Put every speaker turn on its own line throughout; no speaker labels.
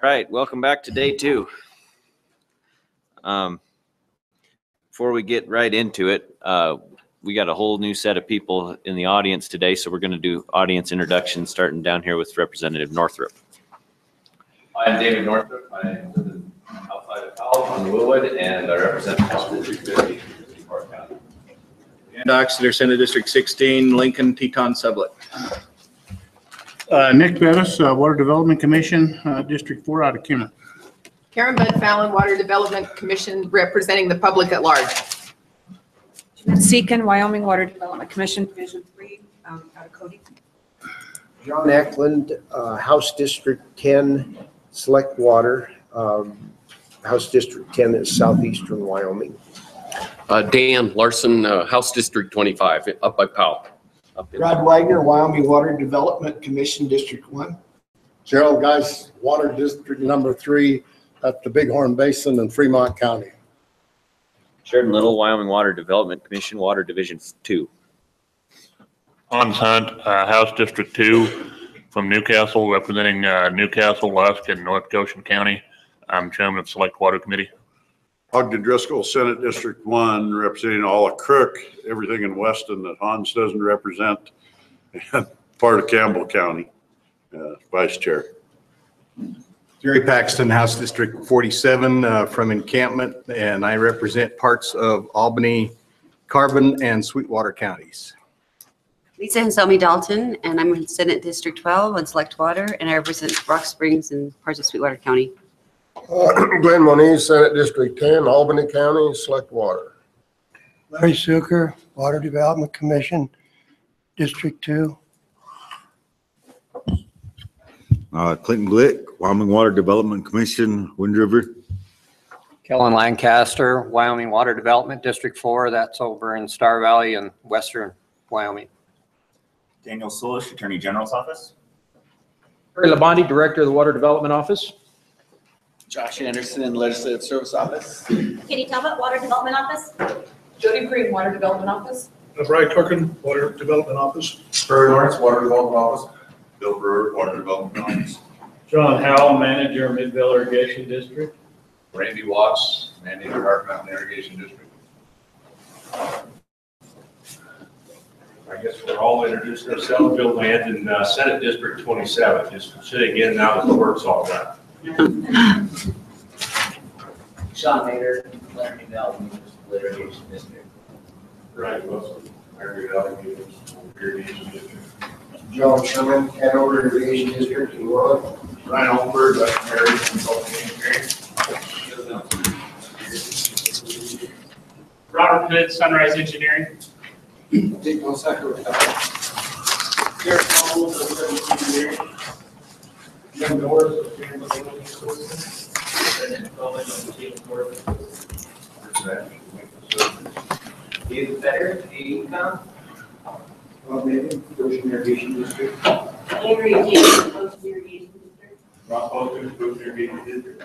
Right, welcome back to day 2. Before we get right into it, we got a whole new set of people in the audience today, so we're going to do audience introductions, starting down here with Representative Northrup.
I'm David Northrup. I live outside of Powell on Willwood, and I represent House District 50 in Park County.
And Oxeter, Senate District 16, Lincoln, Teton, Sublette.
Nick Bettis, Water Development Commission, District 4 out of Kimmer.
Karen Bud Fallon, Water Development Commission, representing the public at large.
Seacon, Wyoming Water Development Commission, Division 3, out of Cody.
John Eklund, House District 10, Select Water. House District 10 is southeastern Wyoming.
Dan Larson, House District 25, up by Powell.
Rod Wagner, Wyoming Water Development Commission, District 1.
Gerald Geis, Water District number 3 at the Bighorn Basin in Fremont County.
Sheridan Little, Wyoming Water Development Commission, Water Division 2.
Hans Hunt, House District 2 from Newcastle, representing Newcastle, Lusk, and North Goshen County. I'm chairman of Select Water Committee.
Ogden Driscoll, Senate District 1, representing all of Crook, everything in Weston that Hans doesn't represent, and part of Campbell County, Vice Chair.
Jerry Paxton, House District 47 from Encampment, and I represent parts of Albany, Carbon, and Sweetwater counties.
Lisa Hanselmi Dalton, and I'm in Senate District 12 on Select Water, and I represent Rock Springs and parts of Sweetwater County.
Glenn Moniz, Senate District 10, Albany County, Select Water.
Larry Suker, Water Development Commission, District 2.
Clinton Glick, Wyoming Water Development Commission, Wind River.
Kellen Lancaster, Wyoming Water Development District 4, that's over in Star Valley and western Wyoming.
Daniel Solish, Attorney General's Office.
Barry Labonte, Director of the Water Development Office.
Josh Anderson in Legislative Service Office.
Katie Talbot, Water Development Office.
Jody Green, Water Development Office.
Brian Cookin, Water Development Office.
Barry Lawrence, Water Development Office. Bill Brewer, Water Development Office.
John Howell, Manager, Midvale Irrigation District.
Randy Watts, Manager, Hart Mountain Irrigation District.
I guess we're all introducing ourselves. Bill Land in Senate District 27, just sitting in now that the work's all done.
Sean Mayer, Laramie Valley Municipal Irrigation District.
Brian Wilson, Laramie Valley Municipal Irrigation District.
John Sherman, Hanover Irrigation District, Aurora.
Ryan Olberg, West Prairie Consulting Engineering.
Robert Hood, Sunrise Engineering.
Dick Mosecco,
Derek Cole, Engineering.
Jim Norris, Campbell County.
David Fetter, Econ.
Rob Maven, Goshen Irrigation District.
Andrea James, Goshen Irrigation District.
Ross Holton, Goshen Irrigation District.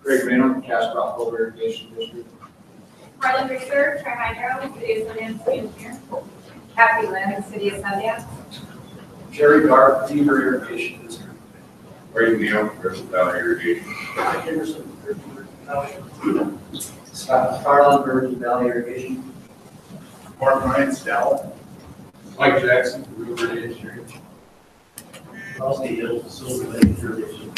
Greg Randall, Casper Irrigation District.
Harlan Richter, Tri-Hydro, City of Sundance, City Engineer. Kathy Lynn, City of Sundance.
Jerry Garb, Beaver Irrigation District.
Brady Neal, Crystal Valley Irrigation.
Scott Farland, Virgin Valley Irrigation.
Mark Ryan, Stout. Mike Jackson, River Engineering.
Rusty Hill, Silver Lake Irrigation.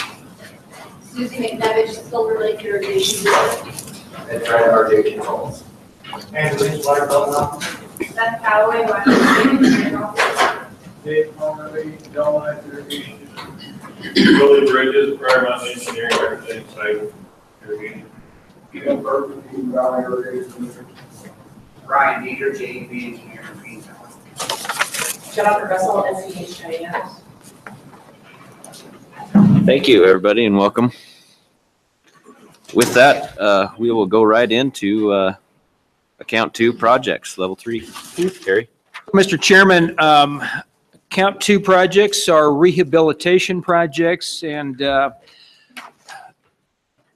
Susie McNevich, Silver Lake Irrigation District.
And Tri-Hard Irrigation Falls.
And Lynch Water Development Office.
Seth Calloway, Wyoming State Engineering Office.
Dave Connery, Delmont Irrigation District.
Billy Bridges, Prior Mountain Engineering, representing site irrigation.
Kevin Burke, Green Valley Irrigation District.
Brian Dieter, JV Engineer, Green Valley.
Jennifer Russell, SEH Cheyenne.
Thank you, everybody, and welcome. With that, we will go right into Account 2 projects, Level 3. Terry?
Mr. Chairman, Count 2 projects are rehabilitation projects, and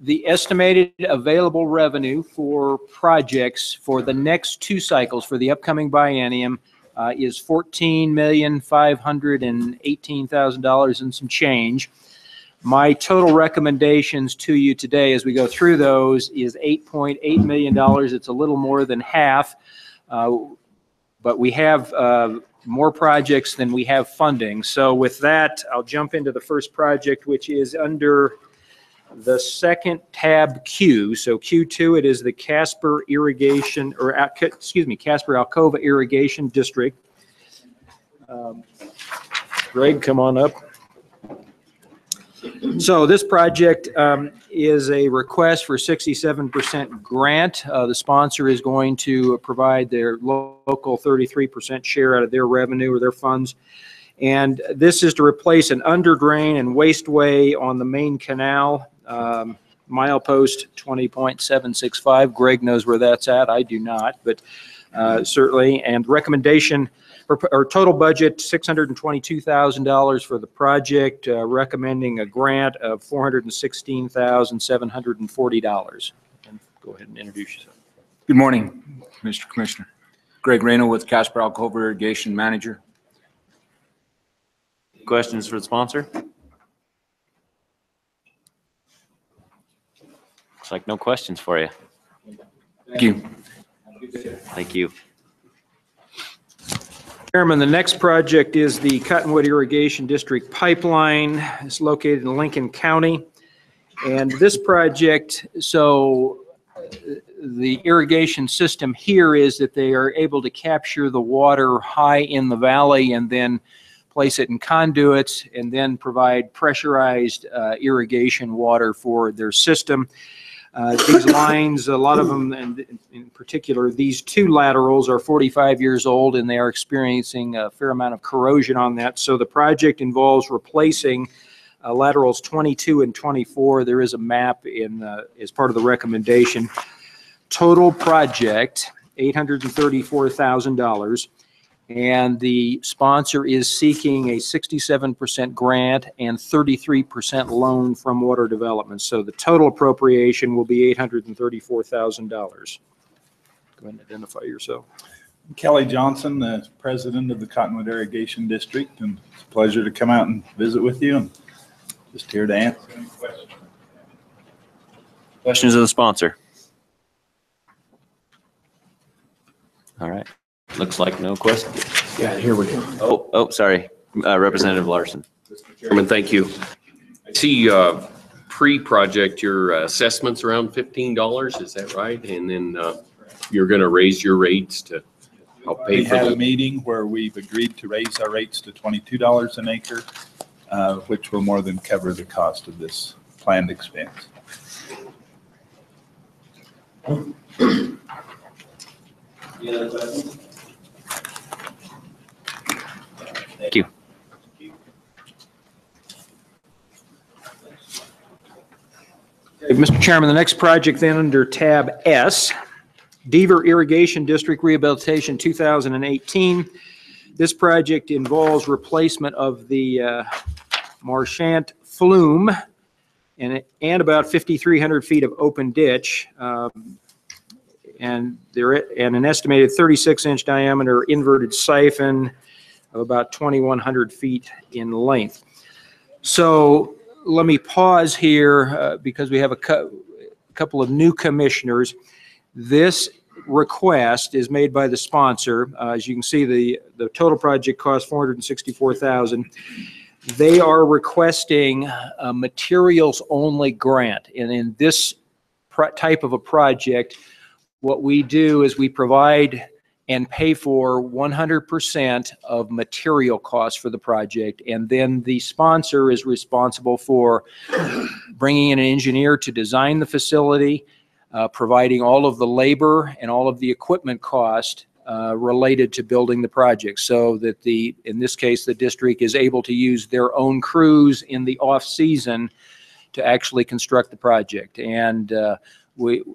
the estimated available revenue for projects for the next 2 cycles for the upcoming biennium is $14,518,000 and some change. My total recommendations to you today as we go through those is $8.8 million. It's a little more than half, but we have more projects than we have funding. So with that, I'll jump into the first project, which is under the second tab Q. So Q2, it is the Casper Irrigation, or excuse me, Casper Alcova Irrigation District. Greg, come on up. So this project is a request for 67% grant. The sponsor is going to provide their local 33% share out of their revenue or their funds. And this is to replace an under drain and wasteway on the main canal, milepost 20.765. Greg knows where that's at. I do not, but certainly. And recommendation, or total budget, $622,000 for the project, recommending a grant of $416,740. And go ahead and introduce yourself.
Good morning, Mr. Commissioner. Greg Reno with Casper Alcova Irrigation Manager.
Questions for the sponsor? Looks like no questions for you.
Thank you.
Thank you.
Chairman, the next project is the Cottonwood Irrigation District Pipeline. It's located in Lincoln County. And this project, so the irrigation system here is that they are able to capture the water high in the valley and then place it in conduits and then provide pressurized irrigation water for their system. These lines, a lot of them, and in particular, these two laterals are 45 years old and they are experiencing a fair amount of corrosion on that. So the project involves replacing laterals 22 and 24. There is a map in as part of the recommendation. Total project, $834,000. And the sponsor is seeking a 67% grant and 33% loan from Water Development. So the total appropriation will be $834,000. Go ahead and identify yourself.
Kelly Johnson, the president of the Cottonwood Irrigation District, and it's a pleasure to come out and visit with you and just here to answer any questions.
Questions of the sponsor? All right. Looks like no questions.
Yeah, here we go.
Oh, sorry. Representative Larson.
Mr. Chairman, thank you. I see pre-project your assessments around $15, is that right? And then you're going to raise your rates to help pay
We
for
had a
the...
meeting where we've agreed to raise our rates to $22 an acre, which will more than cover the cost of this planned expense.
Any other questions? Thank you.
Okay, Mr. Chairman, the next project then under tab S, Deaver Irrigation District Rehabilitation 2018. This project involves replacement of the Marchant flume and about 5,300 feet of open ditch. And an estimated 36-inch diameter inverted siphon of about 2,100 feet in length. So let me pause here because we have a couple of new commissioners. This request is made by the sponsor. As you can see, the total project cost $464,000. They are requesting a materials-only grant, and in this type of a project, what we do is we provide and pay for 100% of material costs for the project, and then the sponsor is responsible for bringing in an engineer to design the facility, providing all of the labor and all of the equipment cost related to building the project, so that in this case, the district is able to use their own crews in the off-season to actually construct the project. And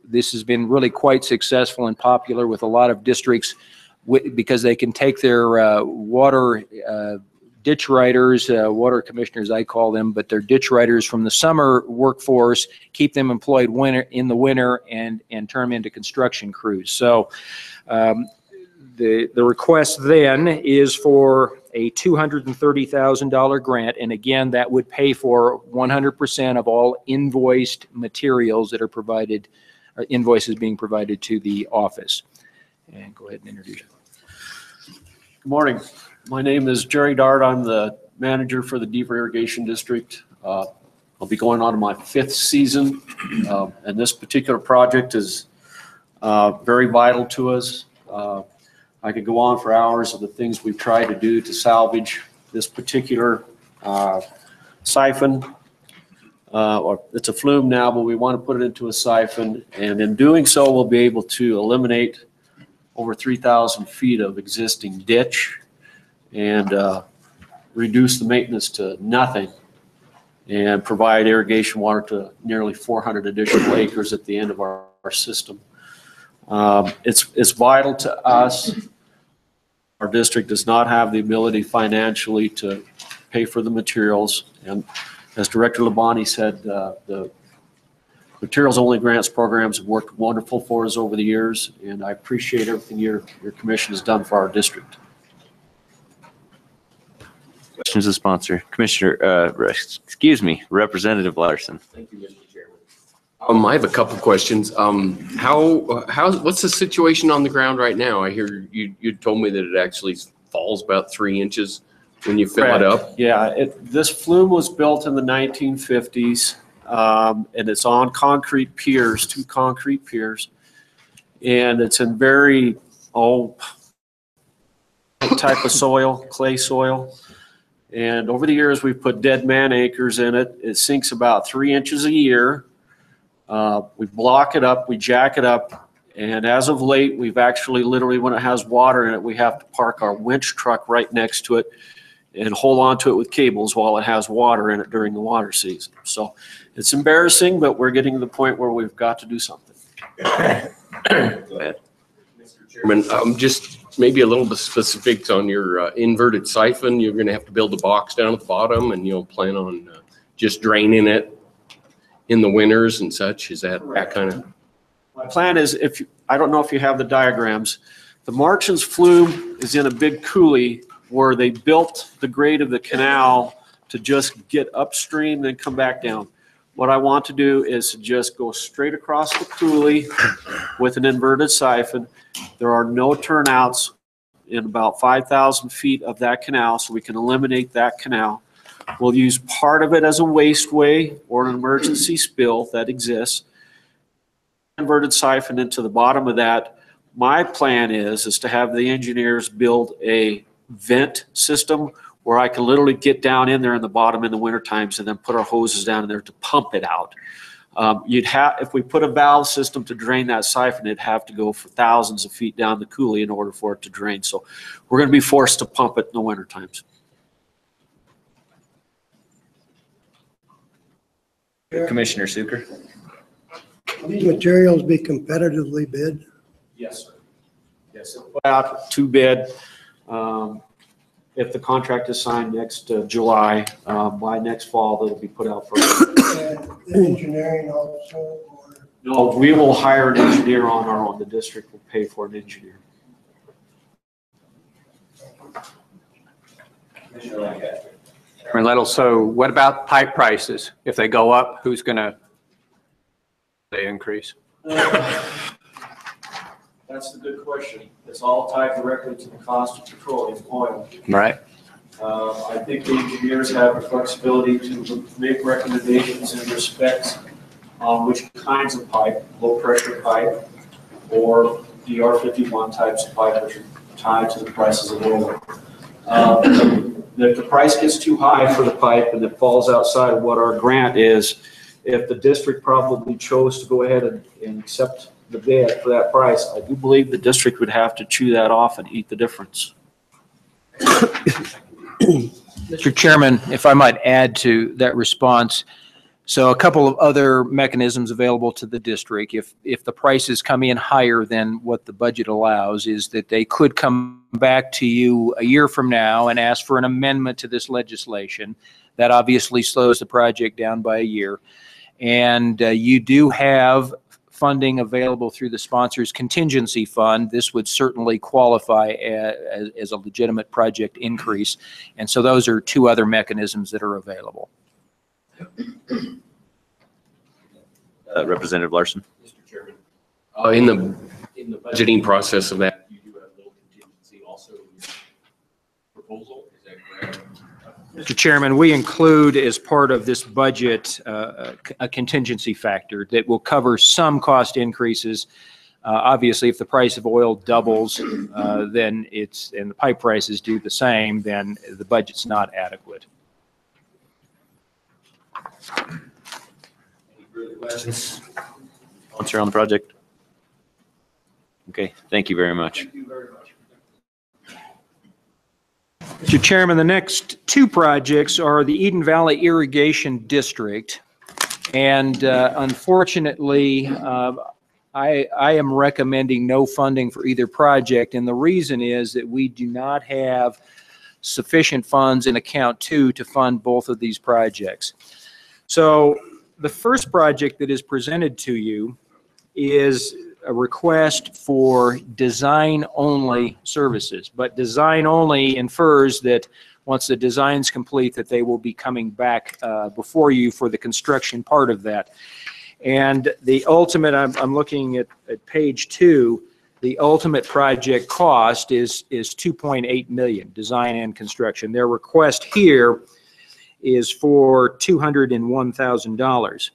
this has been really quite successful and popular with a lot of districts because they can take their water ditch riders, water commissioners I call them, but they're ditch riders from the summer workforce, keep them employed in the winter and turn them into construction crews. So the request then is for a $230,000 grant. And again, that would pay for 100% of all invoiced materials that are provided, invoices being provided to the office. And go ahead and introduce.
Good morning. My name is Jerry Dart. I'm the manager for the Deeper Irrigation District. I'll be going on to my 5th season, and this particular project is very vital to us. I could go on for hours of the things we've tried to do to salvage this particular siphon. Or it's a flume now, but we want to put it into a siphon, and in doing so, we'll be able to eliminate over 3,000 feet of existing ditch and reduce the maintenance to nothing, and provide irrigation water to nearly 400 additional acres at the end of our system. It's vital to us. Our district does not have the ability financially to pay for the materials, and as Director Labonte said, the materials only grants programs have worked wonderful for us over the years, and I appreciate everything your commission has done for our district.
Questions of the sponsor, Commissioner, Representative Larson.
Thank you, Mr. Chairman.
I have a couple of questions. What's the situation on the ground right now? I hear you told me that it actually falls about 3 inches when you fill it up.
Yeah, this flume was built in the 1950s, and it's on concrete piers, 2 concrete piers, and it's in very type of soil, clay soil. And over the years, we've put dead man anchors in it. It sinks about 3 inches a year. We block it up, we jack it up, and as of late, we've actually literally, when it has water in it, we have to park our winch truck right next to it and hold on to it with cables while it has water in it during the water season. So it's embarrassing, but we're getting to the point where we've got to do something.
Go ahead. Mr. Chairman, just maybe a little bit specifics on your inverted siphon. You're going to have to build a box down at the bottom, and you'll plan on just draining it in the winters and such. Is that kind of?
My plan is, I don't know if you have the diagrams, the Marchins flume is in a big coulee where they built the grade of the canal to just get upstream, then come back down. What I want to do is to just go straight across the coulee with an inverted siphon. There are no turnouts in about 5,000 feet of that canal, so we can eliminate that canal. We'll use part of it as a wasteway or an emergency spill that exists. Inverted siphon into the bottom of that. My plan is to have the engineers build a vent system where I can literally get down in there in the bottom in the winter times and then put our hoses down in there to pump it out. If we put a valve system to drain that siphon, it'd have to go for thousands of feet down the coulee in order for it to drain. So we're going to be forced to pump it in the winter times.
Commissioner Sucre.
Will these materials be competitively bid?
Yes, sir. Yes, it'll put out to bid. If the contract is signed next July, by next fall, it'll be put out for.
Engineering also? Or?
No, we will hire an engineer on our own. The district will pay for an engineer.
Chairman Little, so what about pipe prices? If they go up, who's going to increase?
That's the good question. It's all tied directly to the cost of petroleum oil.
Right.
I think the engineers have the flexibility to make recommendations in respect on which kinds of pipe, low pressure pipe, or DR51 types of pipe, which are tied to the prices of oil. If the price gets too high for the pipe and it falls outside of what our grant is, if the district probably chose to go ahead and accept the bid for that price, I do believe the district would have to chew that off and eat the difference.
Mr. Chairman, if I might add to that response, so a couple of other mechanisms available to the district, if the prices come in higher than what the budget allows, is that they could come back to you a year from now and ask for an amendment to this legislation. That obviously slows the project down by a year. And you do have funding available through the sponsor's contingency fund, this would certainly qualify as a legitimate project increase. And so those are two other mechanisms that are available.
Representative Larson.
Mr. Chairman. In the budgeting process of that, you do have a little contingency also in your proposal, is that correct?
Mr. Chairman, we include as part of this budget a contingency factor that will cover some cost increases. Obviously, if the price of oil doubles, then and the pipe prices do the same, then the budget's not adequate.
Any further questions? Sponsor on the project? Okay, thank you very much.
Thank you very much.
Mr. Chairman, the next two projects are the Eden Valley Irrigation District. And unfortunately, I am recommending no funding for either project. And the reason is that we do not have sufficient funds in account 2 to fund both of these projects. So the first project that is presented to you is a request for design-only services. But design-only infers that once the design's complete, that they will be coming back before you for the construction part of that. And the ultimate, I'm looking at page 2, the ultimate project cost is $2.8 million, design and construction. Their request here is for $201,000.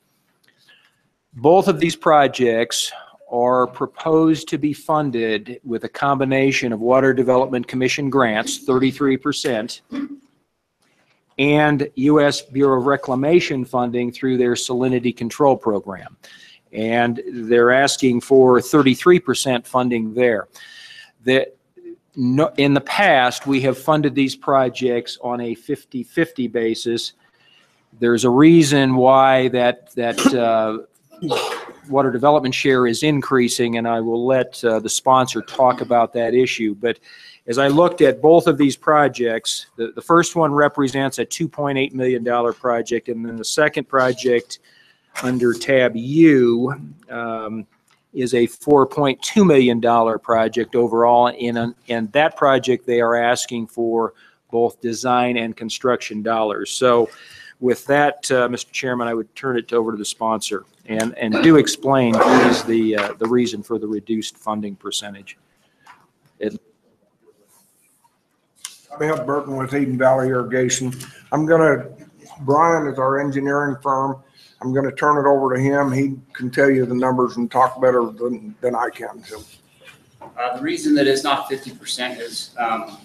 Both of these projects are proposed to be funded with a combination of Water Development Commission grants, 33%, and U.S. Bureau of Reclamation funding through their salinity control program. And they're asking for 33% funding there. In the past, we have funded these projects on a 50-50 basis. There's a reason why that water development share is increasing, and I will let the sponsor talk about that issue. But as I looked at both of these projects, the first one represents a $2.8 million project, and then the second project under tab U is a $4.2 million project overall. In that project, they are asking for both design and construction dollars. So with that, Mr. Chairman, I would turn it over to the sponsor and do explain, please, the reason for the reduced funding percentage.
I'm Ed Burton with Eden Valley Irrigation. Brian is our engineering firm. I'm going to turn it over to him. He can tell you the numbers and talk better than I can. So.
The reason that it's not 50% is, the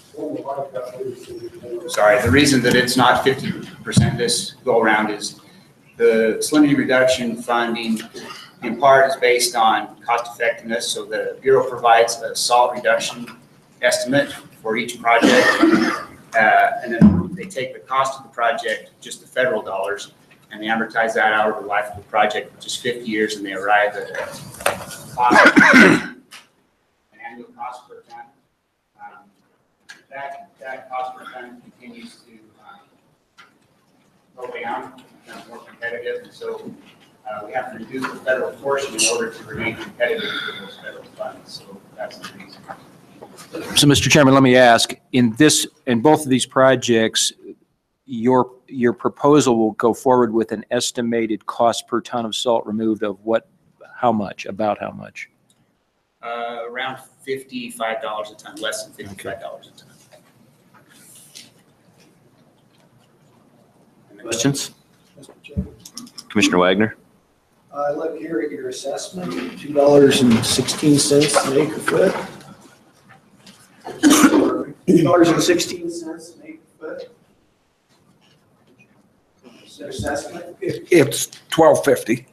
reason that it's not 50% this go around is the salinity reduction funding in part is based on cost effectiveness. So the Bureau provides a salt reduction estimate for each project, and then they take the cost of the project, just the federal dollars, and they amortize that out over the life of the project, which is 50 years, and they arrive at a cost, an annual cost per ton. That cost per ton continues to go down, become more competitive, and so we have to reduce the federal portion in order to remain competitive with those federal funds. So that's the reason.
So, Mr. Chairman, let me ask, in both of these projects, your proposal will go forward with an estimated cost per ton of salt removed of what, how much, about how much?
Around $55 a ton, less than $55 a ton.
Questions? Commissioner Wagner?
I look here at your assessment, $2.16 an acre foot. $2.16 an acre foot. Assessment?
It's $12.50.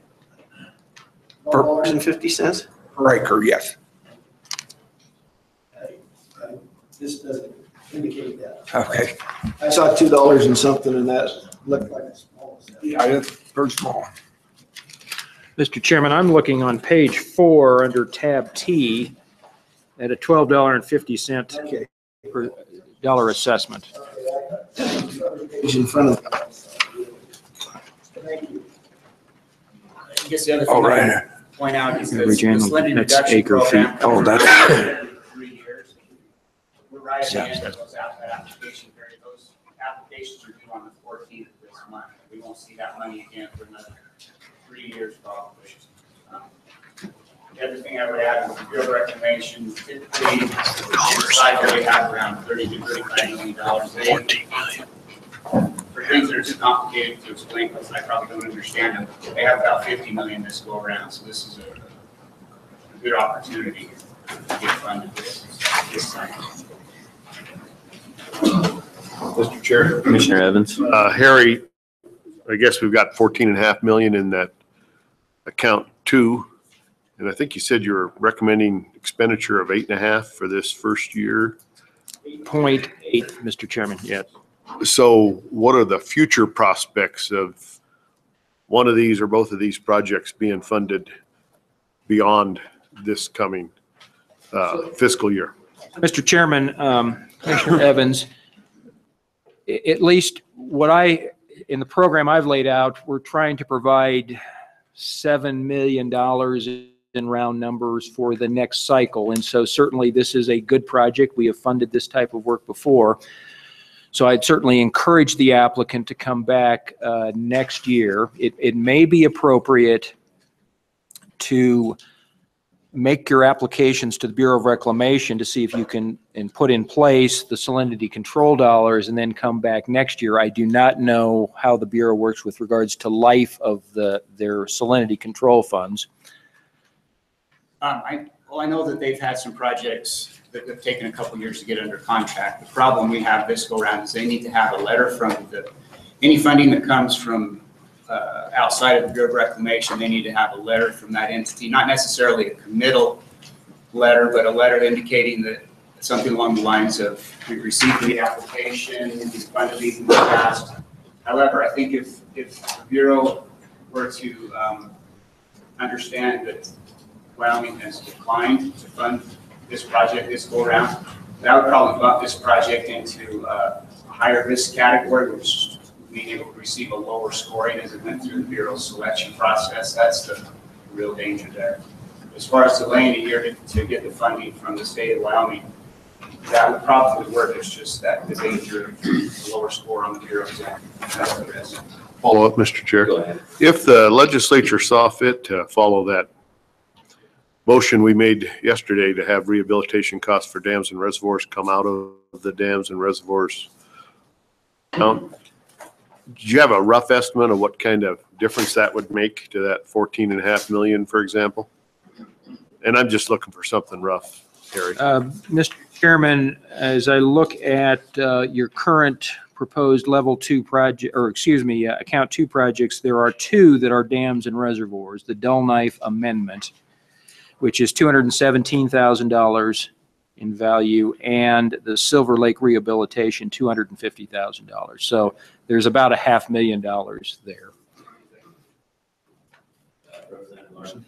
$12.50
per acre, yes.
This doesn't indicate that.
Okay.
I saw $2 and something, and that looked like a small.
Yeah, it's very small.
Mr. Chairman, I'm looking on page 4 under tab T at a $12.50 per dollar assessment.
Page in front of.
I guess the other thing, point out is
Average
the
annual,
salinity
that's
reduction
acre feet.
program.
Oh, that's.
Every 3 years. We're right at the end of those that application period. Those applications are due on the 14th of this month. We won't see that money again for another 3 years probably. The other thing I would add is the Bureau of Reclamation, typically, this cycle, they have around $30 to $35 million. For things that are too complicated to explain, because I probably don't understand them, they have about 50 million this go around, so this is a good opportunity to get funded this cycle.
Mr. Chair.
Commissioner Evans.
Harry, I guess we've got 14.5 million in that account 2. And I think you said you're recommending expenditure of 8.5 for this first year.
0.8, Mr. Chairman, yes.
So what are the future prospects of one of these or both of these projects being funded beyond this coming fiscal year?
Mr. Chairman, Commissioner Evans, at least in the program I've laid out, we're trying to provide $7 million in round numbers for the next cycle. And so certainly this is a good project. We have funded this type of work before. So I'd certainly encourage the applicant to come back next year. It may be appropriate to make your applications to the Bureau of Reclamation to see if you can put in place the salinity control dollars and then come back next year. I do not know how the Bureau works with regards to life of their salinity control funds.
I know that they've had some projects that have taken a couple years to get under contract. The problem we have this go around is they need to have a letter from any funding that comes from outside of the Bureau of Reclamation. They need to have a letter from that entity, not necessarily a committal letter, but a letter indicating that something along the lines of we received the application, we've funded these in the past. However, I think if the Bureau were to understand that Wyoming has declined to fund this project this go around, that would probably bump this project into a higher risk category, which being able to receive a lower scoring as it went through the Bureau's selection process. That's the real danger there. As far as delaying a year to get the funding from the state of Wyoming, that would probably work. It's just that the danger of the lower score on the Bureau's end. That's the risk.
Follow up, Mr. Chair. If the legislature saw fit to follow that motion we made yesterday to have rehabilitation costs for dams and reservoirs come out of the dams and reservoirs account, do you have a rough estimate of what kind of difference that would make to that 14.5 million, for example? And I'm just looking for something rough, Harry.
Mr. Chairman, as I look at your current proposed level 2 project, or excuse me, account 2 projects, there are 2 that are dams and reservoirs. The Dull Knife Amendment, which is $217,000 in value, and the Silver Lake Rehabilitation, $250,000. So there's about $500,000 there.
Mr.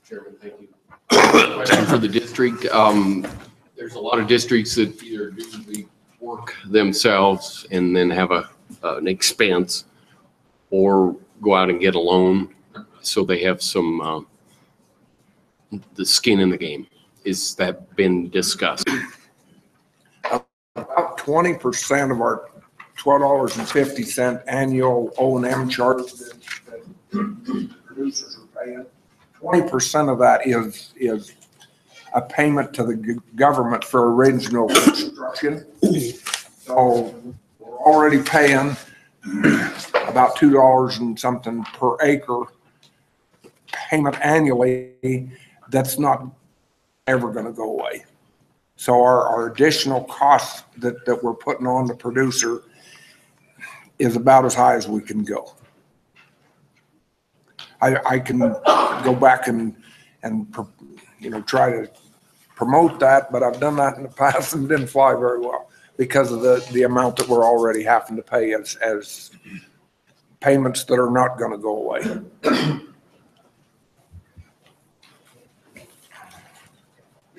Chairman, thank you. Question for the district. There's a lot of districts that either do the work themselves and then have an expense, or go out and get a loan so they have some the skin in the game. Is that been discussed?
About 20% of our $12.50 annual O&M charge that producers are paying, 20% of that is a payment to the government for original construction. So we're already paying about $2 and something per acre payment annually. That's not ever going to go away. So our additional costs that we're putting on the producer is about as high as we can go. I can go back and try to promote that, but I've done that in the past and didn't fly very well because of the amount that we're already having to pay as payments that are not going to go away.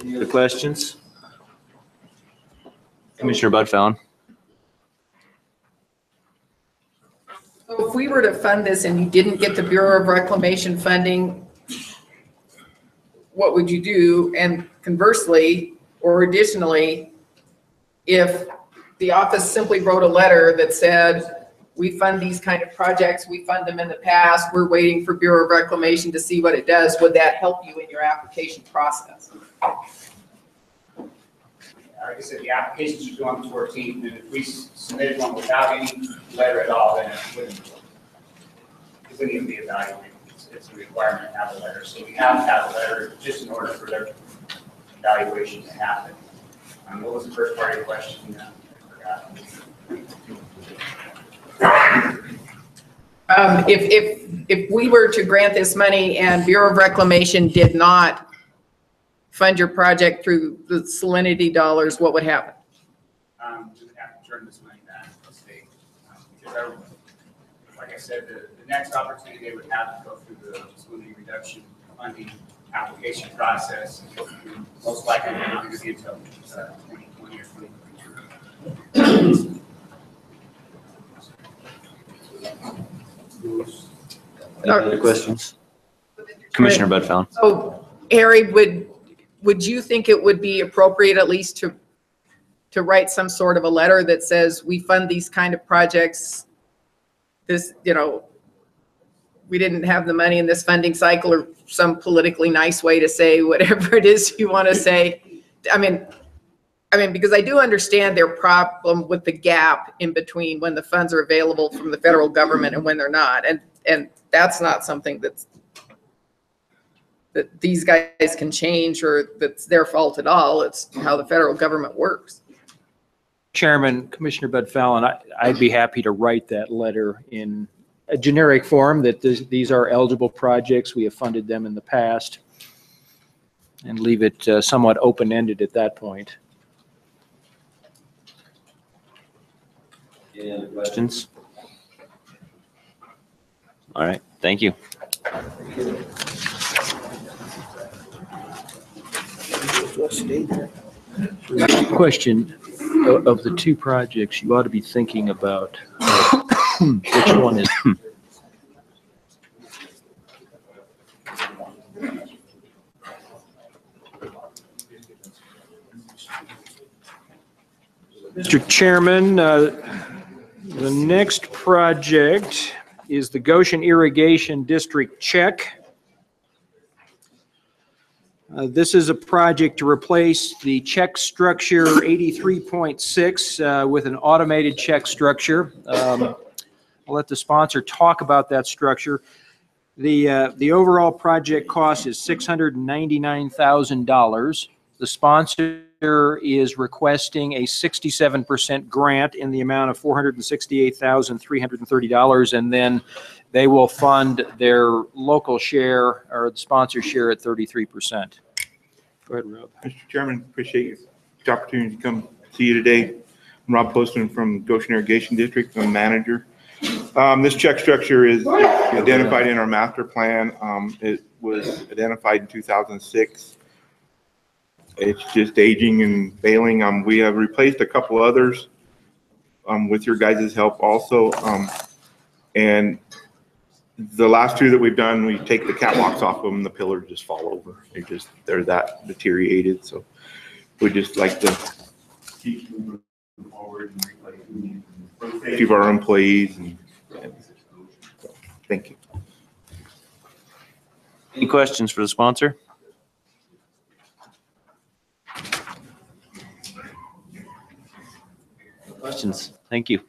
Any other questions? Commissioner Bud Fallon.
So if we were to fund this and you didn't get the Bureau of Reclamation funding, what would you do? And conversely, or additionally, if the office simply wrote a letter that said, we fund these kind of projects, we fund them in the past, we're waiting for Bureau of Reclamation to see what it does, would that help you in your application process?
Like I said, the application should go on the 14th, and if we submitted one without any letter at all, then it wouldn't even be evaluated. It's a requirement to have a letter. So we have to have a letter just in order for their evaluation to happen. What was the first part of your question? I forgot.
If we were to grant this money and Bureau of Reclamation did not fund your project through the salinity dollars, what would happen?
We would have to turn this money back to the state. Because like I said, the next opportunity they would have to go through the salinity reduction funding application process. Most likely not going to be until 2020 or 2022.
Any other questions? Commissioner Bud Fallon.
So, Harry, would you think it would be appropriate at least to write some sort of a letter that says we fund these kind of projects? This, we didn't have the money in this funding cycle, or some politically nice way to say whatever it is you want to say. I mean, because I do understand their problem with the gap in between when the funds are available from the federal government and when they're not. And that's not something that these guys can change, or that's their fault at all. It's how the federal government works.
Chairman, Commissioner Bud Fallon, I'd be happy to write that letter in a generic form that these are eligible projects. We have funded them in the past, and leave it somewhat open-ended at that point.
Any other questions? All right, thank you.
Question, of the two projects, you ought to be thinking about which one is. Mr. Chairman, the next project is the Goshen Irrigation District check. This is a project to replace the check structure 83.6 with an automated check structure. I'll let the sponsor talk about that structure. The overall project cost is $699,000. The sponsor is requesting a 67% grant in the amount of $468,330, and then they will fund their local share, or the sponsor share, at 33%. Go ahead, Rob.
Mr. Chairman, appreciate the opportunity to come see you today. I'm Rob Poston from Goshen Irrigation District. I'm manager. This check structure is identified in our master plan. It was identified in 2006. It's just aging and failing. We have replaced a couple others with your guys' help also. And the last two that we've done, we take the catwalks off of them, the pillars just fall over. They're that deteriorated. So we just like to keep moving forward and replacing for the safety of our employees. And so, thank you.
Any questions for the sponsor? Questions? Thank you.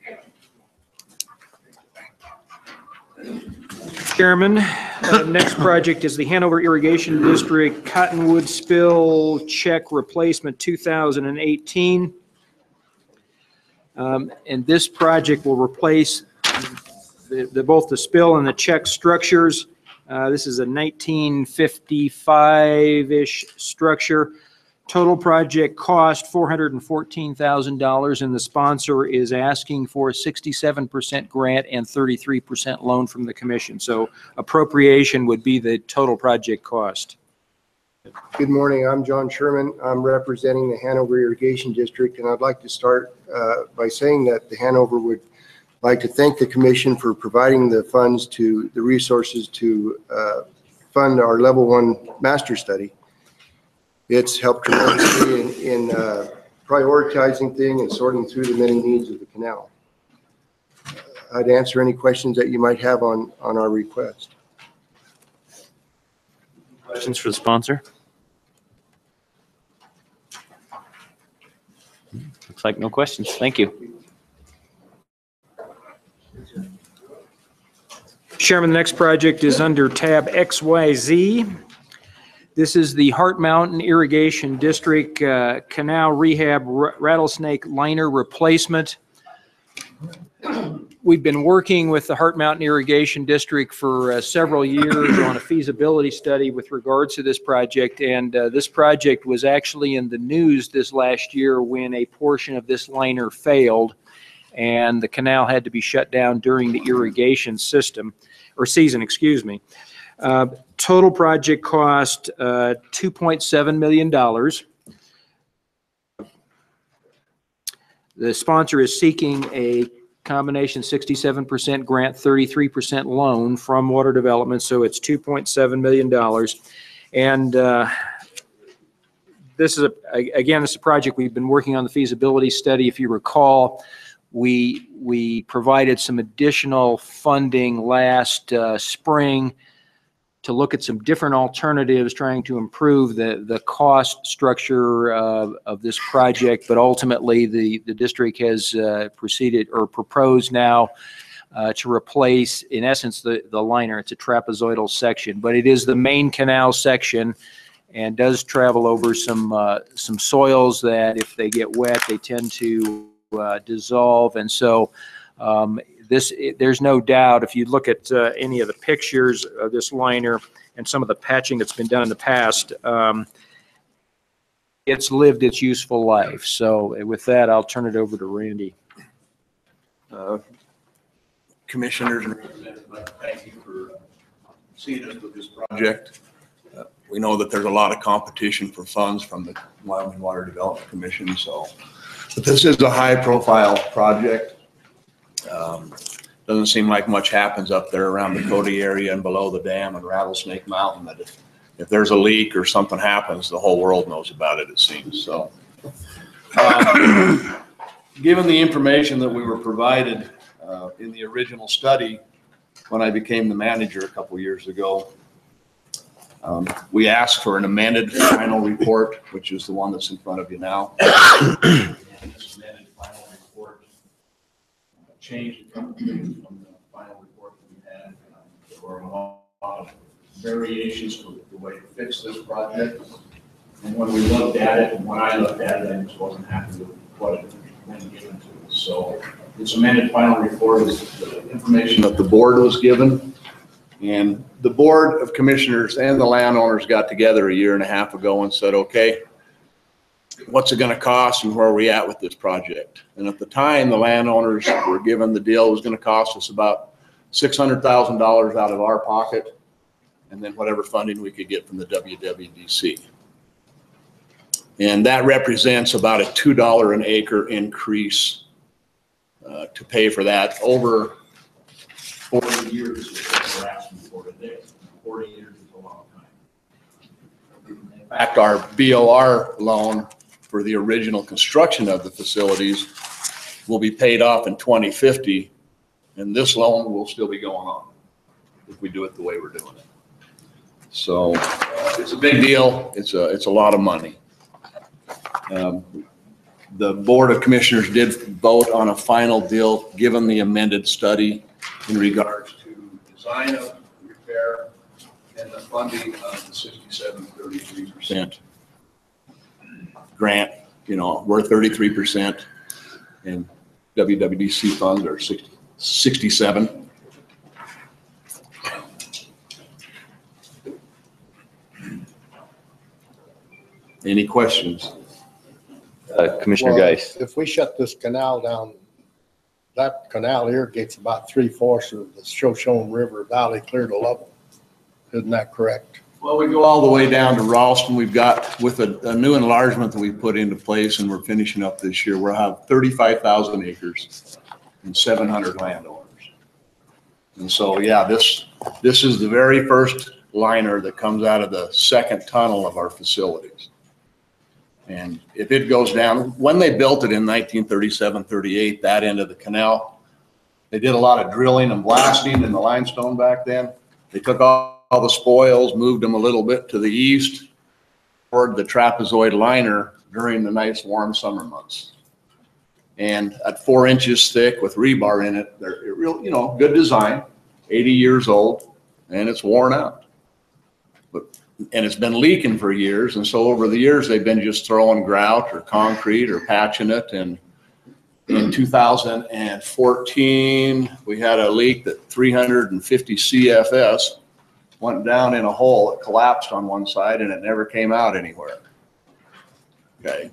Chairman, next project is the Hanover Irrigation District Cottonwood Spill Check Replacement 2018. And this project will replace both the spill and the check structures. This is a 1955-ish structure. Total project cost $414,000, and the sponsor is asking for a 67% grant and 33% loan from the commission. So appropriation would be the total project cost.
Good morning. I'm John Sherman. I'm representing the Hanover Irrigation District, and I'd like to start by saying that the Hanover would like to thank the commission for providing the funds to the resources to fund our level 1 master study. It's helped tremendously in prioritizing things and sorting through the many needs of the canal. I'd answer any questions that you might have on our request.
Questions for the sponsor? Looks like no questions. Thank you.
Chairman, the next project is under tab XYZ. This is the Heart Mountain Irrigation District Canal Rehab Rattlesnake Liner Replacement. We've been working with the Heart Mountain Irrigation District for several years on a feasibility study with regards to this project, and this project was actually in the news this last year when a portion of this liner failed and the canal had to be shut down during the irrigation season, excuse me. Total project cost $2.7 million. The sponsor is seeking a combination 67% grant, 33% loan from Water Development, so it's $2.7 million. And this is, again, it's a project we've been working on the feasibility study. If you recall, we provided some additional funding last spring to look at some different alternatives, trying to improve the cost structure of this project. But ultimately, the district has proceeded or proposed now to replace, in essence, the liner. It's a trapezoidal section, but it is the main canal section and does travel over some soils that, if they get wet, they tend to dissolve. And so there's no doubt, if you look at any of the pictures of this liner and some of the patching that's been done in the past, it's lived its useful life. So with that, I'll turn it over to Randy.
Commissioners and representatives, I'd like to thank you for seeing us with this project. We know that there's a lot of competition for funds from the Wyoming Water Development Commission, but this is a high-profile project. Doesn't seem like much happens up there around the Cody area and below the dam and Rattlesnake Mountain, that if there's a leak or something happens, the whole world knows about it, it seems. So given the information that we were provided in the original study when I became the manager a couple years ago, we asked for an amended final report, which is the one that's in front of you now. And this amended final report changed a couple things from the final report that we had. There were a lot of variations for the way to fix this project. And when we looked at it, and when I looked at it, I just wasn't happy with what had been given to us. So this amended final report is the information that the board was given. And the Board of Commissioners and the landowners got together a year and a half ago and said, okay, what's it going to cost and where are we at with this project? And at the time, the landowners were given the deal was going to cost us about $600,000 out of our pocket, and then whatever funding we could get from the WWDC. And that represents about a $2 an acre increase to pay for that over 40 years is what we're asking for today. 40 years is a long time. In fact, our BOR loan for the original construction of the facilities will be paid off in 2050, and this loan will still be going on if we do it the way we're doing it. So it's a big deal. It's a lot of money. The Board of Commissioners did vote on a final deal given the amended study in regards to design of repair and the funding of the 67-33% grant. You know, we're 33% and WWDC funds are 67. Any questions?
Commissioner Geis.
If we shut this canal down, that canal irrigates about 3/4 of the Shoshone River Valley clear to level. Isn't that correct?
Well, we go all the way down to Ralston. We've got, with a new enlargement that we put into place and we're finishing up this year, we'll have 35,000 acres and 700 landowners. And so, yeah, this is the very first liner that comes out of the second tunnel of our facilities. And if it goes down, when they built it in 1937, 38, that end of the canal, they did a lot of drilling and blasting in the limestone back then. They took all the spoils, moved them a little bit to the east toward the trapezoid liner during the nice warm summer months. And at 4 inches thick with rebar in it, they're real, you know, good design, 80 years old, and it's worn out. And it's been leaking for years. And so over the years, they've been just throwing grout or concrete or patching it. And in 2014, we had a leak that 350 CFS went down in a hole. It collapsed on one side and it never came out anywhere. Okay.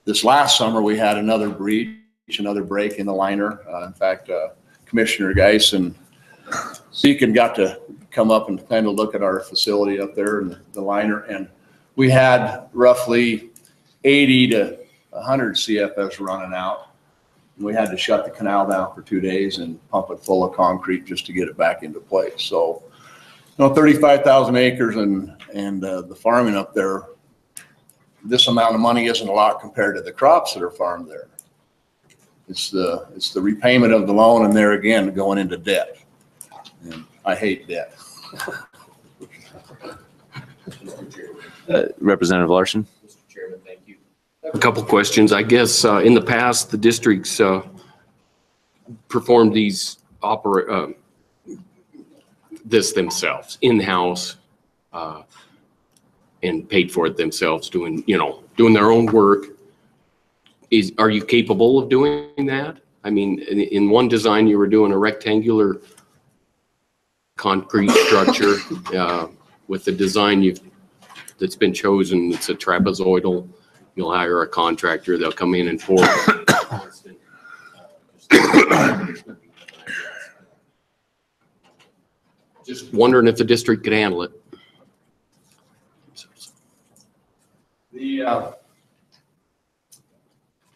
This last summer, we had another breach, another break in the liner. In fact, Commissioner Geis and Seekin got to come up and kind of look at our facility up there and the liner. And we had roughly 80 to 100 CFS running out. And we had to shut the canal down for 2 days and pump it full of concrete just to get it back into place. So, you know, 35,000 acres and the farming up there, this amount of money isn't a lot compared to the crops that are farmed there. It's the repayment of the loan, and there again, going into debt. And I hate debt.
Representative Larson.
Mr. Chairman, thank you. A couple questions. I guess in the past, the districts performed these this themselves in-house and paid for it themselves, doing their own work. Are you capable of doing that? I mean, in one design, you were doing a rectangular concrete structure with the design that's been chosen. It's a trapezoidal. You'll hire a contractor. They'll come in and pour. Just wondering if the district could handle it.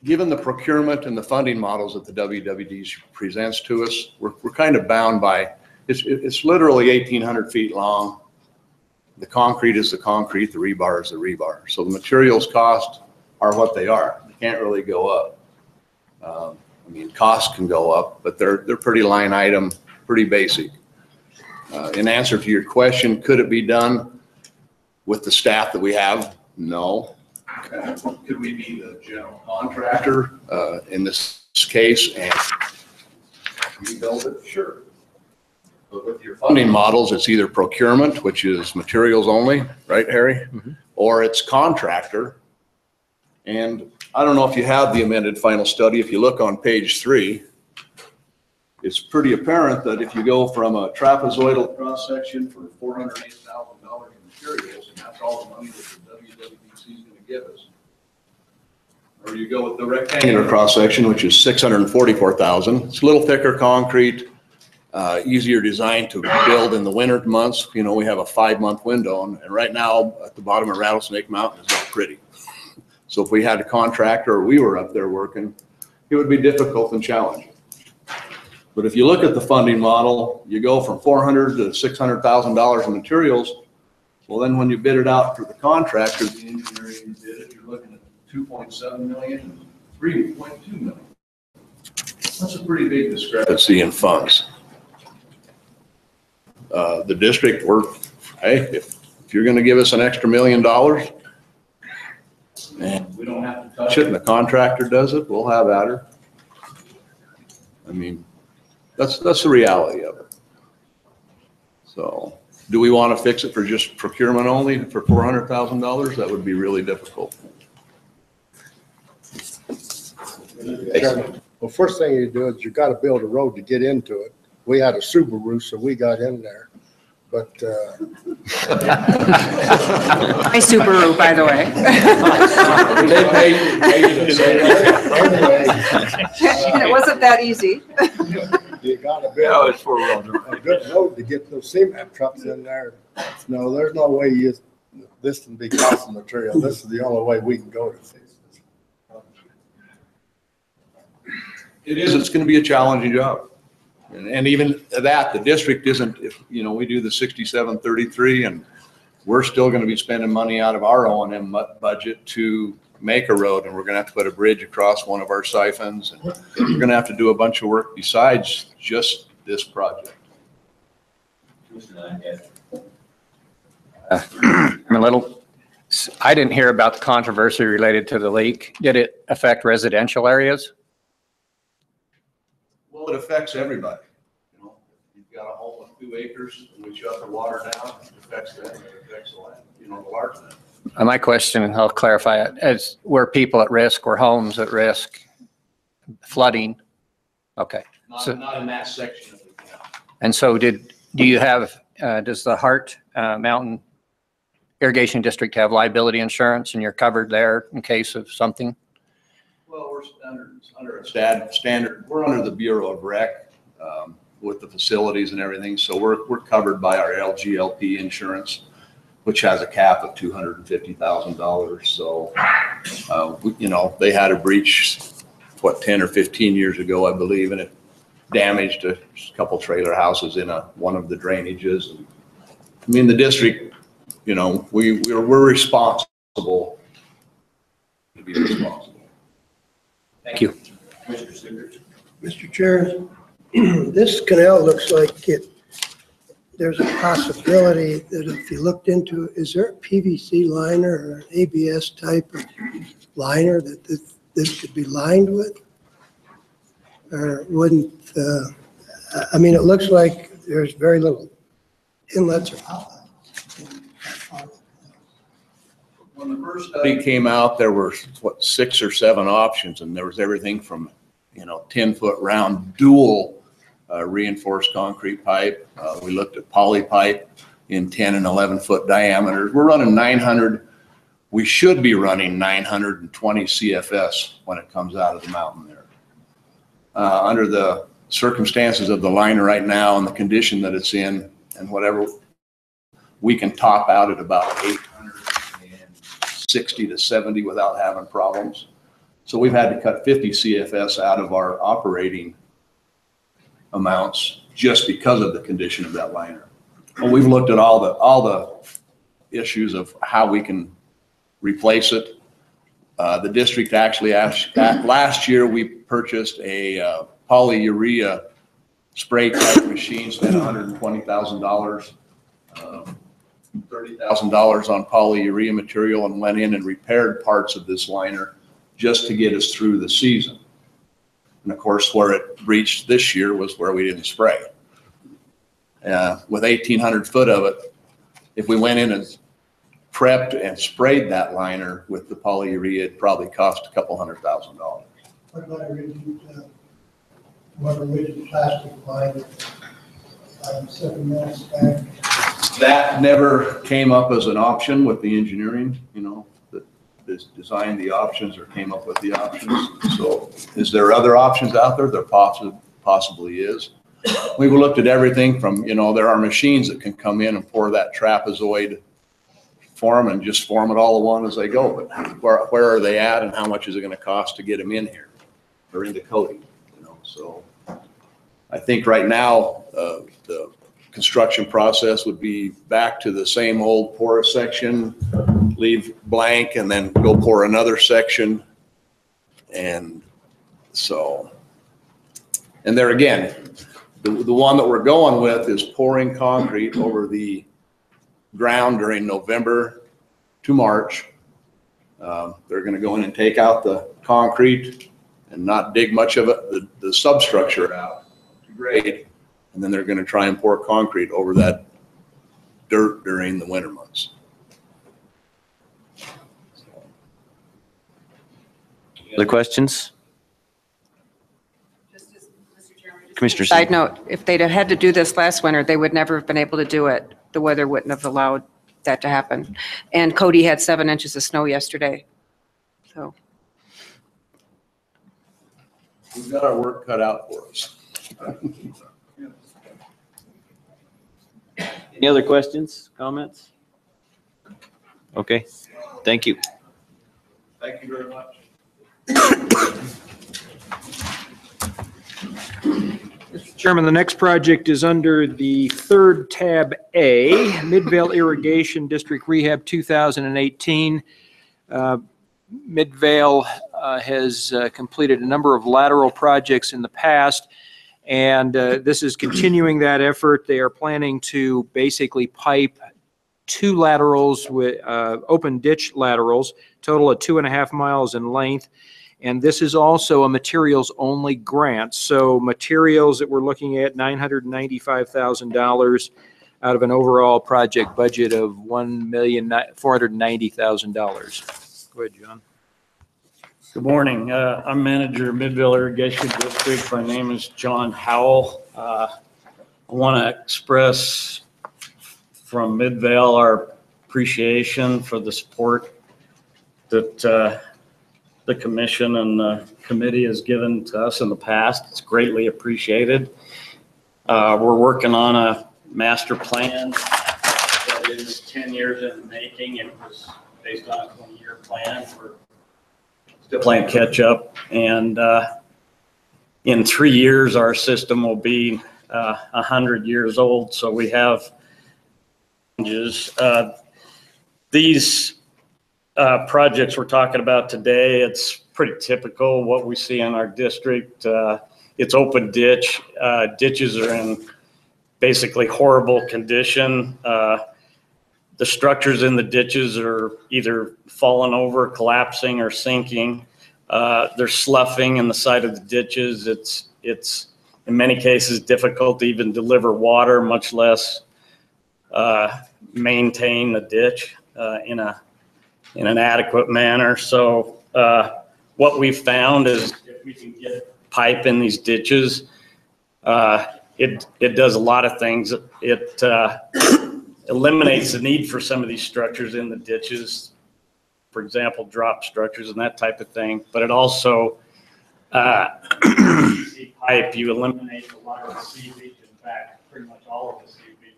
Given the procurement and the funding models that the WWDC presents to us, we're kind of bound by, it's literally 1,800 feet long. The concrete is the concrete, the rebar is the rebar. So the materials cost are what they are. They can't really go up. I mean, costs can go up, but they're pretty line item, pretty basic. In answer to your question, could it be done with the staff that we have? No. Could we be the general contractor in this case and rebuild it? Sure. But with your funding models, it's either procurement, which is materials only, right, Harry? Mm-hmm. Or it's contractor. And I don't know if you have the amended final study. If you look on page 3, it's pretty apparent that if you go from a trapezoidal cross section for $408,000 in materials, and that's all the money that the WWDC is going to give us, or you go with the rectangular cross section, which is $644,000. It's a little thicker concrete, easier design to build in the winter months. You know, we have a 5-month window, and right now at the bottom of Rattlesnake Mountain is not pretty. So if we had a contractor or we were up there working, it would be difficult and challenging. But if you look at the funding model, you go from $400,000 to $600,000 in materials. Well, then when you bid it out for the contractor, the engineering bid it, you're looking at $2.7 million and $3.2 million. That's a pretty big discrepancy in funds. The district, hey, if you're going to give us an extra $1 million and we don't have to touch it and the contractor does it, we'll have at her. I mean, that's the reality of it. So do we want to fix it for just procurement only for $400,000? That would be really difficult.
Well, first thing you do is you got to build a road to get into it. We had a Subaru, so we got in there. But
My Subaru, by the way. And it wasn't that easy.
You got to build a good road to get those cement trucks in there. No, there's no way this can be costing material. This is the only way we can go to fix this.
It is. It's going to be a challenging job. And even that, the district isn't, we do the 6733 and we're still going to be spending money out of our O&M budget to make a road, and we're gonna have to put a bridge across one of our siphons. And we're gonna have to do a bunch of work besides just this project.
I'm a little, I didn't hear about the controversy related to the leak. Did it affect residential areas?
Well, it affects everybody. You know, you've got a home with 2 acres, and we shut the water down, it affects them, it affects the land, you know, the large land.
My question, and I'll clarify it, is were people at risk, were homes at risk, flooding? Okay.
Not in that section of the town.
And so do you have, does the Hart Mountain Irrigation District have liability insurance and you're covered there in case of something?
Well, we're under a standard, we're under the Bureau of Rec with the facilities and everything. So we're covered by our LGLP insurance, which has a cap of $250,000. So, you know, they had a breach, what, 10 or 15 years ago, I believe, and it damaged a couple trailer houses in one of the drainages. And, I mean, the district, you know, we're responsible to be responsible.
Thank you.
Mr. Chair, this canal looks like there's a possibility that if you looked into, is there a PVC liner or an ABS type of liner that this could be lined with? Or wouldn't, I mean, it looks like there's very little inlets or outlets.
When the first study came out, there were, what, 6 or 7 options, and there was everything from, you know, 10-foot round dual reinforced concrete pipe. We looked at poly pipe in 10 and 11-foot diameters. We're running 900. We should be running 920 CFS when it comes out of the mountain there. Under the circumstances of the liner right now and the condition that it's in and whatever, we can top out at about 860 to 70 without having problems. So we've had to cut 50 CFS out of our operating amounts just because of the condition of that liner. Well, we've looked at all the issues of how we can replace it. The district actually asked, last year we purchased a polyurea spray type machine, spent $120,000, $30,000 on polyurea material, and went in and repaired parts of this liner just to get us through the season. And of course, where it breached this year was where we didn't spray. With 1,800 foot of it, if we went in and prepped and sprayed that liner with the polyurea, it probably cost a couple $100,000.
What about a rigid plastic line, 7 minutes back?
That never came up as an option with the engineering, you know, that designed the options or came up with the options. So is there other options out there? There possibly is. We've looked at everything from, you know, there are machines that can come in and pour that trapezoid form and just form it all at one as they go. But where are they at and how much is it going to cost to get them in here or into coating? You know, so I think right now the construction process would be back to the same old pour a section, leave blank, and then go pour another section. And so, and there again, the one that we're going with is pouring concrete over the ground during November to March. They're going to go in and take out the concrete and not dig much of it, the substructure out to grade. And then they're going to try and pour concrete over that dirt during the winter months.
Other questions? Commissioner.
Side note, if they'd have had to do this last winter, they would never have been able to do it. The weather wouldn't have allowed that to happen. And Cody had 7 inches of snow yesterday, so.
We've got our work cut out for us.
Any other questions, comments? Okay, thank you.
Thank you very much.
Mr. Chairman, the next project is under the 3rd tab A, Midvale Irrigation District Rehab 2018. Midvale has completed a number of lateral projects in the past, and this is continuing that effort. They are planning to basically pipe 2 laterals with open ditch laterals, total of 2.5 miles in length. And this is also a materials-only grant. So materials that we're looking at, $995,000 out of an overall project budget of $1,490,000. Go ahead, John.
Good morning. I'm manager of Midvale Irrigation District. My name is John Howell. I want to express from Midvale our appreciation for the support that the commission and the committee has given to us in the past. It's greatly appreciated. We're working on a master plan that is 10 years in the making. It was based on a 20-year plan. We're still playing catch up. And in 3 years, our system will be 100 years old. So we have challenges. These projects we're talking about today, it's pretty typical what we see in our district. It's open ditch. Ditches are in basically horrible condition. The structures in the ditches are either falling over, collapsing, or sinking. They're sloughing in the side of the ditches. It's in many cases difficult to even deliver water, much less maintain the ditch in an adequate manner. So what we've found is if we can get pipe in these ditches, it does a lot of things. It eliminates the need for some of these structures in the ditches, for example, drop structures and that type of thing. But it also, pipe, you eliminate a lot of the seepage, in fact, pretty much all of the seepage,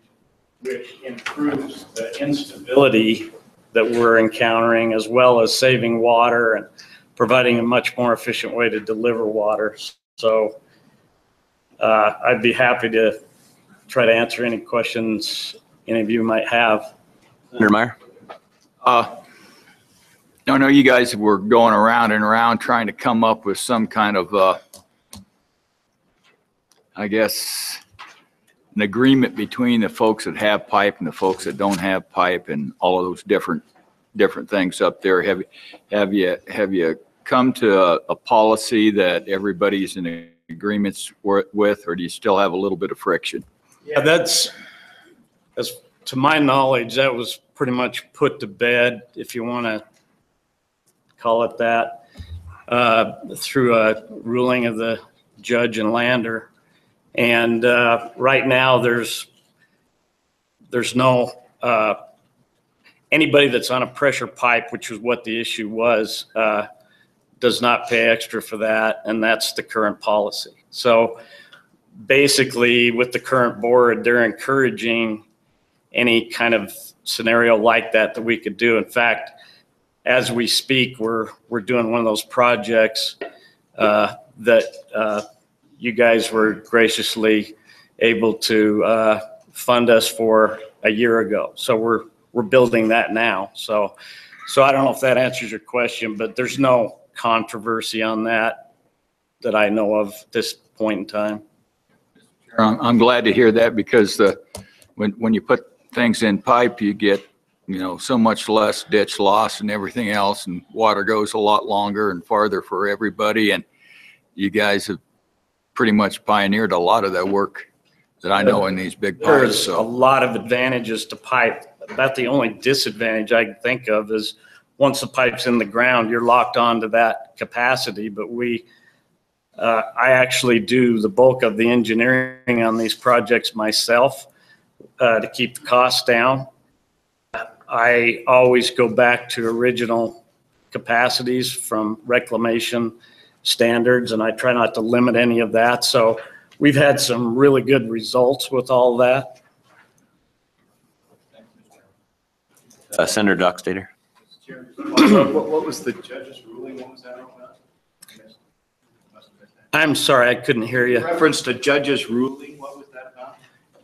which improves the instability that we're encountering, as well as saving water and providing a much more efficient way to deliver water. So I'd be happy to try to answer any questions any of you might have.
Senator Meyer. I know you guys were going around and around trying to come up with some kind of, I guess, an agreement between the folks that have pipe and the folks that don't have pipe and all of those different things up there. Have you come to a policy that everybody's in agreements with, or do you still have a little bit of friction?
Yeah, that's, as to my knowledge, that was pretty much put to bed, if you want to call it that, through a ruling of the judge in Lander. And right now, there's no anybody that's on a pressure pipe, which is what the issue was, does not pay extra for that, and that's the current policy. So basically, with the current board, they're encouraging any kind of scenario like that we could do. In fact, as we speak, we're doing one of those projects that you guys were graciously able to fund us for a year ago. So we're building that now. So I don't know if that answers your question, but there's no controversy on that I know of at this point in time.
I'm glad to hear that, because when you put things in pipe, you get, so much less ditch loss and everything else, and water goes a lot longer and farther for everybody. And you guys have pretty much pioneered a lot of that work that I know in these big pipes.
There's a lot of advantages to pipe. About the only disadvantage I can think of is once the pipe's in the ground, you're locked onto that capacity. But I actually do the bulk of the engineering on these projects myself to keep the costs down. I always go back to original capacities from reclamation standards, and I try not to limit any of that. So we've had some really good results with all that.
Senator Dockstader.
What was the judge's ruling? What was that all about?
I'm sorry, I couldn't hear you.
Reference to judge's ruling, what was that about?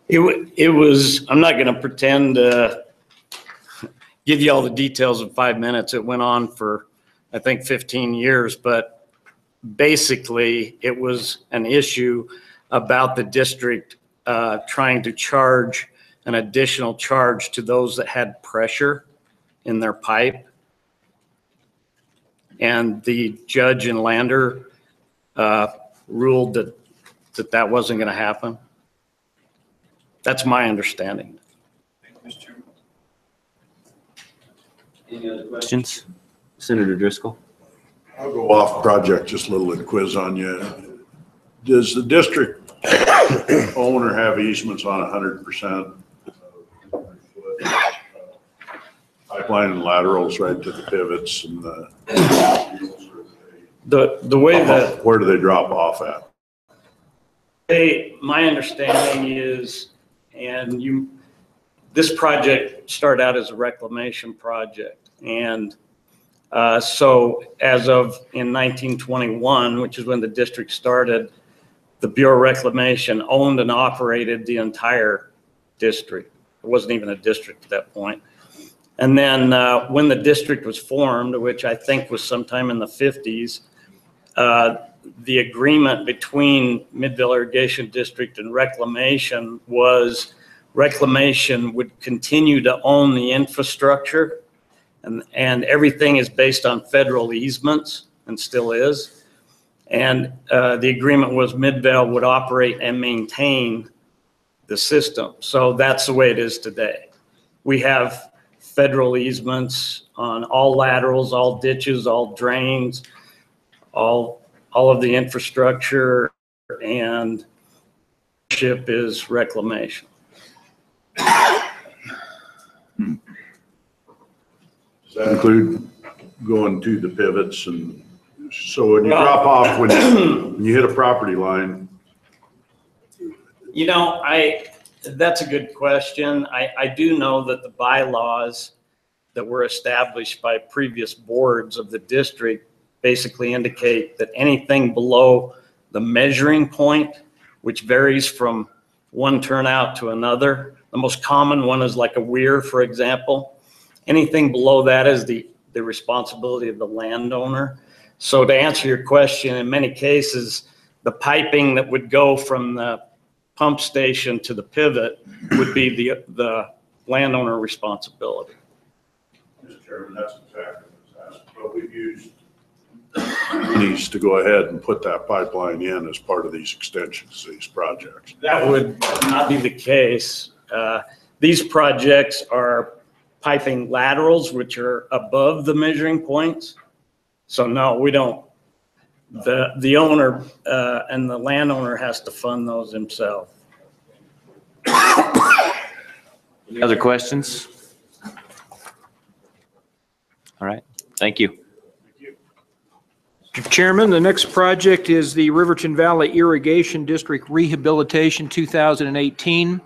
It was, I'm not going to pretend to give you all the details in 5 minutes. It went on for I think 15 years, but basically it was an issue about the district trying to charge an additional charge to those that had pressure in their pipe. And the judge in Lander ruled that wasn't going to happen. That's my understanding.
Any other questions? Senator Driscoll?
I'll go off project, just a little quiz on you. Does the district owner have easements on 100%? Pipeline and laterals right to the pivots and
the way that,
where do they drop off at?
my understanding is, and this project started out as a reclamation project. And so as of in 1921, which is when the district started, the Bureau of Reclamation owned and operated the entire district. It wasn't even a district at that point. And then when the district was formed, which I think was sometime in the 50s, the agreement between Midvale Irrigation District and Reclamation was Reclamation would continue to own the infrastructure, and everything is based on federal easements and still is. And the agreement was Midvale would operate and maintain the system. So that's the way it is today. We have federal easements on all laterals, all ditches, all drains, all of the infrastructure, and ship is Reclamation.
Does that include going to the pivots? And so when you drop off, when you hit a property line?
You know, that's a good question. I do know that the bylaws that were established by previous boards of the district basically indicate that anything below the measuring point, which varies from one turnout to another, the most common one is like a weir, for example. Anything below that is the responsibility of the landowner. So to answer your question, in many cases, the piping that would go from the pump station to the pivot would be the landowner responsibility.
Mr. Chairman, that's exactly what I was asking, but we've used needs to go ahead and put that pipeline in as part of these extensions, these projects.
That would not be the case. These projects are piping laterals, which are above the measuring points. So no, we don't. The owner and the landowner has to fund those himself.
Any other questions? All right, thank you.
Mr. Chairman, the next project is the Riverton Valley Irrigation District Rehabilitation 2018.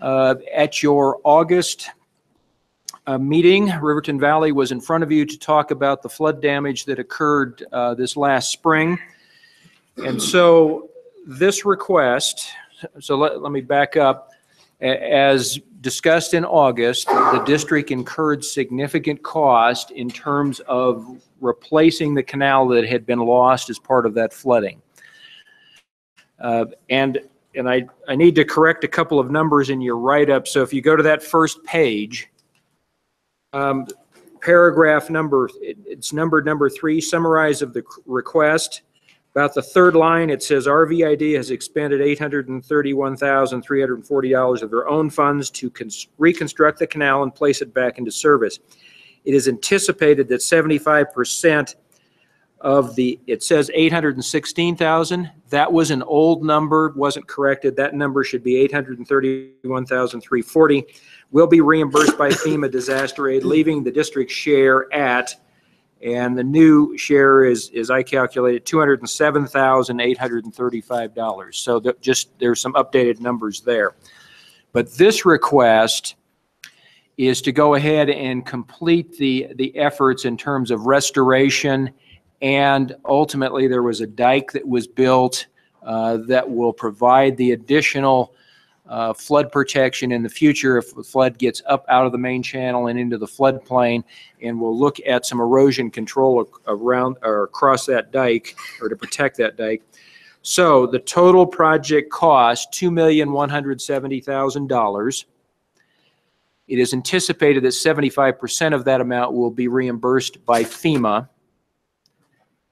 At your August meeting, Riverton Valley was in front of you to talk about the flood damage that occurred this last spring. And so this request, so let me back up. As discussed in August, the district incurred significant cost in terms of replacing the canal that had been lost as part of that flooding. And I need to correct a couple of numbers in your write-up. So if you go to that first page, paragraph number, it's numbered number 3, summarize of the request. About the third line, it says RVID has expended $831,340 of their own funds to reconstruct the canal and place it back into service. It is anticipated that 75% of the, it says 816,000. That was an old number, wasn't corrected. That number should be 831,340. Will be reimbursed by FEMA disaster aid, leaving the district share at, and the new share is I calculated, $207,835. So that there's some updated numbers there. But this request is to go ahead and complete the efforts in terms of restoration, and ultimately there was a dike that was built that will provide the additional flood protection in the future if the flood gets up out of the main channel and into the floodplain. And we'll look at some erosion control around or across that dike, or to protect that dike. So the total project cost, $2,170,000. It is anticipated that 75% of that amount will be reimbursed by FEMA.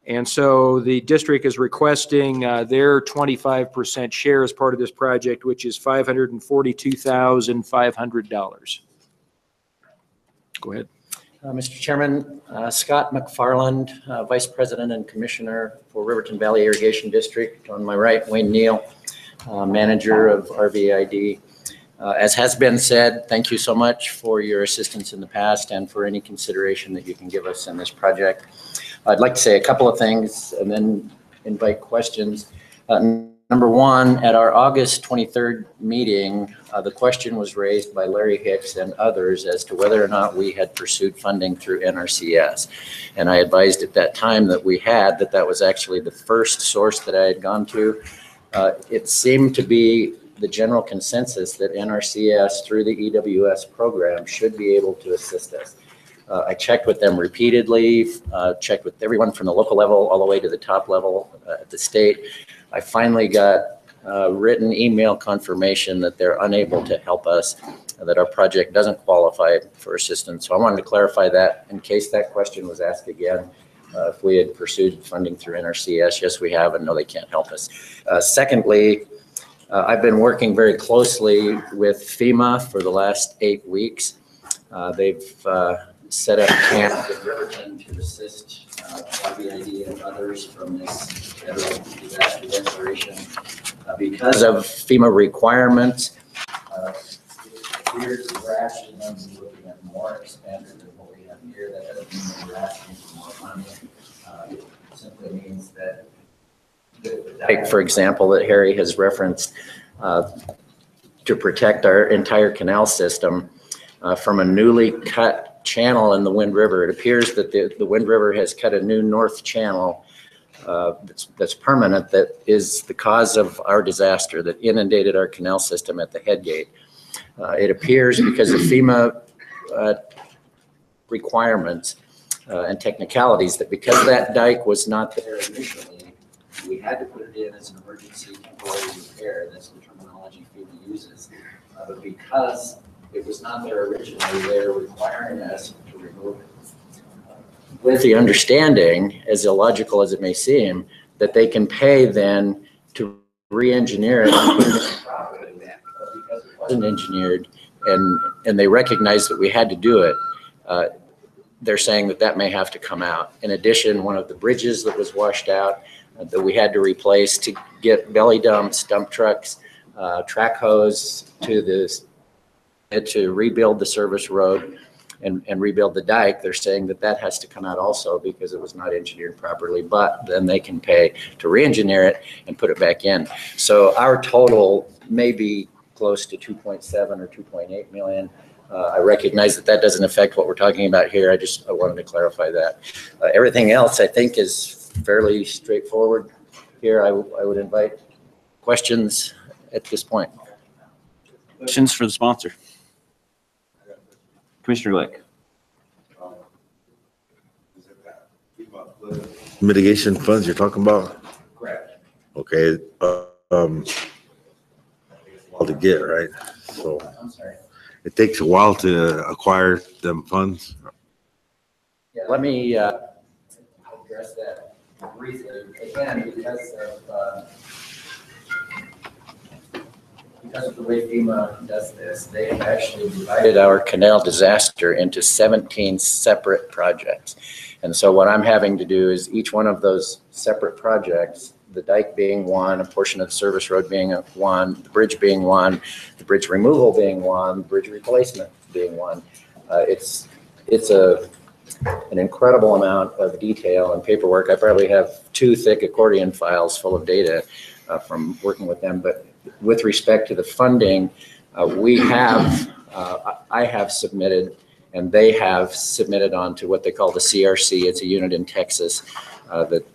And so the district is requesting their 25% share as part of this project, which is $542,500. Go ahead.
Mr. Chairman, Scott McFarland, Vice President and Commissioner for Riverton Valley Irrigation District. On my right, Wayne Neal, Manager of RVID. As has been said, thank you so much for your assistance in the past and for any consideration that you can give us in this project. I'd like to say a couple of things and then invite questions. Number one, at our August 23rd meeting, the question was raised by Larry Hicks and others as to whether or not we had pursued funding through NRCS. And I advised at that time that we had, that was actually the first source that I had gone to. It seemed to be the general consensus that NRCS through the EWS program should be able to assist us. I checked with them repeatedly, checked with everyone from the local level all the way to the top level at the state. I finally got written email confirmation that they're unable to help us, that our project doesn't qualify for assistance. So I wanted to clarify that in case that question was asked again. If we had pursued funding through NRCS, yes, we have, and no, they can't help us. Secondly, I've been working very closely with FEMA for the last 8 weeks. They've set up camp in Riverton to assist RVID and others from this federal disaster declaration. Because of FEMA requirements, it appears that we're actually going to be looking at more expanded than what we have here. That doesn't mean that we're asking for more money. It simply means that the dike, for example, that Harry has referenced, to protect our entire canal system from a newly cut channel in the Wind River. It appears that the Wind River has cut a new north channel that's permanent, that is the cause of our disaster that inundated our canal system at the head gate. It appears because of FEMA requirements and technicalities that because that dike was not there initially, we had to put it in as an emergency temporary repair. That's the terminology FEMA uses. But because it was not there originally, they're requiring us to remove it. With the understanding, as illogical as it may seem, that they can pay then to re-engineer it and put it in properly. Because it wasn't engineered and they recognize that we had to do it, they're saying that that may have to come out. In addition, one of the bridges that was washed out that we had to replace to get belly dumps, dump trucks, track hose to rebuild the service road and rebuild the dike. They're saying that that has to come out also because it was not engineered properly, but then they can pay to re-engineer it and put it back in. So our total may be close to 2.7 or 2.8 million. I recognize that that doesn't affect what we're talking about here. I wanted to clarify that. Everything else I think is fairly straightforward here. I would invite questions at this point.
Questions for the sponsor? Commissioner Glick.
Mitigation funds you're talking about?
Correct.
Okay. All to get, right? So
I'm sorry.
it takes a while to acquire them funds.
Yeah, let me address that briefly. Again, because of the way FEMA does this, they have actually divided our canal disaster into 17 separate projects. And so what I'm having to do is each one of those separate projects, the dike being one, a portion of the service road being one, the bridge being one, the bridge removal being one, bridge replacement being one. It's an incredible amount of detail and paperwork. I probably have 2 thick accordion files full of data from working with them. But with respect to the funding, I have submitted and they have submitted on to what they call the CRC. It's a unit in Texas that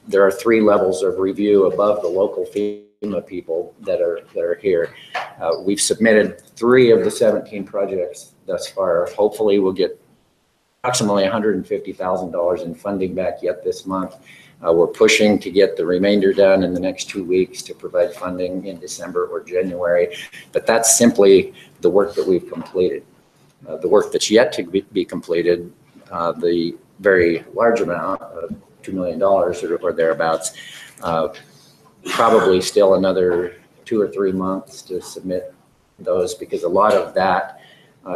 there are 3 levels of review above the local FEMA FEMA people that are here. We've submitted 3 of the 17 projects thus far. Hopefully we'll get approximately $150,000 in funding back yet this month. We're pushing to get the remainder done in the next 2 weeks to provide funding in December or January. But that's simply the work that we've completed. The work that's yet to be completed, the very large amount of $2 million or thereabouts, probably still another 2 or 3 months to submit those, because a lot of that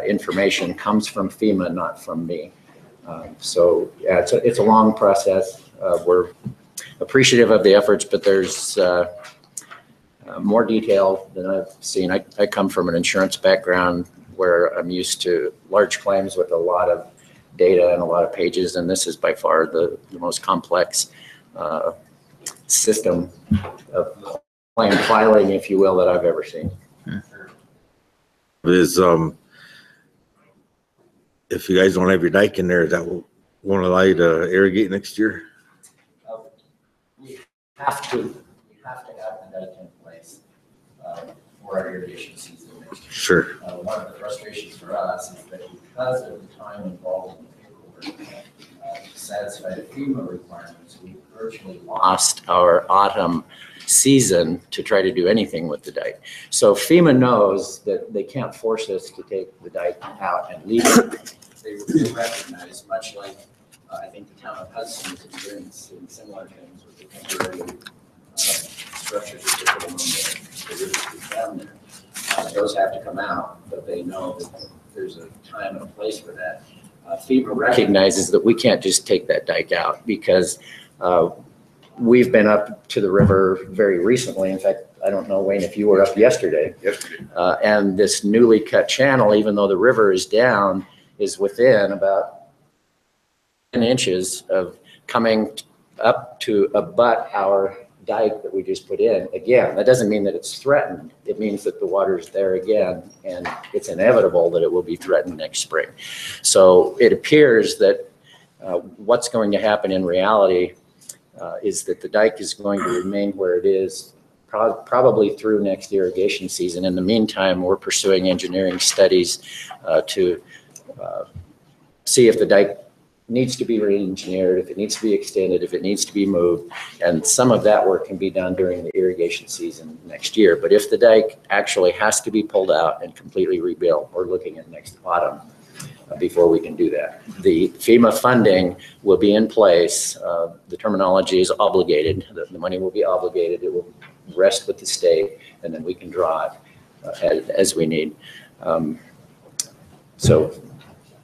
information comes from FEMA, not from me. So yeah, it's a long process. We're appreciative of the efforts, but there's more detail than I've seen. I come from an insurance background where I'm used to large claims with a lot of data and a lot of pages, and this is by far the most complex system of claim filing, if you will, that I've ever seen.
Is, if you guys don't have your dike in there, that won't allow you to irrigate next year?
We have to have the dike in place for our irrigation season next year.
Sure.
One of the frustrations for us is that because of the time involved in the paperwork to satisfy the FEMA requirements, we virtually lost our autumn season to try to do anything with the dike. So FEMA knows that they can't force us to take the dike out and leave it. They recognize, much like I think the town of Hudson is experiencing similar things with the temporary structures that they put on the river down there. Those have to come out, but they know that there's a time and a place for that. FEMA recognizes that we can't just take that dike out, because we've been up to the river very recently. In fact, I don't know, Wayne, if you were up yesterday. And this newly cut channel, even though the river is down, is within about 10 inches of coming up to abut our dike that we just put in. Again, that doesn't mean that it's threatened. It means that the water's there again, and it's inevitable that it will be threatened next spring. So it appears that what's going to happen in reality is that the dike is going to remain where it is probably through next irrigation season. In the meantime, we're pursuing engineering studies to see if the dike needs to be re-engineered, if it needs to be extended, if it needs to be moved. And some of that work can be done during the irrigation season next year. But if the dike actually has to be pulled out and completely rebuilt, we're looking at next autumn before we can do that. The FEMA funding will be in place. The terminology is obligated. The money will be obligated. It will rest with the state, and then we can draw it as we need. So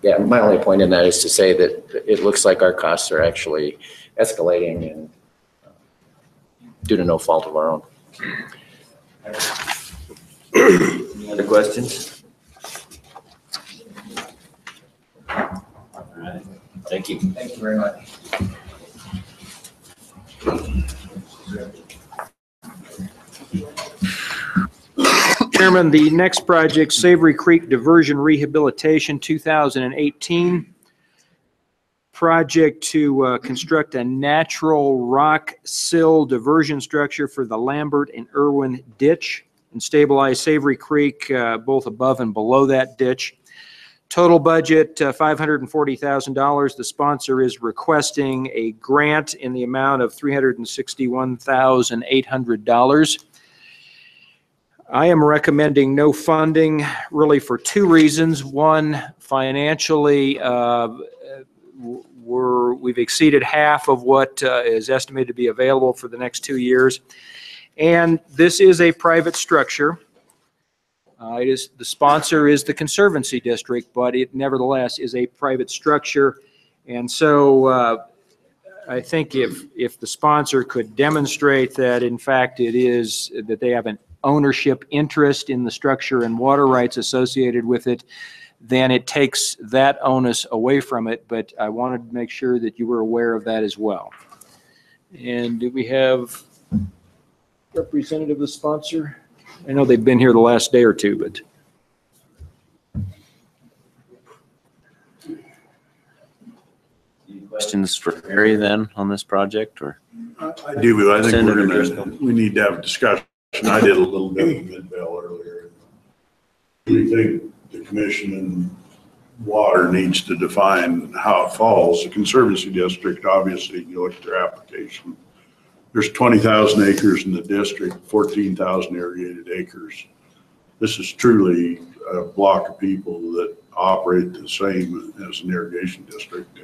yeah, my only point in that is to say that it looks like our costs are actually escalating, and due to no fault of our own.
Any other questions? All right. Thank you.
Thank you very much.
Chairman, the next project, Savory Creek Diversion Rehabilitation 2018. Project to construct a natural rock sill diversion structure for the Lambert and Irwin ditch and stabilize Savory Creek both above and below that ditch. Total budget $540,000. The sponsor is requesting a grant in the amount of $361,800. I am recommending no funding, really for 2 reasons. One, financially, we've exceeded half of what is estimated to be available for the next 2 years. And this is a private structure. The sponsor is the Conservancy District, but it nevertheless is a private structure. And so I think if the sponsor could demonstrate that, in fact, it is that they have an ownership interest in the structure and water rights associated with it, then it takes that onus away from it. But I wanted to make sure that you were aware of that as well. And do we have representative of the sponsor? I know they've been here the last day or two, but.
Any questions for Harry then on this project, or?
I do. I think we need to have a discussion question. I did a little bit of Midvale earlier. We think the commission and water needs to define how it falls. The Conservancy District, obviously, you look at their application. There's 20,000 acres in the district, 14,000 irrigated acres. This is truly a block of people that operate the same as an irrigation district.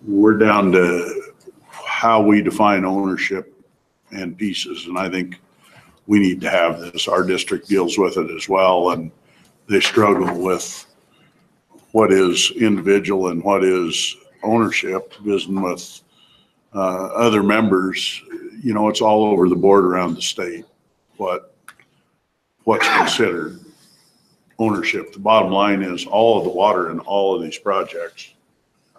We're down to how we define ownership and pieces, and I think we need to have this. Our district deals with it as well, and they struggle with what is individual and what is ownership. Visiting with other members, you know, it's all over the board around the state what's considered ownership. The bottom line is all of the water in all of these projects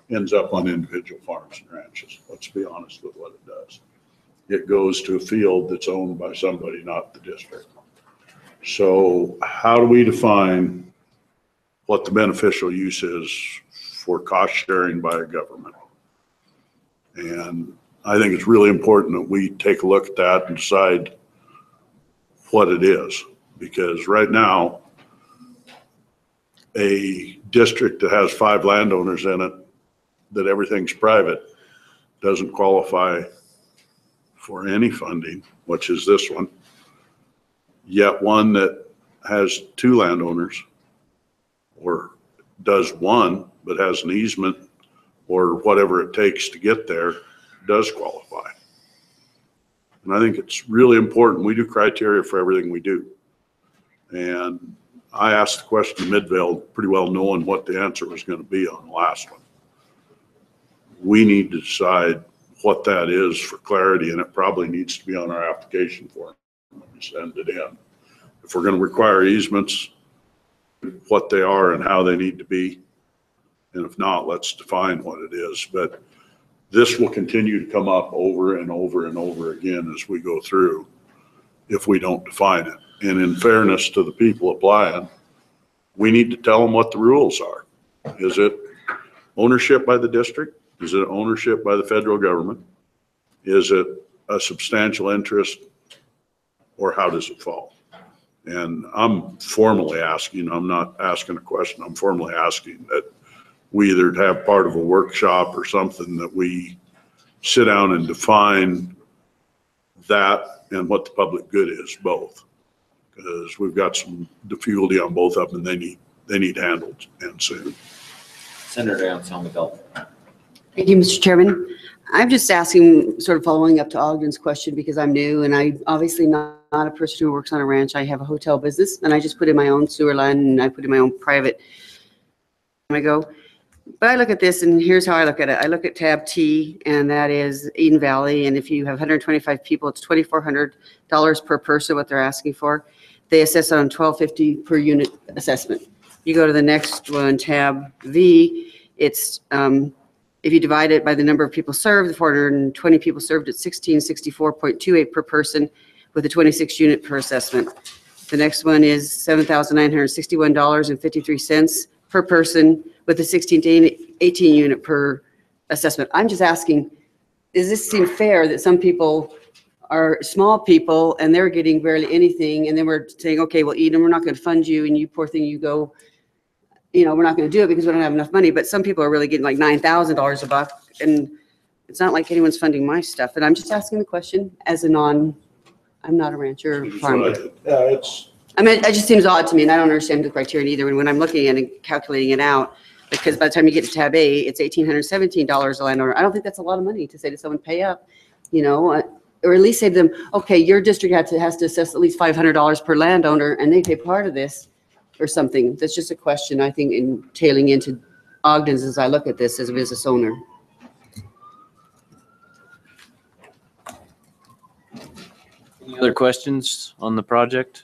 ends up on individual farms and ranches. Let's be honest with what it does. It goes to a field that's owned by somebody, not the district. So how do we define what the beneficial use is for cost sharing by a government? And I think it's really important that we take a look at that and decide what it is. Because right now, a district that has 5 landowners in it, that everything's private, doesn't qualify for any funding, which is this one. Yet one that has 2 landowners, or does one, but has an easement or whatever it takes to get there, does qualify. And I think it's really important. We do criteria for everything we do. And I asked the question to Midvale, pretty well knowing what the answer was going to be on the last one. We need to decide what that is for clarity, and it probably needs to be on our application form when we send it in. If we're going to require easements, what they are and how they need to be. And if not, let's define what it is. But this will continue to come up over and over and over again as we go through if we don't define it. And in fairness to the people applying, we need to tell them what the rules are. Is it ownership by the district? Is it ownership by the federal government? Is it a substantial interest, or how does it fall? And I'm formally asking, I'm not asking a question, I'm formally asking that we either have part of a workshop or something that we sit down and define that and what the public good is, both. Because we've got some difficulty on both of them, and they need handled and soon.
Senator Anselmo.
Thank you, Mr. Chairman. I'm just asking, sort of following up to Ogden's question, because I'm new and I'm obviously not a person who works on a ranch. I have a hotel business and I just put in my own sewer line and I put in my own private. But I look at this and here's how I look at it. I look at tab T, and that is Eden Valley. And if you have 125 people, it's $2,400 per person, what they're asking for. They assess on $1,250 per unit assessment. You go to the next one, tab V, it's, if you divide it by the number of people served, the 420 people served at 1664.28 per person with a 26 unit per assessment. The next one is $7,961.53 per person with a 16 to 18 unit per assessment. I'm just asking, does this seem fair that some people are small people and they're getting barely anything, and then we're saying, okay, well, Eden, we're not going to fund you, and you poor thing, you go, you know, we're not going to do it because we don't have enough money. But some people are really getting like $9,000 a buck, and it's not like anyone's funding my stuff. And I'm just asking the question as a I'm not a rancher or farmer. I mean, it just seems odd to me, and I don't understand the criteria either. And when I'm looking at it and calculating it out, because by the time you get to tab A, it's $1,817 a landowner. I don't think that's a lot of money to say to someone, pay up, you know, or at least say to them, okay, your district has to assess at least $500 per landowner, and they pay part of this or something. That's just a question, I think, in tailing into Ogden's as I look at this as a business owner.
Any other questions on the project?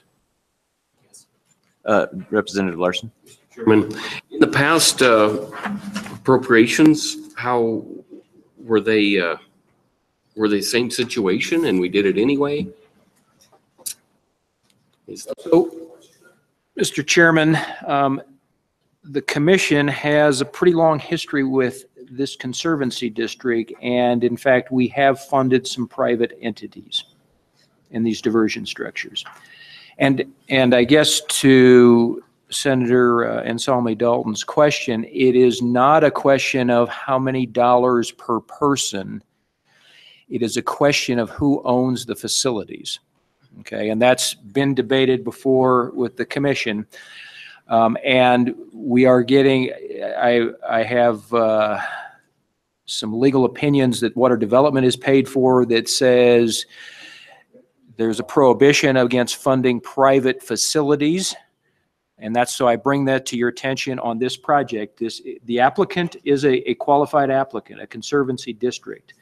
Representative Larson.
Chairman, in the past appropriations, how were they the same situation and we did it anyway?
So, Mr. Chairman, the commission has a pretty long history with this conservancy district, and in fact, we have funded some private entities. in these diversion structures. And I guess to Senator Anselmi Dalton's question, it is not a question of how many dollars per person. It is a question of who owns the facilities. Okay, and that's been debated before with the commission. And we are getting, I have some legal opinions that water development is paid for that says there's a prohibition against funding private facilities. And that's, so I bring that to your attention on this project. The applicant is a qualified applicant, a conservancy district.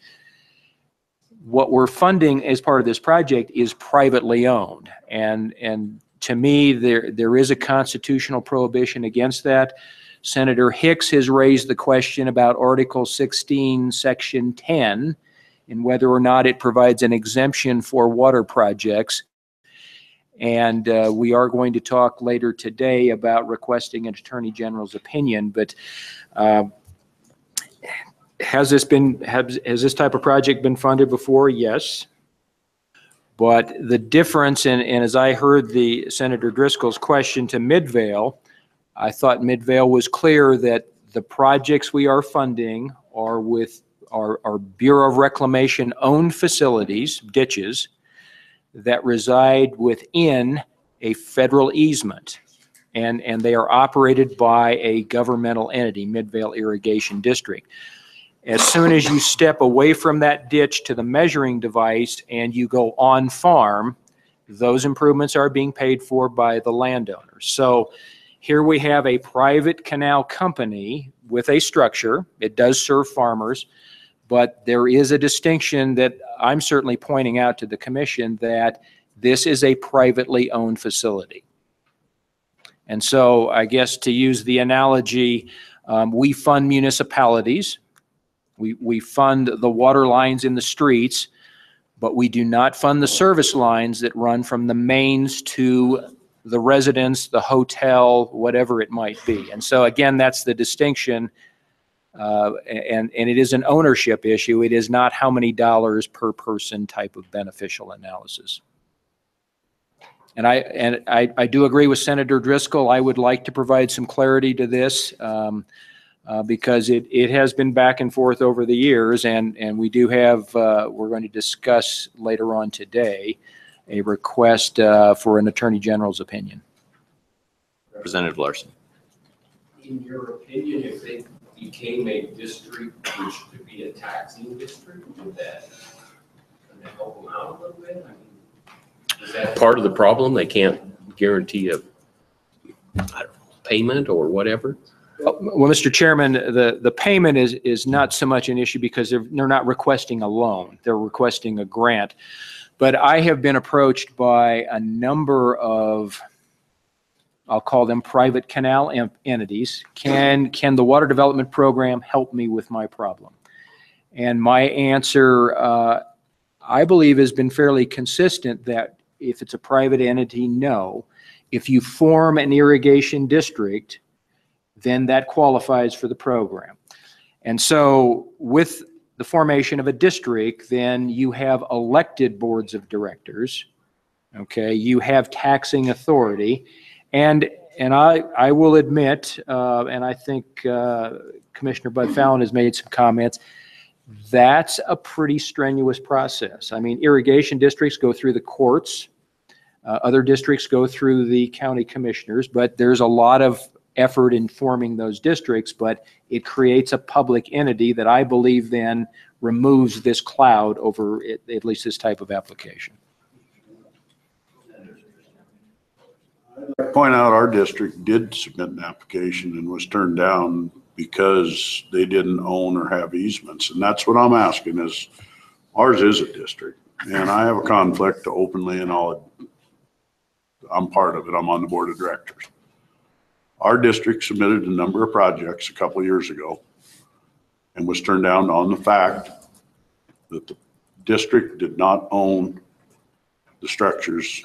What we're funding as part of this project is privately owned. And to me, there is a constitutional prohibition against that. Senator Hicks has raised the question about Article 16, Section 10, and whether or not it provides an exemption for water projects. And we are going to talk later today about requesting an Attorney General's opinion. But has this type of project been funded before? Yes. But the difference, and as I heard the Senator Driscoll's question to Midvale, I thought Midvale was clear that the projects we are funding are with our Bureau of Reclamation owned facilities, ditches, that reside within a federal easement. And they are operated by a governmental entity, Midvale Irrigation District. As soon as you step away from that ditch to the measuring device and you go on farm, those improvements are being paid for by the landowner. So here we have a private canal company with a structure. It does serve farmers, but there is a distinction that I'm certainly pointing out to the commission, that this is a privately owned facility. And so I guess to use the analogy, we fund municipalities. We fund the water lines in the streets, but we do not fund the service lines that run from the mains to the residence, the hotel, whatever it might be. And so again, that's the distinction. And it is an ownership issue. It is not how many dollars per person type of beneficial analysis. And I do agree with Senator Driscoll. I would like to provide some clarity to this because it has been back and forth over the years, and we do have, we're going to discuss later on today, a request for an Attorney General's opinion.
Representative Larson.
In your opinion, if they became a district which could be a taxing district, would that help them out a little bit? I mean, is that
part of the problem? They can't guarantee a, I don't know, payment or whatever?
Well, Mr. Chairman, the payment is not so much an issue because they're not requesting a loan. They're requesting a grant. But I have been approached by a number of, I'll call them private canal entities. Can the water development program help me with my problem? And my answer, I believe, has been fairly consistent that if it's a private entity, no. If you form an irrigation district, then that qualifies for the program. And so with the formation of a district, then you have elected boards of directors, okay? You have taxing authority. And I will admit, and I think Commissioner Bud Fallon has made some comments, that's a pretty strenuous process. I mean, irrigation districts go through the courts. Other districts go through the county commissioners, but there's a lot of effort in forming those districts, but it creates a public entity that I believe then removes this cloud over at least this type of application.
I'd point out our district did submit an application and was turned down because they didn't own or have easements. And that's what I'm asking is, ours is a district and I have a conflict to openly and all. I'm part of it. I'm on the board of directors. Our district submitted a number of projects a couple of years ago and was turned down on the fact that the district did not own the structures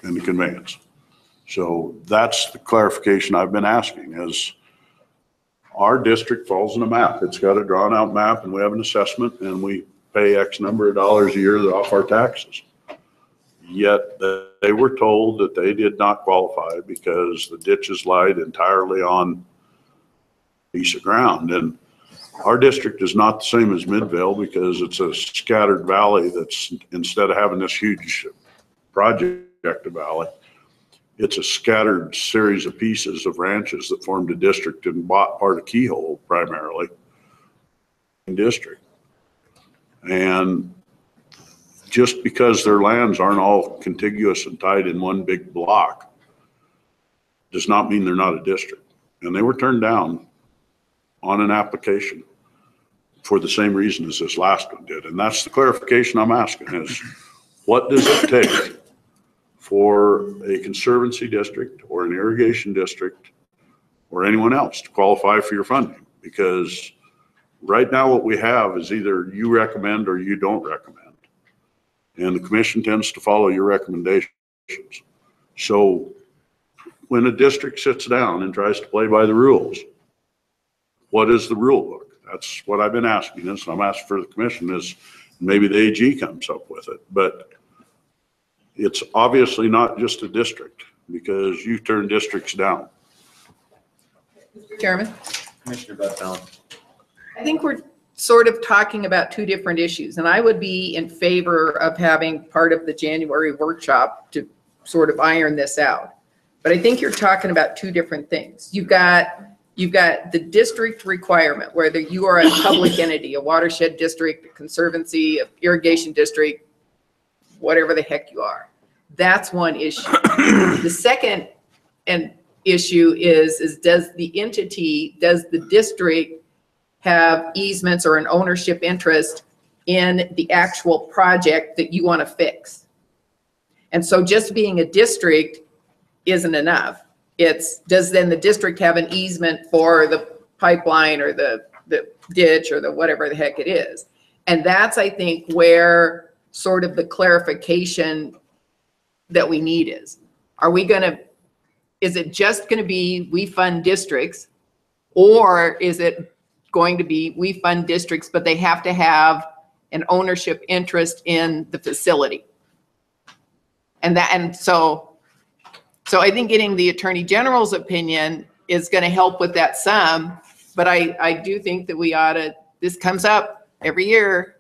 and the conveyance. So that's the clarification I've been asking is our district falls in a map. It's got a drawn out map and we have an assessment and we pay X number of dollars a year off our taxes. Yet they were told that they did not qualify because the ditches lied entirely on a piece of ground. And our district is not the same as Midvale because it's a scattered valley that's, instead of having this huge project valley, it's a scattered series of pieces of ranches that formed a district and bought part of Keyhole primarily district. And just because their lands aren't all contiguous and tied in one big block does not mean they're not a district. And they were turned down on an application for the same reason as this last one did. And that's the clarification I'm asking is, what does it take for a conservancy district or an irrigation district or anyone else to qualify for your funding? Because right now what we have is either you recommend or you don't recommend. And the commission tends to follow your recommendations. So when a district sits down and tries to play by the rules, what is the rule book? That's what I've been asking this. I'm asking for the commission is maybe the AG comes up with it, but it's obviously not just a district because you turn districts down.
Chairman?
Commissioner Bethel.
I think we're sort of talking about two different issues, and I would be in favor of having part of the January workshop to sort of iron this out. But I think you're talking about two different things. You've got the district requirement, whether you are a public entity, a watershed district, a conservancy, a irrigation district, whatever the heck you are. That's one issue. The second issue is does the district have easements or an ownership interest in the actual project that you want to fix? And so just being a district isn't enough. It's, does then the district have an easement for the pipeline or the ditch or the whatever the heck it is? And that's, I think, where sort of the clarification that we need is. Is it just going to be we fund districts, or is it going to be we fund districts, but they have to have an ownership interest in the facility? And so I think getting the Attorney General's opinion is going to help with that some, but I do think that we ought to, this comes up every year.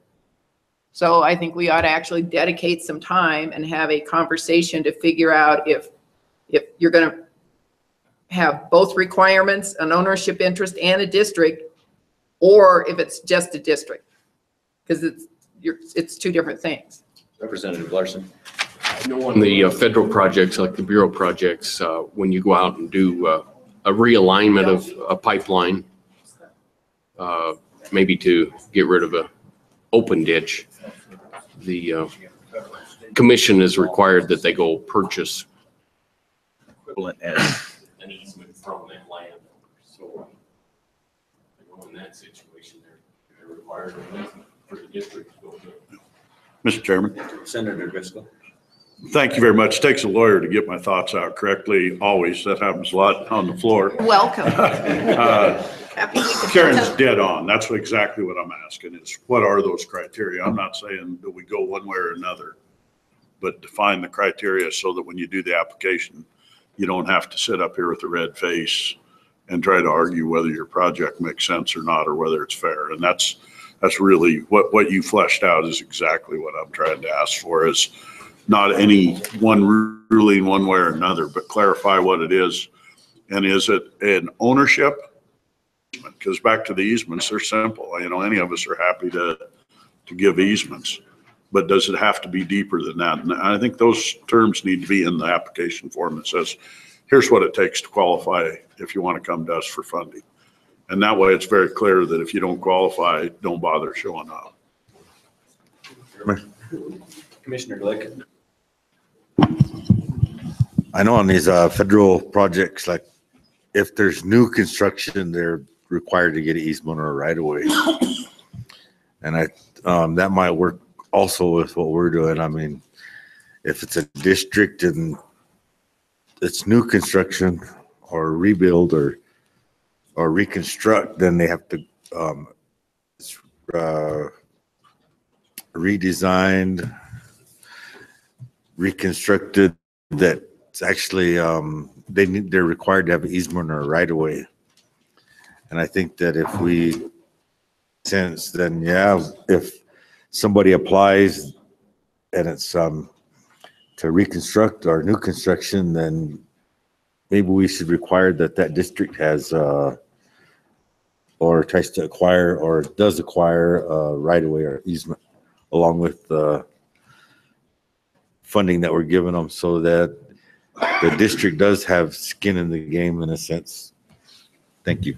So I think we ought to actually dedicate some time and have a conversation to figure out if you're going to have both requirements, an ownership interest and a district, or if it's just a district, because it's two different things.
Representative Larson.
I know on the federal projects, like the Bureau projects, when you go out and do a realignment of a pipeline, maybe to get rid of a open ditch, the commission is required that they go purchase
equivalent as
an easement from that land. So I know in that situation, they're required for the district to go to.
Mr. Chairman.
Senator Driscoll.
Thank you very much. It takes a lawyer to get my thoughts out correctly, always. That happens a lot on the floor.
Welcome.
Karen's dead on. That's exactly what I'm asking is, what are those criteria? I'm not saying that we go one way or another, but define the criteria so that when you do the application, you don't have to sit up here with a red face and try to argue whether your project makes sense or not, or whether it's fair. And that's really what you fleshed out is exactly what I'm trying to ask for, is not any one ruling one way or another, but clarify what it is. And is it an ownership? Because back to the easements, they're simple. You know, any of us are happy to give easements, but does it have to be deeper than that? And I think those terms need to be in the application form that says, here's what it takes to qualify if you want to come to us for funding. And that way it's very clear that if you don't qualify, don't bother showing up.
Commissioner Glick.
I know on these federal projects, like if there's new construction, they're required to get an easement or a right of way. And that might work also with what we're doing. I mean, if it's a district and it's new construction or rebuild or reconstruct, then they have to redesigned, reconstructed that's actually, they're required to have an easement or a right of way. And I think that if we, then yeah, if somebody applies and it's, to reconstruct or new construction, then maybe we should require that district has, or tries to acquire or does acquire a right of way or easement along with the funding that we're giving them, so that the district does have skin in the game in a sense. Thank you.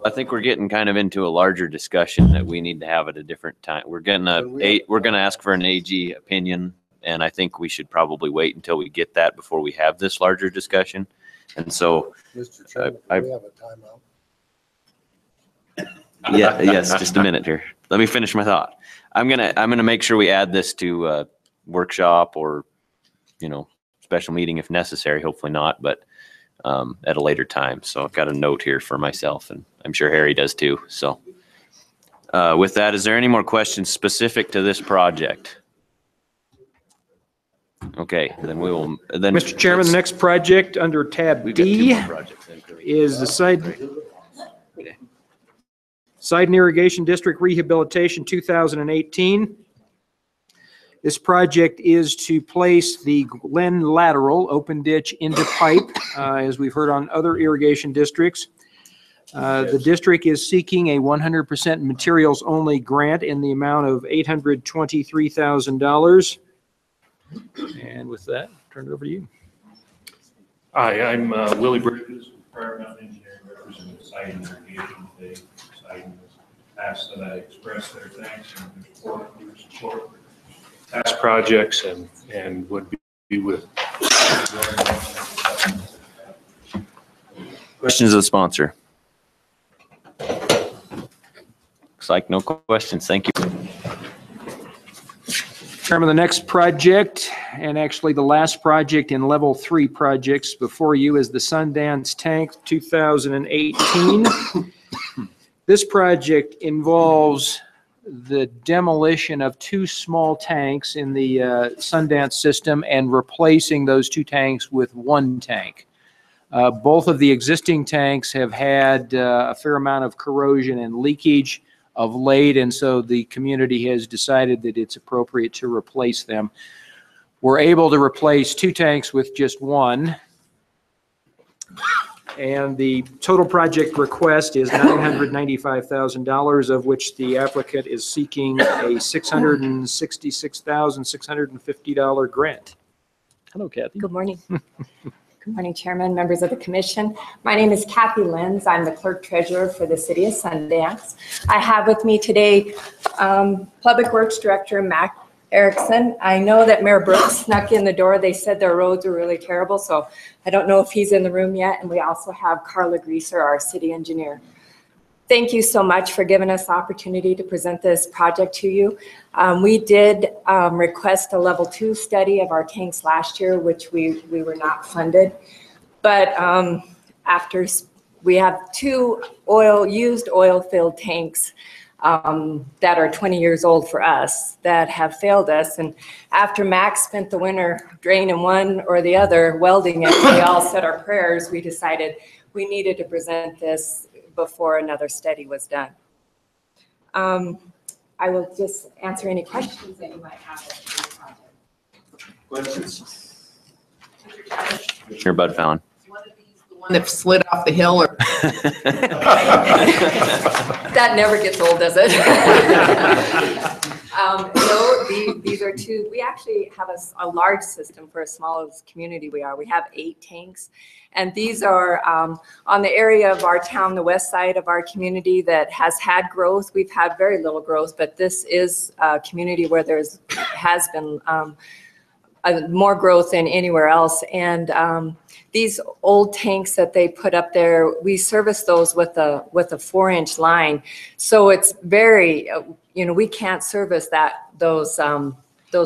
I think we're getting kind of into a larger discussion that we need to have at a different time. We're gonna ask for an AG opinion, and I think we should probably wait until we get that before we have this larger discussion. And so,
Mr. Chairman,
I-
we have a timeout.
yeah, yes, just a minute here. Let me finish my thought. I'm gonna make sure we add this to workshop or, special meeting if necessary. Hopefully not, but at a later time. So I've got a note here for myself, and I'm sure Harry does too. So with that, is there any more questions specific to this project? Okay, then we will. Then
Mr. Chairman, the next project under tab
we've got two
D
more projects.
is the Side and Irrigation District Rehabilitation 2018. This project is to place the Glen lateral open ditch into pipe, as we've heard on other irrigation districts. The district is seeking a 100% materials only grant in the amount of $823,000. And with that, turn it over to you.
Hi, I'm Willie Bridges, Prairie Mountain Engineering, representing Side and Irrigation today. Side has asked that I express their thanks and their support past projects and would be with.
Questions of the sponsor? Looks like no questions. Thank you.
Chairman, the next project, and actually the last project in level 3 projects before you, is the Sundance Tank 2018. This project involves the demolition of 2 small tanks in the Sundance system and replacing those 2 tanks with 1 tank. Both of the existing tanks have had a fair amount of corrosion and leakage of late, and so the community has decided that it's appropriate to replace them. We're able to replace 2 tanks with just 1. And the total project request is $995,000, of which the applicant is seeking a $666,650 grant. Hello, Kathy.
Good morning. Good morning, Chairman, members of the commission. My name is Kathy Lenz. I'm the clerk treasurer for the city of Sundance. I have with me today Public Works Director Mac Erickson. I know that Mayor Brooks snuck in the door. They said their roads are really terrible, so I don't know if he's in the room yet. And we also have Carla Greaser, our city engineer. Thank you so much for giving us the opportunity to present this project to you. We did request a level 2 study of our tanks last year, which we were not funded. But after we have 2 used oil-filled tanks that are 20 years old for us that have failed us. And after Max spent the winter draining one or the other, welding it, we all said our prayers, we decided we needed to present this before another study was done. I will just answer any questions that you might have.
Questions? Commissioner Bud Fallon.
One that slid off the hill, or
that never gets old, does it? No, these are 2. We actually have a large system for as small as community we are. We have 8 tanks, and these are on the area of our town, the west side of our community that has had growth. We've had very little growth, but this is a community where has been more growth than anywhere else. And these old tanks that they put up there, we service those with a 4-inch line. So it's very, we can't service those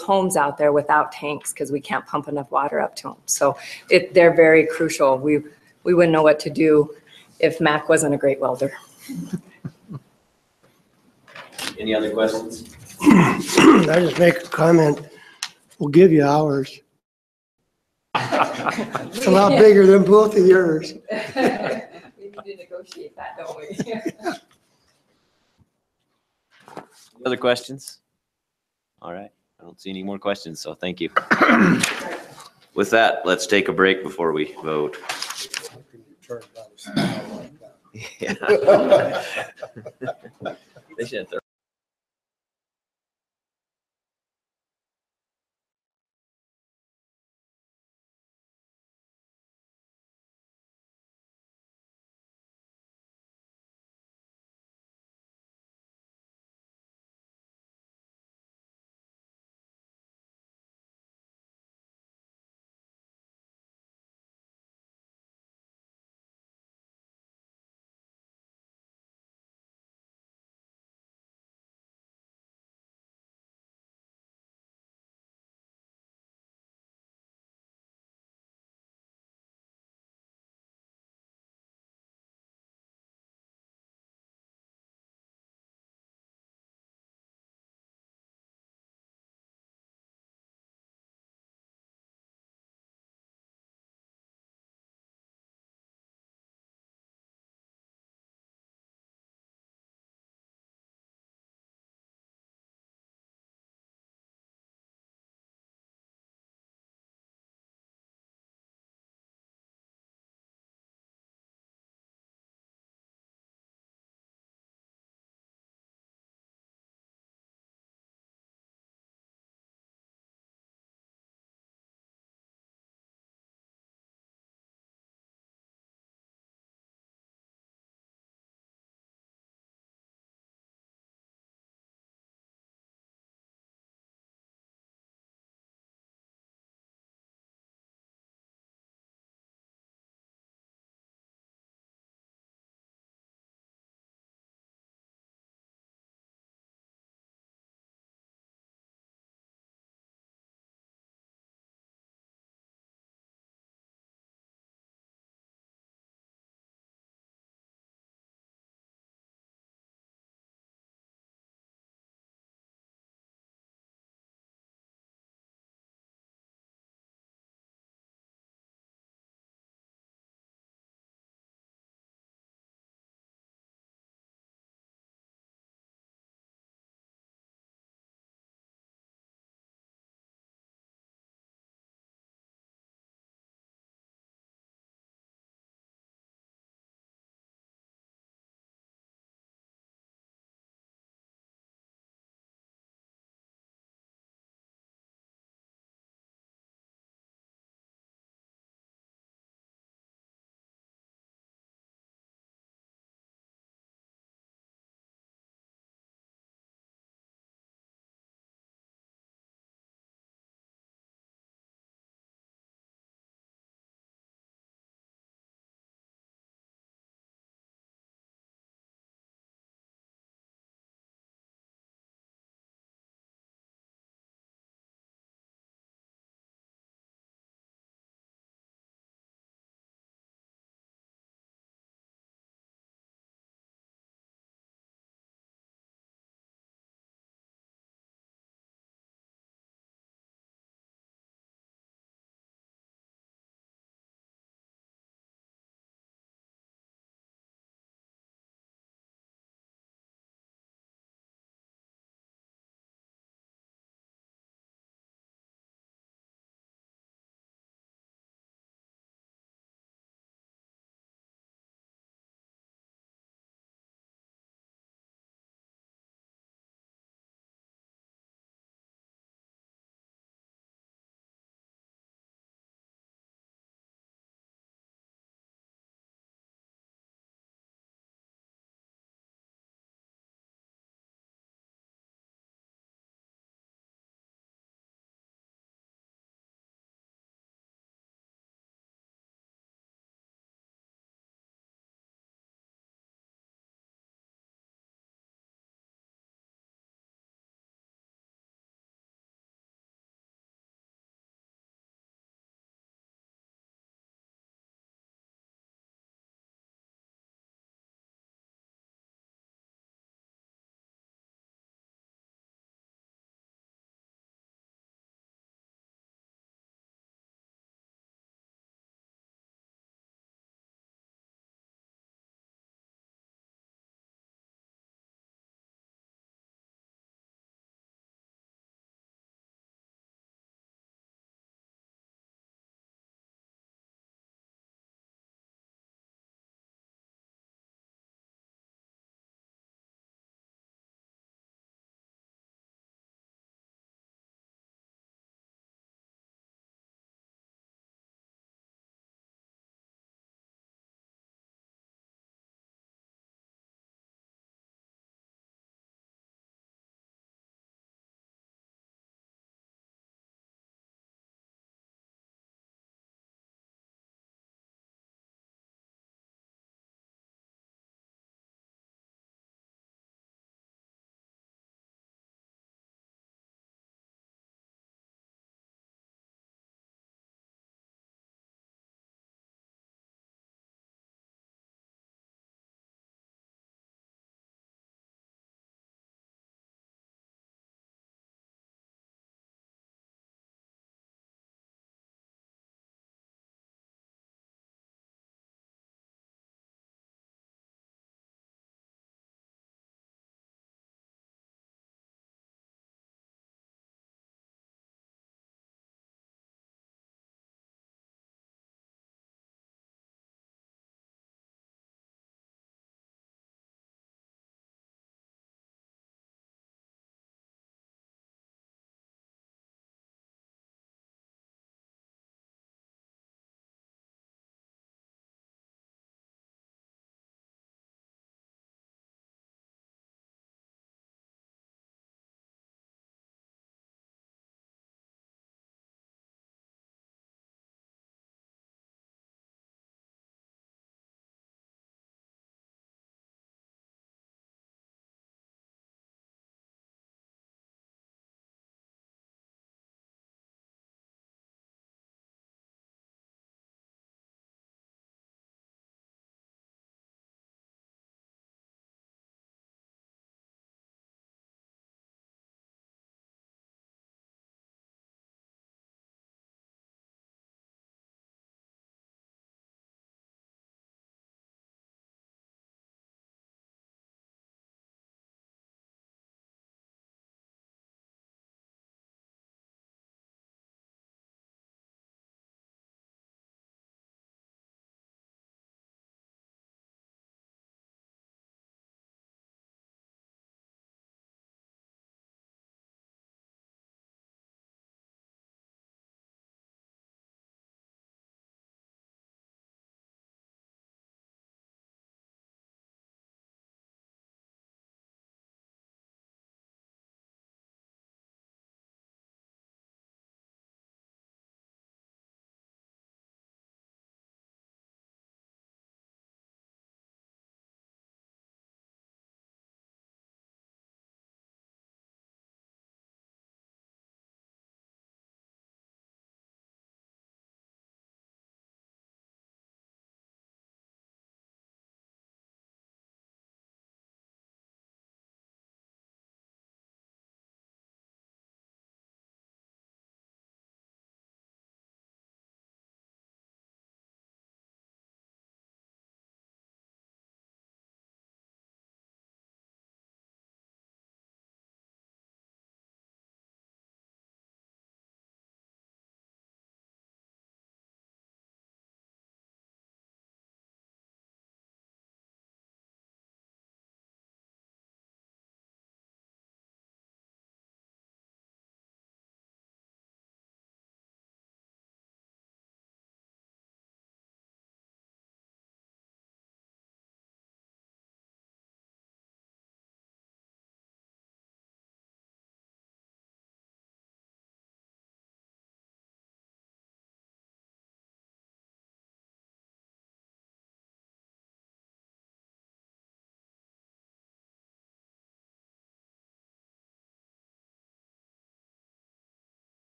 homes out there without tanks because we can't pump enough water up to them. So they're very crucial. We wouldn't know what to do if Mac wasn't a great welder.
Any other questions?
I just make a comment. We'll give you ours. It's a lot bigger than both of yours.
We need to negotiate that, don't we?
Other questions? All right. I don't see any more questions, so thank you. With that, let's take a break before we vote. Yeah. They should have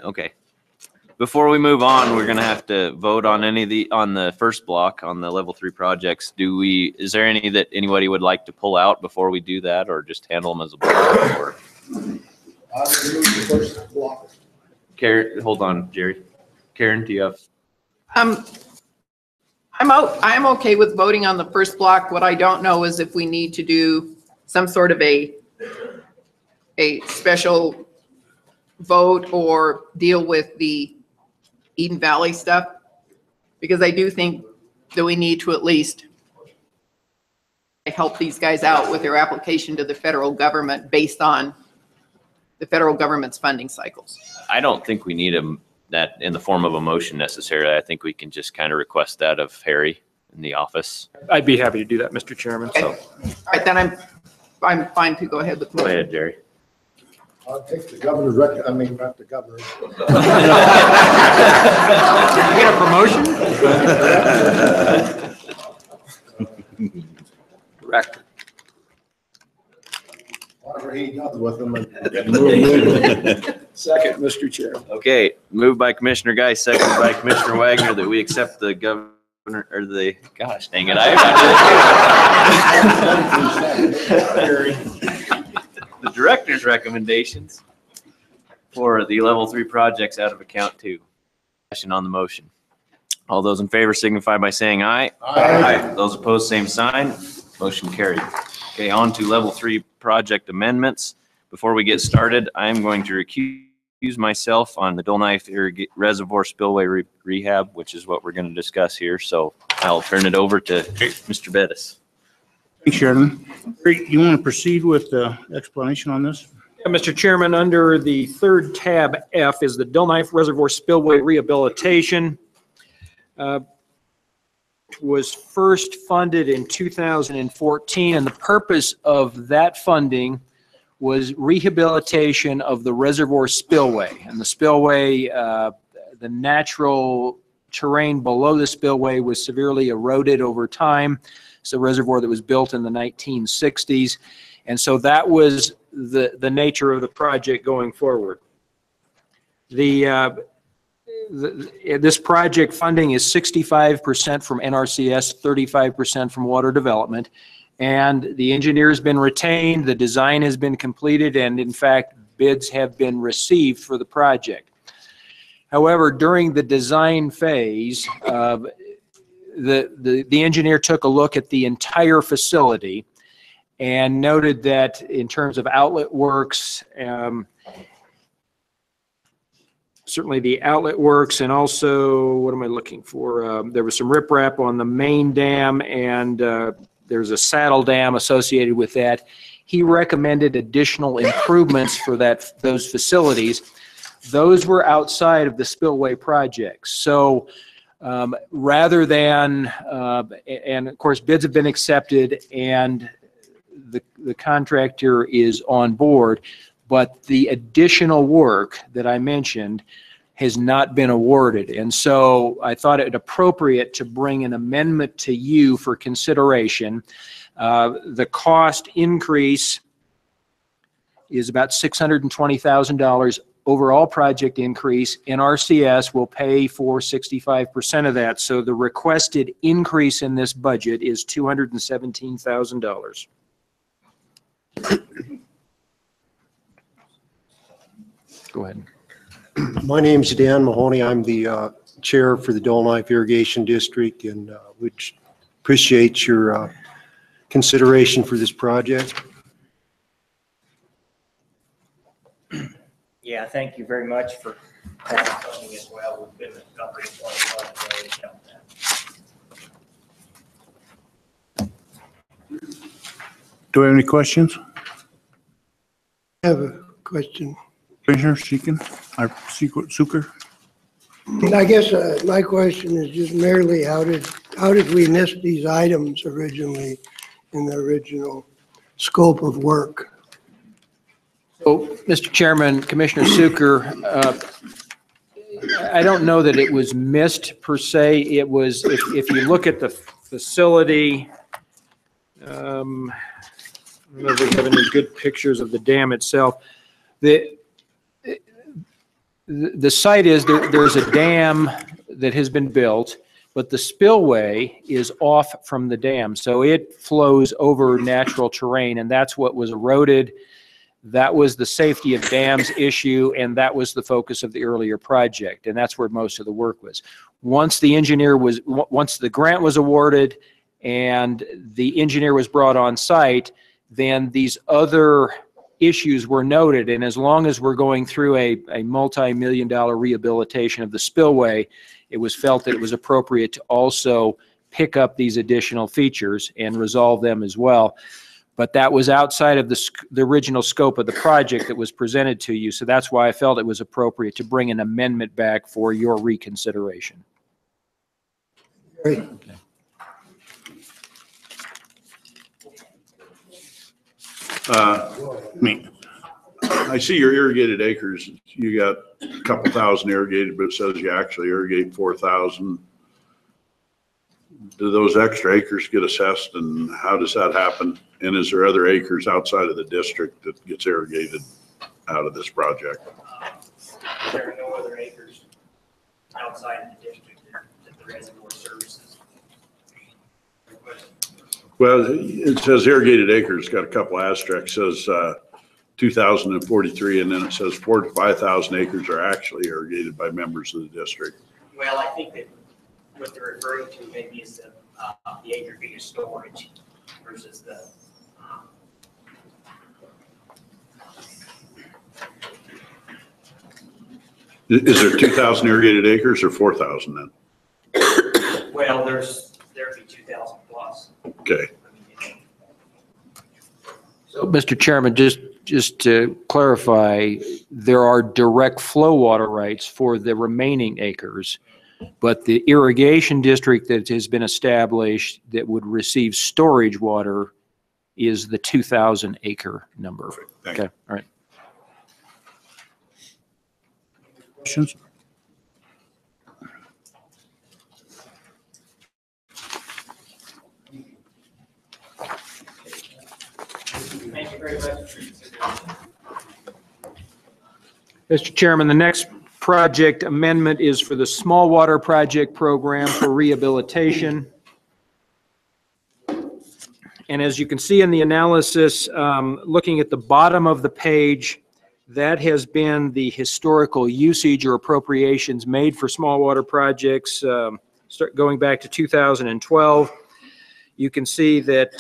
Okay. Before we move on, we're gonna have to vote on on the first block, on the level 3 projects. Is there any that anybody would like to pull out before we do that, or just handle them as a block? Or?
I will move the first block.
Karen, hold on, Jerry. Karen, do you have?
I'm okay with voting on the first block. What I don't know is if we need to do some sort of a special vote or deal with the Eden Valley stuff, because I do think that we need to at least help these guys out with their application to the federal government based on the federal government's funding cycles.
I don't think we need that in the form of a motion necessarily. I think we can just kind of request that of Harry in the office.
I'd be happy to do that, Mr. Chairman.
Okay. All right, then I'm fine to go ahead with the
Go
motion.
ahead, Jerry.
I'll take the governor's I mean, not the governor.
You get a promotion? Director.
Whatever he does with them.
Second, Mr. Chair.
Okay, moved by Commissioner Guy, seconded by Commissioner Wagner, that we accept the governor, or the, gosh dang it, the director's recommendations for the level 3 projects out of account 2. Question on the motion. All those in favor signify by saying aye.
Aye.
Those opposed, same sign. Motion carried. Okay, on to level 3 project amendments. Before we get started, I'm going to recuse myself on the Dull Knife Reservoir Spillway Rehab, which is what we're going to discuss here. So I'll turn it over to Mr. Bettis.
Thanks, Chairman. You want to proceed with the explanation on this?
Yeah, Mr. Chairman, under the third tab F is the Dull Knife Reservoir Spillway Rehabilitation. Was first funded in 2014, and the purpose of that funding was rehabilitation of the reservoir spillway. And the spillway, the natural terrain below the spillway was severely eroded over time. It's a reservoir that was built in the 1960s. And so that was the nature of the project going forward. This project funding is 65% from NRCS, 35% from Water Development. And the engineer has been retained, the design has been completed, and in fact, bids have been received for the project. However, during the design phase, the engineer took a look at the entire facility and noted that in terms of outlet works, certainly the outlet works, and also, what am I looking for? There was some riprap on the main dam, and there's a saddle dam associated with that. He recommended additional improvements for those facilities. Those were outside of the spillway project. So rather than, and of course bids have been accepted and the contractor is on board, but the additional work that I mentioned has not been awarded. And so I thought it appropriate to bring an amendment to you for consideration. The cost increase is about $620,000 overall project increase. NRCS will pay for 65% of that. So the requested increase in this budget is $217,000. Go ahead.
My name's Dan Mahoney. I'm the chair for the Dull Knife Irrigation District, and would appreciate your consideration for this project.
Yeah, thank you very much for that funding as well. We've been covering a lot of ways down that.
Do we have any questions?
I have a question.
Commissioner Suker?
I guess my question is just merely how did we miss these items originally in the original scope of work?
So, Mr. Chairman, Commissioner Suker, I don't know that it was missed per se. It was, if you look at the facility, I don't know if we have any good pictures of the dam itself. the site is, there's a dam that has been built, but the spillway is off from the dam. So it flows over natural terrain, and that's what was eroded. That was the safety of dams issue, and that was the focus of the earlier project, and that's where most of the work was. Once the grant was awarded and the engineer was brought on site, then these other issues were noted, and as long as we're going through a multi-million-dollar rehabilitation of the spillway, it was felt that it was appropriate to also pick up these additional features and resolve them as well. But that was outside of the original scope of the project that was presented to you, so that's why I felt it was appropriate to bring an amendment back for your reconsideration.
Great.
Okay.
I see your irrigated acres. You got a couple thousand irrigated, but it says you actually irrigate 4,000. Do those extra acres get assessed, and how does that happen? And is there other acres outside of the district that gets irrigated out of this project?
There are no other acres outside of the district that the reservoir services.
Well, it says irrigated acres, got a couple asterisks, says 2,043, and then it says 4,000 to 5,000 acres are actually irrigated by members of the district.
Well, I think that what they're referring to maybe is the acre feet of storage versus the
Is there 2,000 irrigated acres or 4,000 then?
well, there'd be 2,000 plus.
Okay.
So, Mr. Chairman, just to clarify, there are direct flow water rights for the remaining acres, but the irrigation district that has been established that would receive storage water is the 2,000 acre number.
Perfect. Thank
Okay,
you.
all right.
Questions?
Thank you very much.
Mr. Chairman, the next project amendment is for the Small Water Project Program for rehabilitation. And as you can see in the analysis, looking at the bottom of the page, that has been the historical usage or appropriations made for small water projects, going back to 2012. You can see that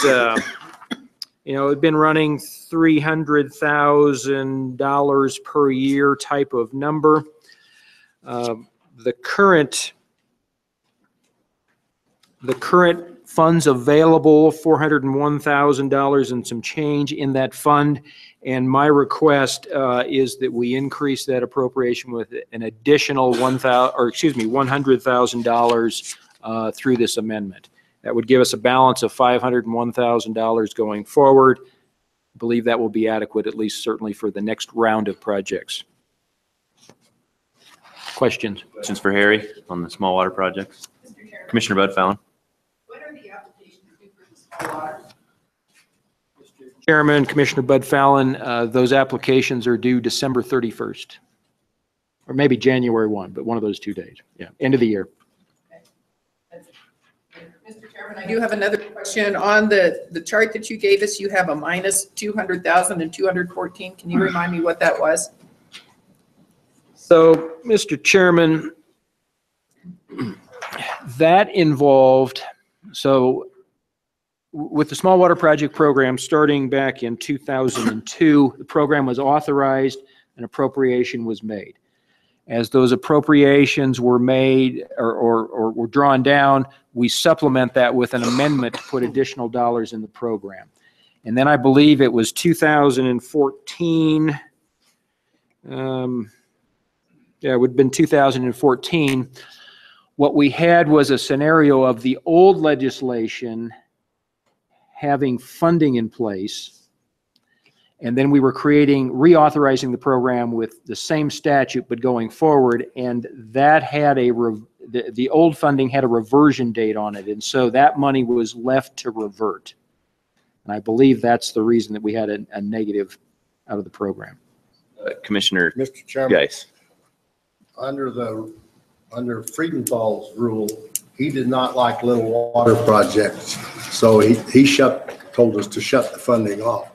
it's been running $300,000 per year type of number. The current funds available, $401,000 and some change in that fund. And my request is that we increase that appropriation with an additional $100,000 through this amendment. That would give us a balance of $501,000 going forward. I believe that will be adequate, at least certainly for the next round of projects. Questions?
Questions for Harry on the small water projects? Commissioner Bud Fallon.
When are the applications due for the small water?
Chairman, Commissioner Bud Fallon, those applications are due December 31st, or maybe January 1, but one of those 2 days. Yeah, end of the year.
Mr. Chairman, I do have another question. On the chart that you gave us, you have a minus 200,000 and 214. Can you remind me what that was?
So, Mr. Chairman, that involved, with the Small Water Project Program starting back in 2002, the program was authorized, an appropriation was made. As those appropriations were made or were drawn down, we supplement that with an amendment to put additional dollars in the program. And then I believe it was 2014, it would have been 2014, what we had was a scenario of the old legislation having funding in place, and then we were reauthorizing the program with the same statute but going forward, and that had the old funding had a reversion date on it, and so that money was left to revert. And I believe that's the reason that we had a negative out of the program.
Commissioner
Mr. Chairman.
Geis.
under Friedenthal's rule, he did not like little water projects. So he told us to shut the funding off.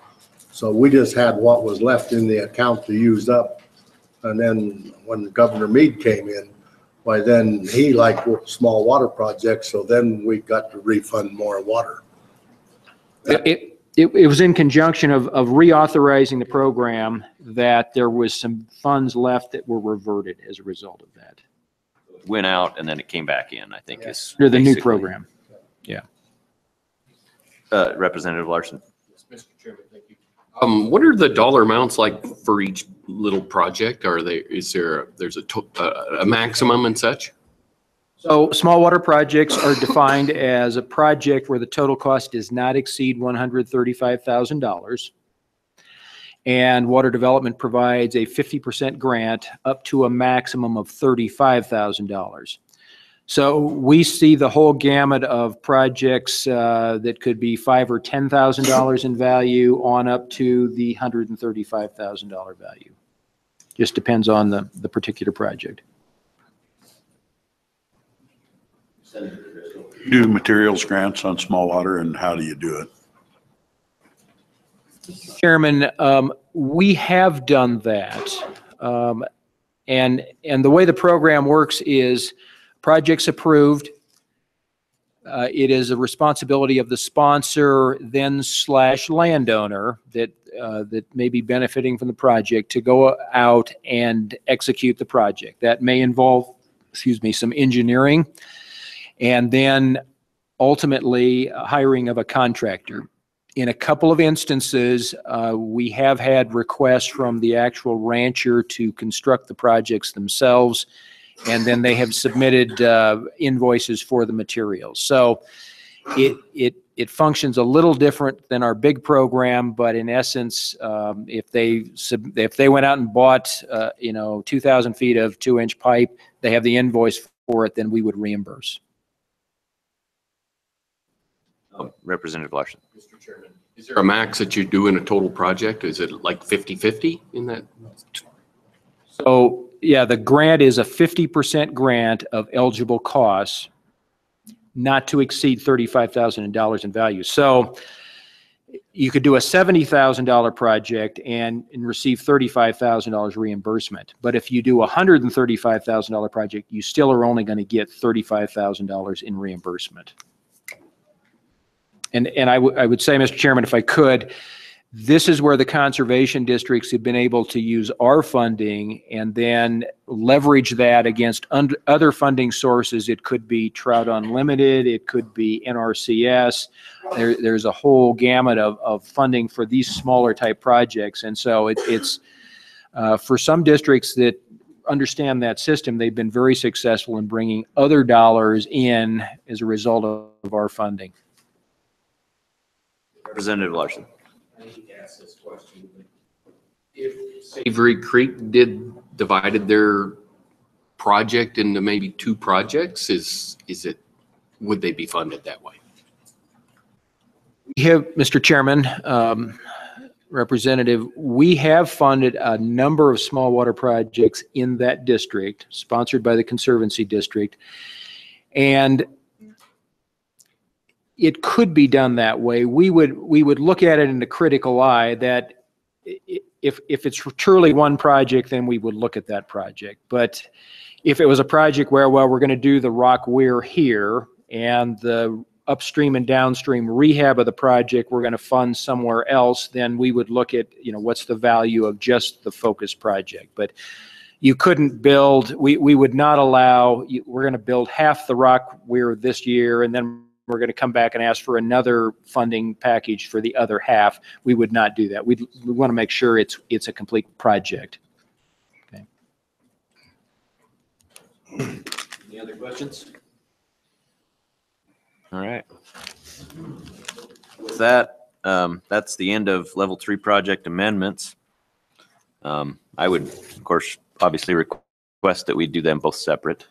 So we just had what was left in the account to use up. And then when Governor Meade came in, why then he liked small water projects. So then we got to refund more water.
It was in conjunction of reauthorizing the program that there was some funds left that were reverted as a result of that.
Went out and then it came back in, I think is.
Under the new
basically-
program. Yeah.
Representative Larson.
Mr. Chairman, thank you. What are the dollar amounts like for each little project? There's a maximum and such?
So small water projects are defined as a project where the total cost does not exceed $135,000. And Water Development provides a 50% grant up to a maximum of $35,000. So we see the whole gamut of projects that could be $5,000 or $10,000 in value on up to the $135,000 value. Just depends on the particular project.
Do materials grants on small water, and how do you do it?
Chairman, we have done that. And the way the program works is projects approved. It is a responsibility of the sponsor then / landowner that may be benefiting from the project to go out and execute the project. That may involve, some engineering, and then ultimately hiring of a contractor. In a couple of instances, we have had requests from the actual rancher to construct the projects themselves, and then they have submitted invoices for the materials. So it functions a little different than our big program, but in essence, if they went out and bought 2,000 feet of 2-inch pipe, they have the invoice for it, then we would reimburse.
Representative Larson.
Mr. Chairman, is there a max that you do in a total project? Is it like 50-50 in that?
So yeah, the grant is a 50% grant of eligible costs, not to exceed $35,000 in value. So you could do a $70,000 project and receive $35,000 reimbursement. But if you do a $135,000 project, you still are only going to get $35,000 in reimbursement. And I would say, Mr. Chairman, if I could, this is where the conservation districts have been able to use our funding and then leverage that against other funding sources. It could be Trout Unlimited, it could be NRCS. There's a whole gamut of funding for these smaller type projects. And so it's for some districts that understand that system, they've been very successful in bringing other dollars in as a result of our funding.
Representative Larson.
I need to ask this question.
If Savory Creek divided their project into maybe 2 projects, would they be funded that way?
We have, Mr. Chairman, Representative, we have funded a number of small water projects in that district, sponsored by the Conservancy District. And it could be done that way. We would look at it in a critical eye that if it's truly one project, then we would look at that project. But if it was a project where, well, we're going to do the rock weir here and the upstream and downstream rehab of the project we're going to fund somewhere else, then we would look at, what's the value of just the focus project. But you couldn't build, we would not allow, we're going to build half the rock weir this year and then we're going to come back and ask for another funding package for the other half. We would not do that. We want to make sure it's a complete project. Okay.
Any other questions? All right. With that, that's the end of level 3 project amendments. I would, of course, obviously request that we do them both separate,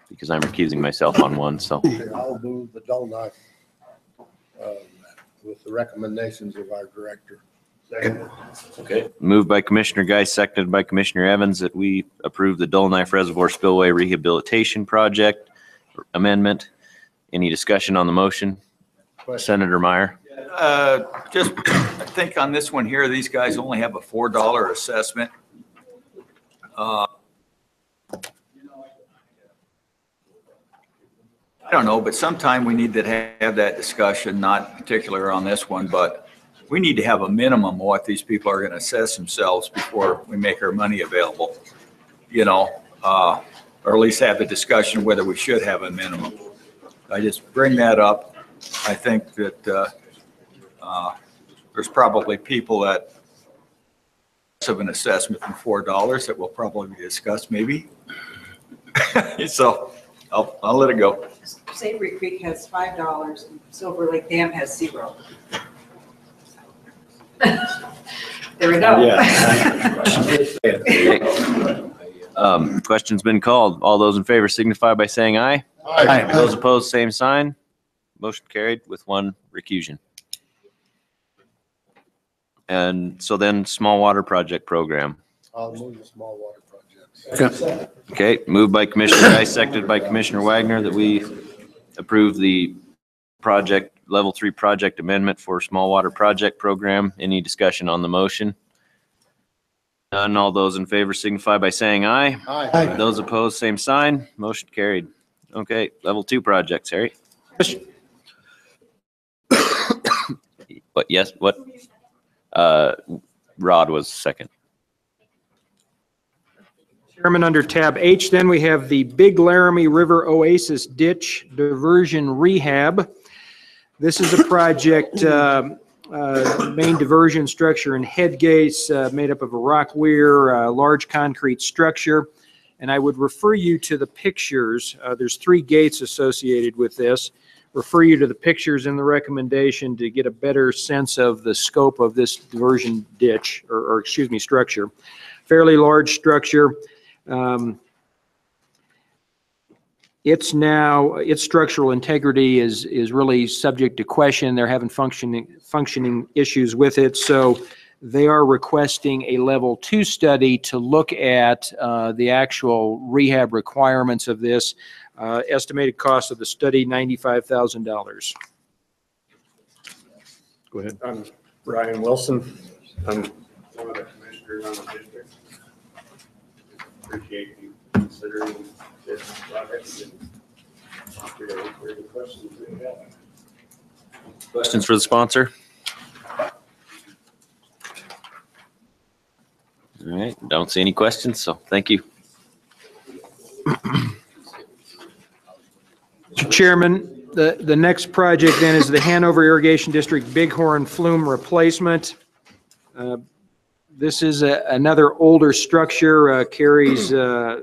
because I'm recusing myself on one, so.
I'll move the donut with the recommendations of our director.
Okay. Moved by Commissioner Geis, seconded by Commissioner Evans, that we approve the Dull Knife Reservoir Spillway Rehabilitation Project amendment. Any discussion on the motion? Senator Meyer?
Just, I think on this one here, these guys only have a $4 assessment. I don't know, but sometime we need to have that discussion, not particular on this one, but we need to have a minimum of what these people are going to assess themselves before we make our money available, you know, or at least have a discussion whether we should have a minimum. I just bring that up. I think that there's probably people that have an assessment than $4 that will probably be discussed maybe. So I'll let it go.
Savory Creek has $5 and Silver Lake Dam has 0. There we go.
Question's been called. All those in favor signify by saying aye.
Aye.
Those opposed, same sign. Motion carried with one recusal. And so then small water project program.
I'll move the small water projects.
Okay, moved by Commissioner Geis, seconded by Commissioner Wagner, that we approve the project, level 3 project amendment for small water project program. Any discussion on the motion? None. All those in favor signify by saying aye.
Aye.
Those opposed, same sign. Motion carried. Okay, level 2 projects, Harry. But yes, what? Rod was second.
Chairman, under tab H, then we have the Big Laramie River Oasis Ditch Diversion Rehab. This is a project, main diversion structure and head gates made up of a rock weir, large concrete structure. And I would refer you to the pictures. There's 3 gates associated with this. Refer you to the pictures in the recommendation to get a better sense of the scope of this diversion ditch, or excuse me, structure. Fairly large structure. Its structural integrity is really subject to question. They're having functioning issues with it. So they are requesting a level 2 study to look at the actual rehab requirements of this. Estimated cost of the study, $95,000.
Go ahead. I'm Brian Wilson. I'm one of the commissioners on the district. Appreciate you considering this project. And questions you have.
Questions for the sponsor? All right, don't see any questions, so thank you.
Mr. Chairman, the next project then is the Hanover Irrigation District Bighorn Flume Replacement. This is another older structure, carries a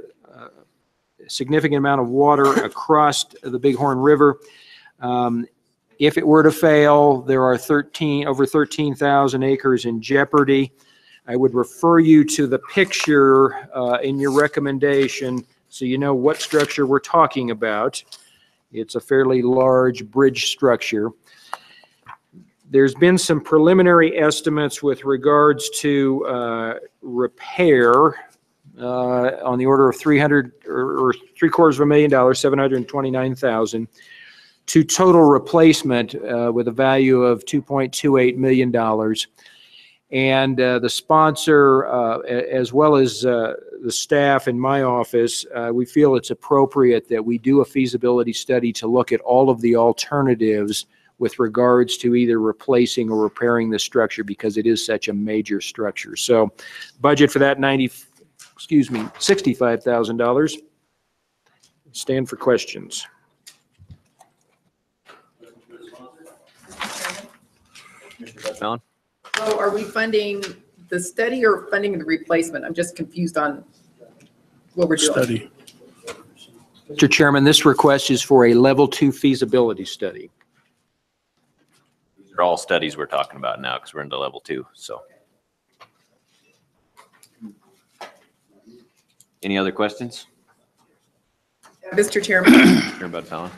significant amount of water across the Bighorn River. If it were to fail, there are over 13,000 acres in jeopardy. I would refer you to the picture in your recommendation so you know what structure we're talking about. It's a fairly large bridge structure. There's been some preliminary estimates with regards to repair on the order of $729,000, to total replacement with a value of $2.28 million. And the sponsor, as well as the staff in my office, we feel it's appropriate that we do a feasibility study to look at all of the alternatives with regards to either replacing or repairing the structure, because it is such a major structure. So budget for that $65,000. Stand for questions.
Alan?
So are we funding the study or funding the replacement? I'm just confused on what we're doing.
Study.
Mr. Chairman, this request is for a level 2 feasibility study.
These are all studies we're talking about now because we're into level 2, so. Any other questions?
Mr. Chairman.
Sure, Bud Fallon.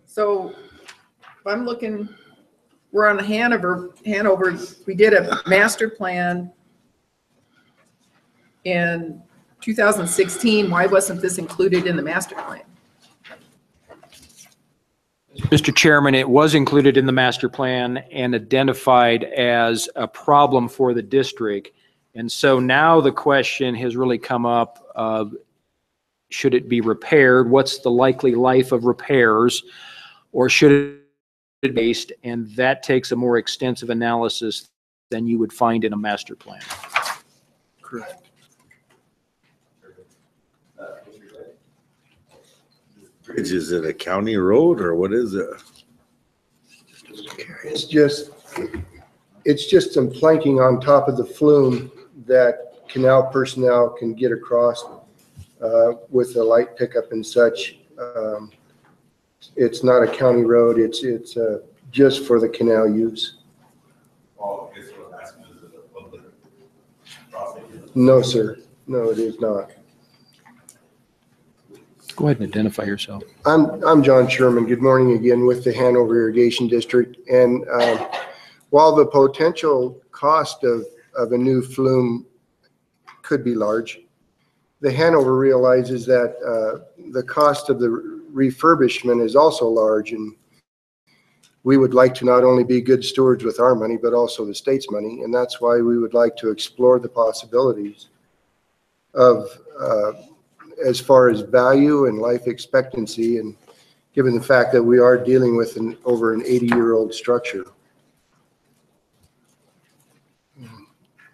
So if I'm looking we're on Hanover, we did a master plan in 2016. Why wasn't this included in the master plan?
Mr. Chairman, it was included in the master plan and identified as a problem for the district. And so now the question has really come up of, should it be repaired? What's the likely life of repairs? Or should it be based? And that takes a more extensive analysis than you would find in a master plan.
Correct.
Bridge, is it a county road or what is it?
It's just some planking on top of the flume that canal personnel can get across with the light pickup and such. It's not a county road. It's just for the canal use.
Oh, I guess what I'm asking is it a public property?
No, sir. No, it is not.
Go ahead and identify yourself.
I'm John Sherman. Good morning again with the Hanover Irrigation District. And while the potential cost of a new flume could be large, the Hanover realizes that the cost of the refurbishment is also large, and we would like to not only be good stewards with our money, but also the state's money, and that's why we would like to explore the possibilities of as far as value and life expectancy, and given the fact that we are dealing with over an 80-year-old structure.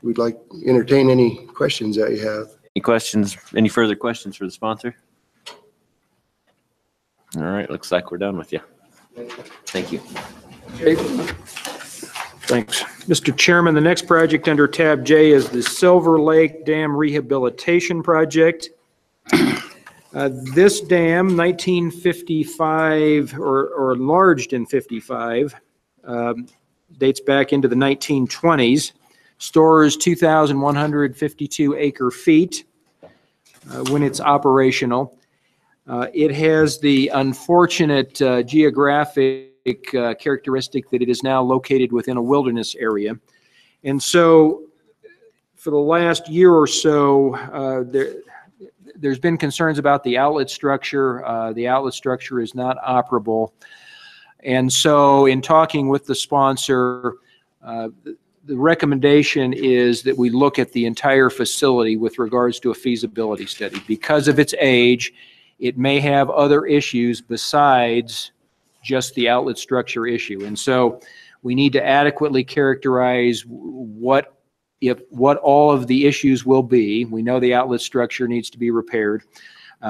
We'd like to entertain any questions that you have.
Any questions, any further questions for the sponsor? All right, looks like we're done with you. Thank you.
Okay. Thanks. Mr. Chairman, the next project under tab J is the Silver Lake Dam Rehabilitation Project. This dam, 1955 or enlarged in 55, dates back into the 1920s, stores 2,152 acre feet when it's operational. It has the unfortunate geographic characteristic that it is now located within a wilderness area. And so for the last year or so, there's been concerns about the outlet structure. The outlet structure is not operable. And so in talking with the sponsor, the recommendation is that we look at the entire facility with regards to a feasibility study. Because of its age, it may have other issues besides just the outlet structure issue. And so we need to adequately characterize what all of the issues will be. We know the outlet structure needs to be repaired.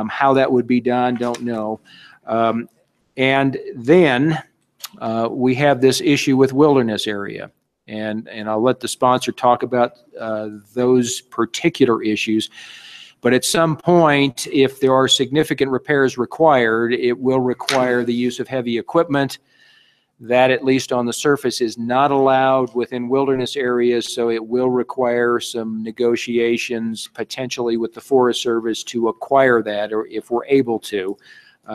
How that would be done, don't know. And then we have this issue with wilderness area. And I'll let the sponsor talk about those particular issues. But at some point, if there are significant repairs required, it will require the use of heavy equipment. That, at least on the surface, is not allowed within wilderness areas, so it will require some negotiations potentially with the Forest Service to acquire that, or if we're able to.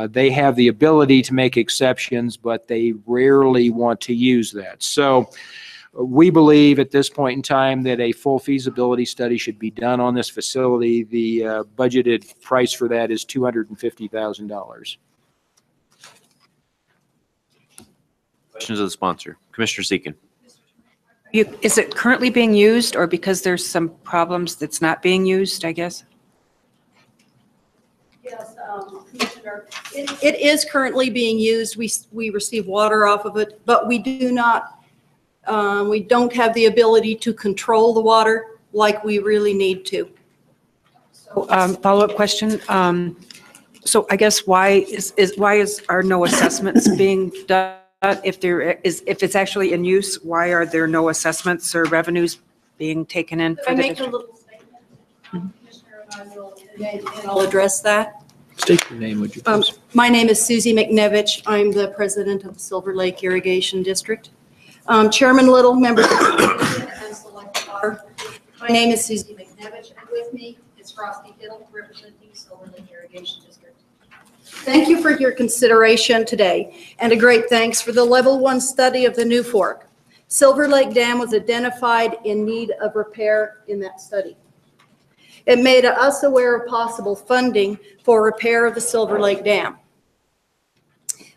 They have the ability to make exceptions, but they rarely want to use that. So we believe at this point in time that a full feasibility study should be done on this facility. The budgeted price for that is $250,000.
Questions of the sponsor. Commissioner Seekin.
Is it currently being used, or because there's some problems that's not being used, I guess?
Yes, Commissioner, it is currently being used. We receive water off of it, but we do not, we don't have the ability to control the water like we really need to.
So, follow-up question. So I guess why are no assessments being done? If it's actually in use, why are there no assessments or revenues being taken in?
If I make a little statement, Commissioner, and I'll address that.
State your name, would you please?
My name is Susie McNevich. I'm the president of the Silver Lake Irrigation District. Chairman Little, members of the commission, and select water. My name is Susie McNevich, and with me is Frosty Kittle, representing Silver Lake Irrigation District. Thank you for your consideration today, and a great thanks for the Level 1 study of the New Fork. Silver Lake Dam was identified in need of repair in that study. It made us aware of possible funding for repair of the Silver Lake Dam.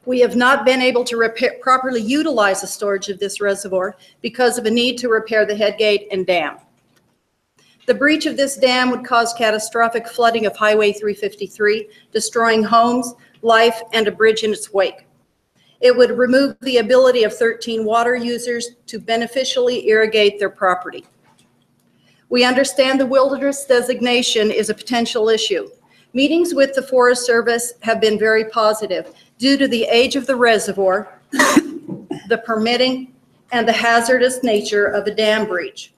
We have not been able to properly utilize the storage of this reservoir because of a need to repair the headgate and dam. The breach of this dam would cause catastrophic flooding of Highway 353, destroying homes, life, and a bridge in its wake. It would remove the ability of 13 water users to beneficially irrigate their property. We understand the wilderness designation is a potential issue. Meetings with the Forest Service have been very positive due to the age of the reservoir, the permitting, and the hazardous nature of a dam breach.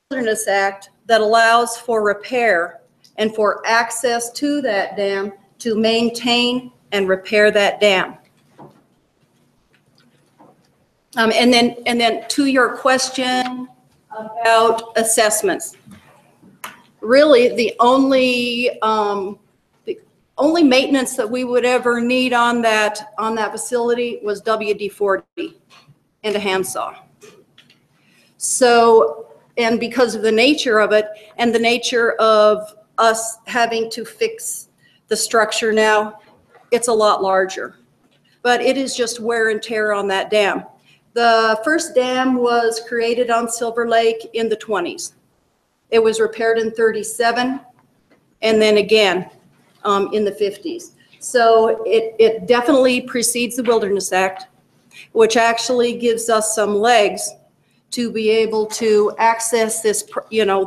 The Wilderness Act that allows for repair and for access to that dam to maintain and repair that dam. And then to your question about assessments. Really, the only maintenance that we would ever need on that facility was WD-40 and a handsaw. So, and because of the nature of it and the nature of us having to fix the structure now, it's a lot larger. But it is just wear and tear on that dam. The first dam was created on Silver Lake in the 20s. It was repaired in 37 and then again in the 50s. So it definitely precedes the Wilderness Act, which actually gives us some legs to be able to access this,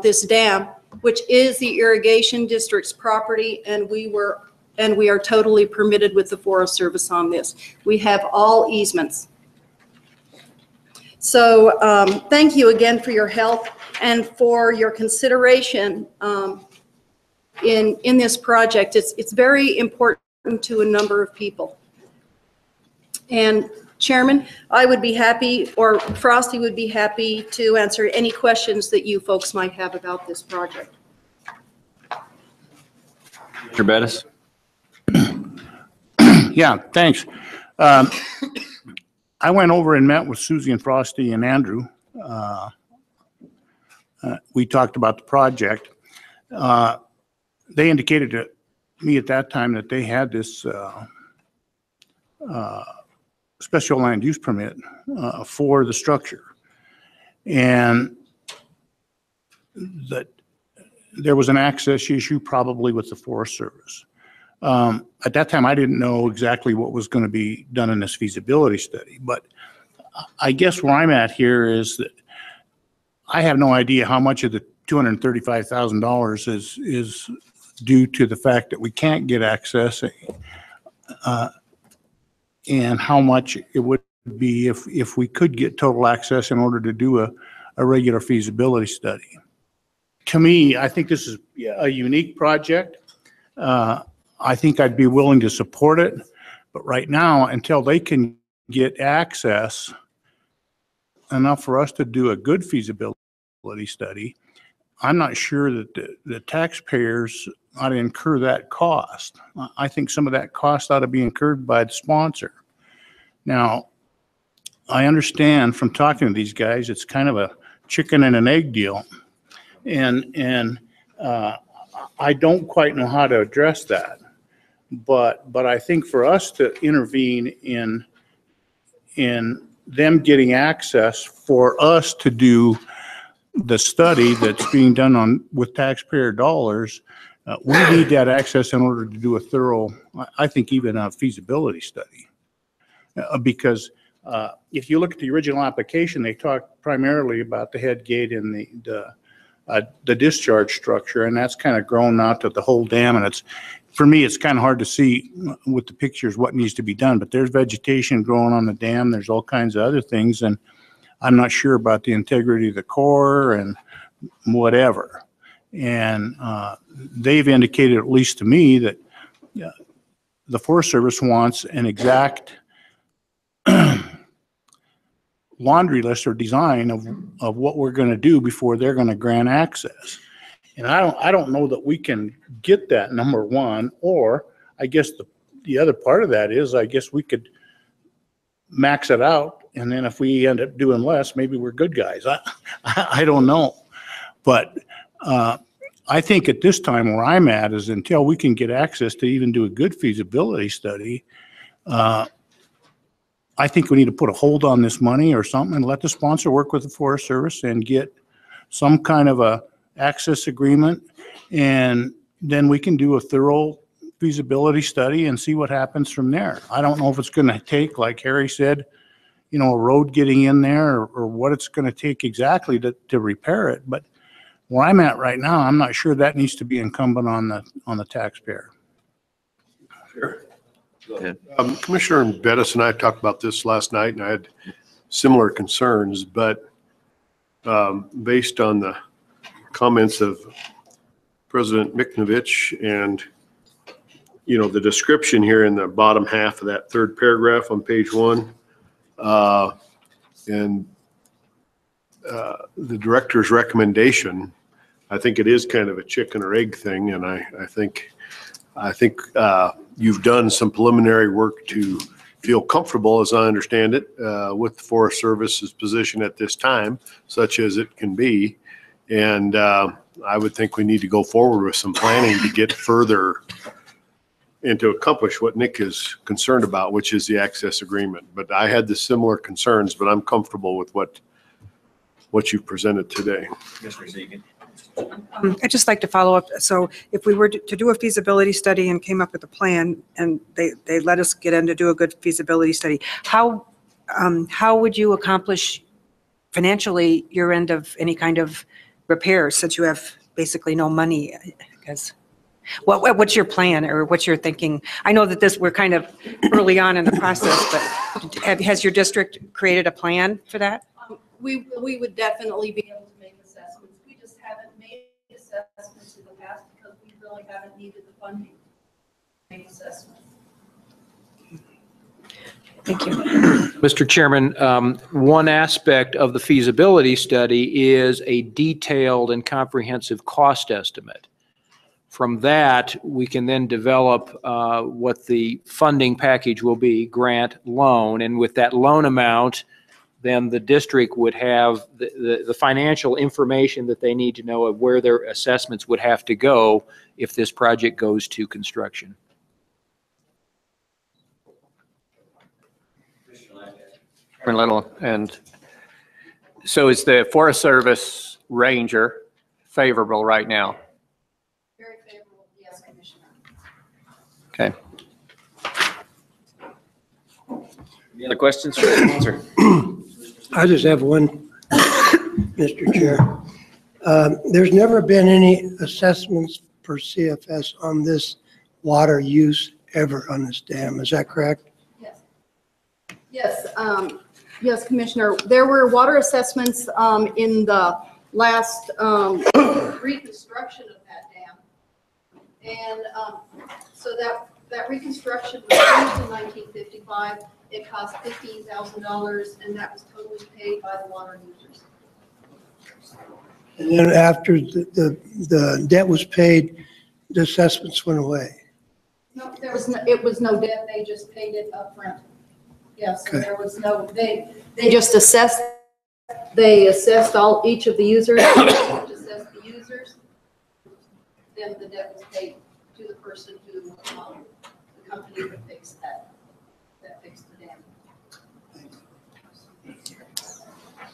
this dam, which is the irrigation district's property, and we are totally permitted with the Forest Service on this. We have all easements. So thank you again for your help and for your consideration in this project. It's very important to a number of people. And Chairman, I would be happy, or Frosty would be happy to answer any questions that you folks might have about this project.
Mr. Bettis?
Yeah, thanks. I went over and met with Susie and Frosty and Andrew. We talked about the project. They indicated to me at that time that they had this special land use permit for the structure, and that there was an access issue probably with the Forest Service. At that time, I didn't know exactly what was going to be done in this feasibility study, but I guess where I'm at here is that I have no idea how much of the $235,000 is due to the fact that we can't get access, and how much it would be if we could get total access in order to do a regular feasibility study. To me, I think this is a unique project. I think I'd be willing to support it, but right now, until they can get access enough for us to do a good feasibility study, I'm not sure that the taxpayers ought to incur that cost. I think some of that cost ought to be incurred by the sponsor. Now, I understand from talking to these guys, it's kind of a chicken and an egg deal. And I don't quite know how to address that. But I think for us to intervene in them getting access for us to do the study that's being done with taxpayer dollars, we need that access in order to do a thorough, I think even a feasibility study. Because if you look at the original application, they talked primarily about the head gate and the discharge structure, and that's kind of grown out to the whole dam. And for me, it's kind of hard to see with the pictures what needs to be done, but there's vegetation growing on the dam. There's all kinds of other things, and I'm not sure about the integrity of the core and whatever. And they've indicated, at least to me, that the Forest Service wants an exact laundry list or design of what we're going to do before they're going to grant access. And I don't know that we can get that, number one, or I guess the other part of that is, I guess we could max it out, and then if we end up doing less, maybe we're good guys. I don't know. But I think at this time where I'm at is until we can get access to even do a good feasibility study, I think we need to put a hold on this money or something and let the sponsor work with the Forest Service and get some kind of a access agreement. And then we can do a thorough feasibility study and see what happens from there. I don't know if it's going to take, like Harry said, a road getting in there or what it's going to take exactly to repair it. But where I'm at right now, I'm not sure that needs to be incumbent on the taxpayer.
Sure. Commissioner Bettis and I talked about this last night, and I had similar concerns, but based on the comments of President Miknovich and, the description here in the bottom half of that third paragraph on page 1, and the director's recommendation, I think it is kind of a chicken or egg thing, and I think you've done some preliminary work to feel comfortable, as I understand it, with the Forest Service's position at this time, such as it can be. And I would think we need to go forward with some planning to get further and to accomplish what Nick is concerned about, which is the access agreement. But I had the similar concerns, but I'm comfortable with what you presented today.
I'd just like to follow up. So if we were to do a feasibility study and came up with a plan and they let us get in to do a good feasibility study, how would you accomplish financially your end of any kind of repairs since you have basically no money? Because what's your plan or what's your thinking? I know that we're kind of early on in the process, but has your district created a plan for that?
We would definitely be able to make assessments. We just haven't made assessments in the past because we really haven't needed the funding to make assessments.
Thank you.
Mr. Chairman, one aspect of the feasibility study is a detailed and comprehensive cost estimate. From that, we can then develop what the funding package will be, grant, loan, and with that loan amount, then the district would have the financial information that they need to know of where their assessments would have to go if this project goes to construction.
Little, and so is the Forest Service ranger favorable right now?
Very favorable, yes, Commissioner.
Okay.
Any other questions for the sponsor?
I just have one, Mr. Chair. There's never been any assessments per CFS on this water use ever on this dam. Is that correct?
Yes. Yes, yes, Commissioner. There were water assessments in the last reconstruction of that dam. And so that reconstruction was finished in 1955. It cost $15,000, and that was totally paid by the water users.
And then after the debt was paid, the assessments went away.
No, it was no debt. They just paid it up front. Yes, so there was no, they just assessed, each of the users, assessed the users. Then the debt was paid to the person who, the company that fixed that fixed the dam.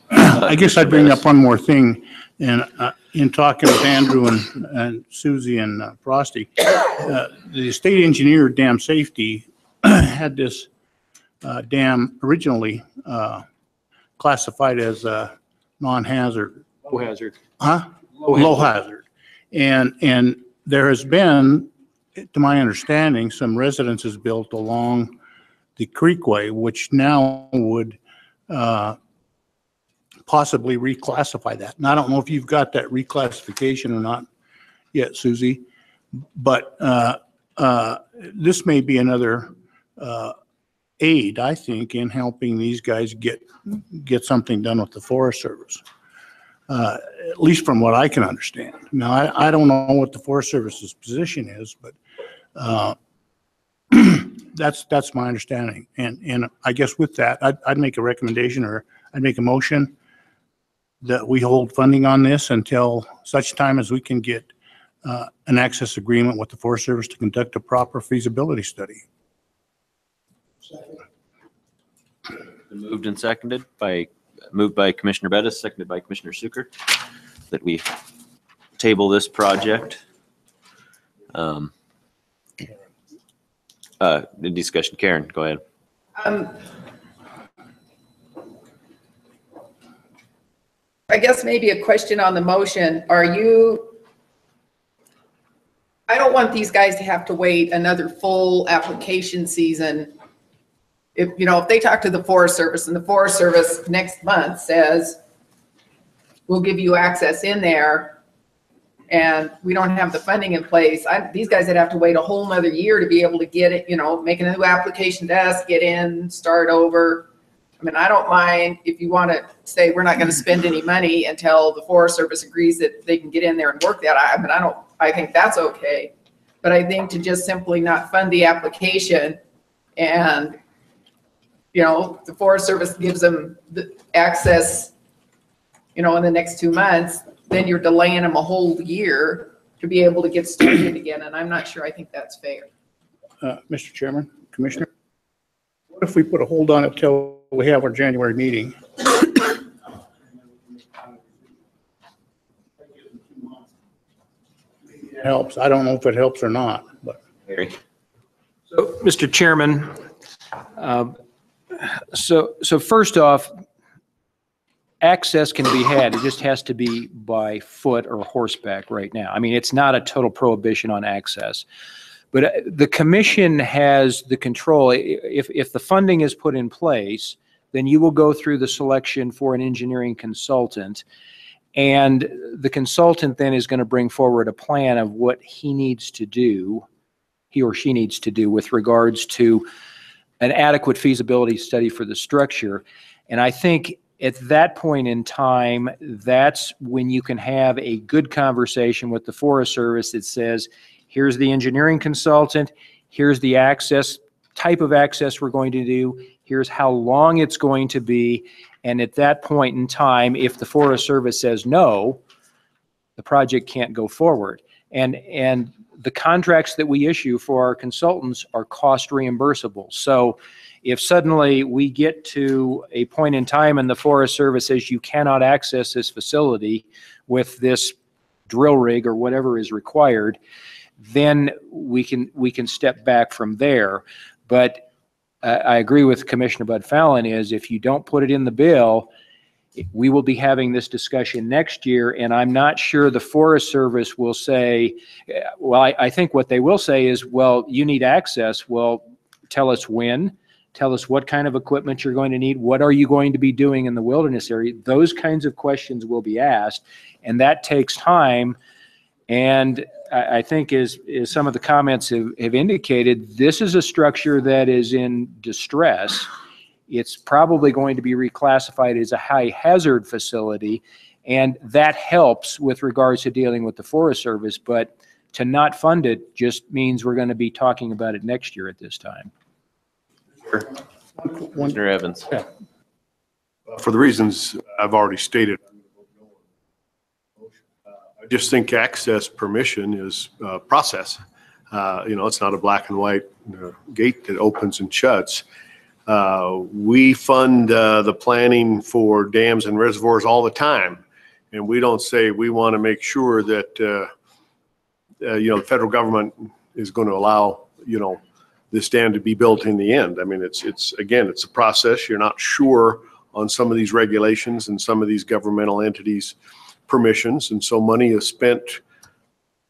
I guess I'd bring up one more thing. And in talking with Andrew and Susie and Frosty, the state engineer dam safety had this dam originally classified as non-hazard.
Low hazard.
Huh? Low hazard. And there has been, to my understanding, some residences built along the creekway, which now would possibly reclassify that. And I don't know if you've got that reclassification or not yet, Susie, but this may be another aid, I think, in helping these guys get something done with the Forest Service, at least from what I can understand. Now, I don't know what the Forest Service's position is, but That's my understanding. And I guess with that, I'd make a recommendation, or I'd make a motion that we hold funding on this until such time as we can get an access agreement with the Forest Service to conduct a proper feasibility study.
Moved and seconded moved by Commissioner Bettis, seconded by Commissioner Suker, that we table this project. The discussion, Karen, go ahead.
I guess maybe a question on the motion. I don't want these guys to have to wait another full application season. If they talk to the Forest Service and the Forest Service next month says, we'll give you access in there, and we don't have the funding in place, these guys would have to wait a whole nother year to be able to get it, make a new application to us, get in, start over. I mean, I don't mind if you want to say we're not going to spend any money until the Forest Service agrees that they can get in there and work that. I think that's okay. But I think to just simply not fund the application and, the Forest Service gives them the access, in the next 2 months, then you're delaying them a whole year to be able to get started again. And I'm not sure I think that's fair.
Mr. Chairman, Commissioner, what if we put a hold on it till we have our January meeting? It helps. I don't know if it helps or not, but.
So, Mr. Chairman, so first off, access can be had. It just has to be by foot or horseback right now. I mean, it's not a total prohibition on access. But the commission has the control. If the funding is put in place, then you will go through the selection for an engineering consultant. And the consultant then is going to bring forward a plan of what he or she needs to do with regards to an adequate feasibility study for the structure. And I think at that point in time, that's when you can have a good conversation with the Forest Service that says, here's the engineering consultant, here's the access, type of access we're going to do, here's how long it's going to be. And at that point in time, if the Forest Service says no, the project can't go forward. And the contracts that we issue for our consultants are cost reimbursable. So if suddenly we get to a point in time and the Forest Service says you cannot access this facility with this drill rig or whatever is required, then we can step back from there. But I agree with Commissioner Bud Fallon is if you don't put it in the bill, we will be having this discussion next year, and I'm not sure the Forest Service will say, well, I think what they will say is, well, you need access. Well, tell us when, tell us what kind of equipment you're going to need, what are you going to be doing in the wilderness area? Those kinds of questions will be asked, and that takes time. And I think as some of the comments have indicated, this is a structure that is in distress. It's probably going to be reclassified as a high hazard facility, and that helps with regards to dealing with the Forest Service. But to not fund it just means we're going to be talking about it next year at this time.
Sure. Commissioner Evans.
Yeah.
For the reasons I've already stated, I just think access permission is a process. It's not a black and white gate that opens and shuts. We fund the planning for dams and reservoirs all the time. And we don't say we want to make sure that, the federal government is going to allow, this dam to be built in the end. I mean, it's a process. You're not sure on some of these regulations and some of these governmental entities' permissions. And so money is spent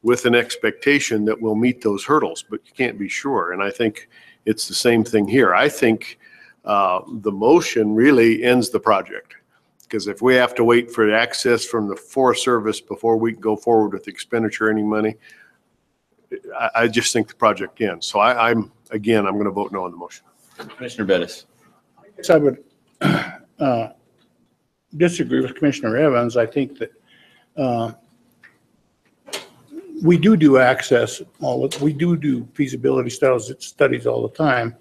with an expectation that we'll meet those hurdles, but you can't be sure. And I think it's the same thing here. I think the motion really ends the project, because if we have to wait for access from the Forest Service before we can go forward with expenditure any money, I just think the project ends. So I'm going to vote no on the motion.
Commissioner Bettis.
I guess I would disagree with Commissioner Evans. I think that we do access, we do feasibility studies all the time,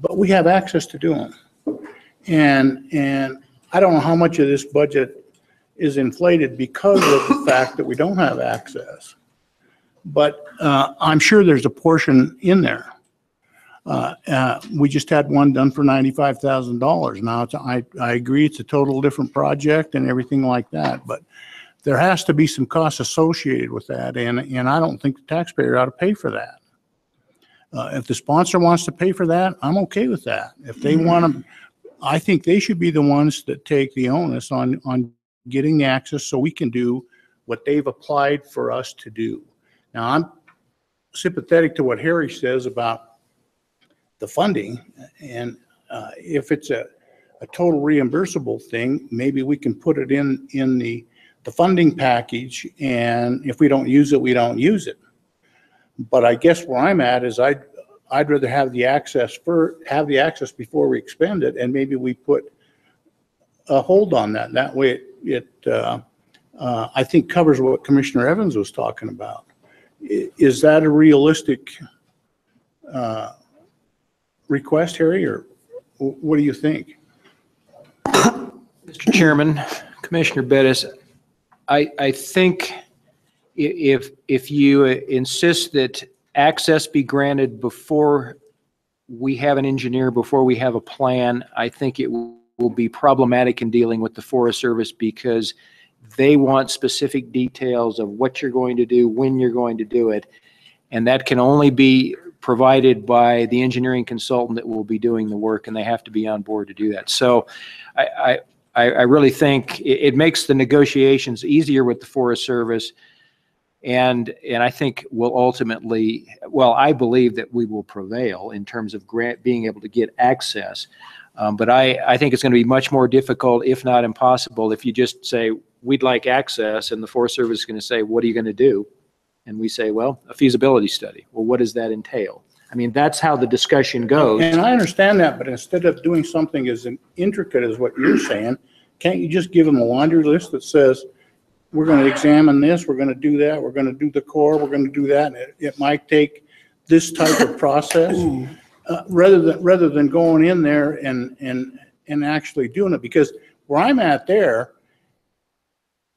but we have access to do them. And I don't know how much of this budget is inflated because of the fact that we don't have access. But I'm sure there's a portion in there. We just had one done for $95,000. Now, I agree it's a total different project and everything like that, but there has to be some costs associated with that, and I don't think the taxpayer ought to pay for that. If the sponsor wants to pay for that, I'm okay with that. If they want to, I think they should be the ones that take the onus on getting the access so we can do what they've applied for us to do. Now, I'm sympathetic to what Harry says about the funding, and if it's a total reimbursable thing, maybe we can put it in the funding package, and if we don't use it, we don't use it. But I guess where I'm at is I'd rather have the access before we expend it, and maybe we put a hold on that. That way it I think covers what Commissioner Evans was talking about. Is that a realistic request, Harry, or what do you think?
Mr. Chairman, Commissioner Bettis, I think if you insist that access be granted before we have an engineer, before we have a plan, I think it will be problematic in dealing with the Forest Service because they want specific details of what you're going to do, when you're going to do it, and that can only be provided by the engineering consultant that will be doing the work, and they have to be on board to do that. So I really think it makes the negotiations easier with the Forest Service, and I think we'll ultimately, well, I believe that we will prevail in terms of being able to get access. But I think it's going to be much more difficult, if not impossible, if you just say, we'd like access, and the Forest Service is going to say, what are you going to do? And we say, well, a feasibility study. Well, what does that entail? I mean, that's how the discussion goes.
And I understand that, but instead of doing something as intricate as what you're saying, can't you just give them a laundry list that says, we're going to examine this, we're going to do that, we're going to do the core, we're going to do that, and it might take this type of process, rather than going in there and actually doing it. Because where I'm at there,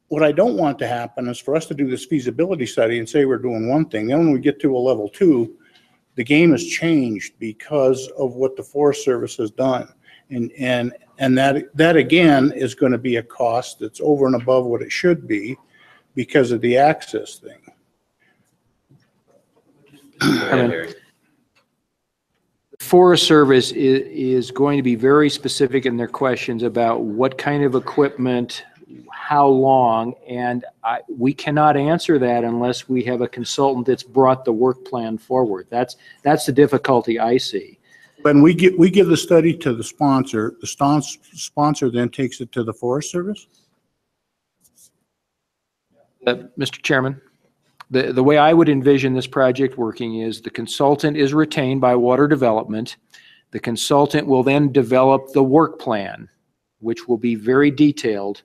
what I don't want to happen is for us to do this feasibility study and say we're doing one thing. Then when we get to a level 2, the game has changed because of what the Forest Service has done. And that again is going to be a cost that's over and above what it should be because of the access thing.
The Forest Service is going to be very specific in their questions about what kind of equipment, how long, and we cannot answer that unless we have a consultant that's brought the work plan forward. That's the difficulty I see.
When we give the study to the sponsor then takes it to the Forest Service?
Mr. Chairman, the way I would envision this project working is the consultant is retained by Water Development. The consultant will then develop the work plan, which will be very detailed,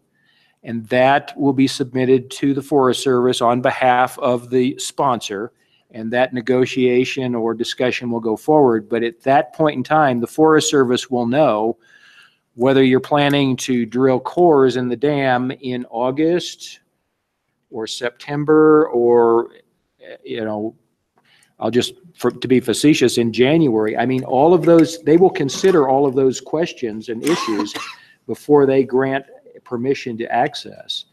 and that will be submitted to the Forest Service on behalf of the sponsor, and that negotiation or discussion will go forward. But at that point in time, the Forest Service will know whether you're planning to drill cores in the dam in August or September, or, I'll just, to be facetious, in January. I mean, all of those, they will consider all of those questions and issues before they grant permission to access.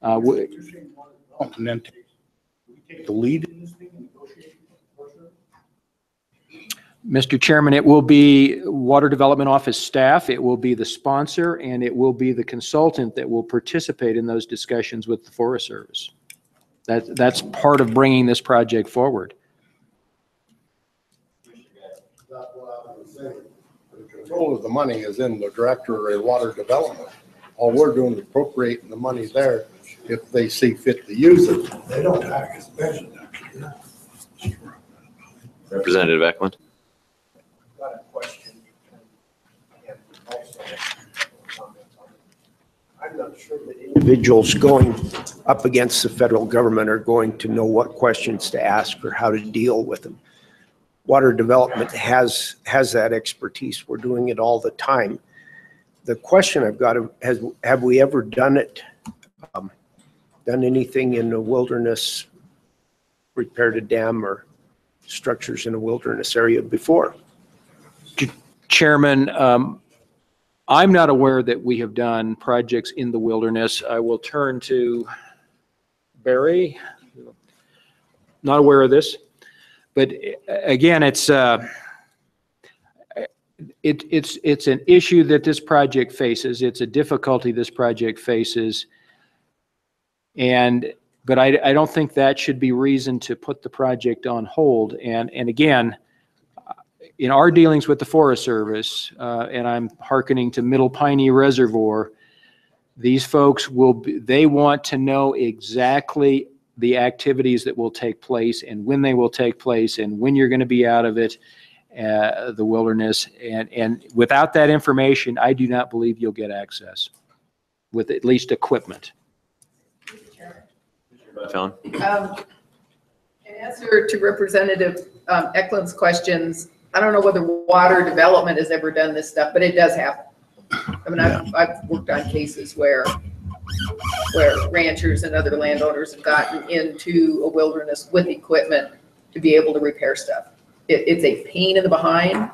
And then take the lead in this thing and negotiate with the Forest Service?
Mr. Chairman, it will be Water Development Office staff, it will be the sponsor, and it will be the consultant that will participate in those discussions with the Forest Service. That's part of bringing this project forward.
That's what I was saying. The control of the money is in the Director of Water Development. All we're doing is appropriating the money there if they see fit to use it. They don't have as measured.
Representative Eklund.
Got a question and also comment on it. I'm not
sure that individuals going up against the federal government are going to know what questions to ask or how to deal with them. Water development has that expertise. We're doing it all the time. The question I've got is, have we ever done it, done anything in the wilderness, repaired a dam or structures in a wilderness area before?
Chairman, I'm not aware that we have done projects in the wilderness. I will turn to Barry. Not aware of this, but again, it's an issue that this project faces. It's a difficulty this project faces, but I don't think that should be reason to put the project on hold. And again, in our dealings with the Forest Service, and I'm hearkening to Middle Piney Reservoir, these folks they want to know exactly the activities that will take place and when they will take place and when you're going to be out of it, the wilderness. And without that information, I do not believe you'll get access with at least equipment.
John?
In answer to Representative Eklund's questions, I don't know whether water development has ever done this stuff, but it does happen. I mean, I've worked on cases where ranchers and other landowners have gotten into a wilderness with equipment to be able to repair stuff. It's a pain in the behind.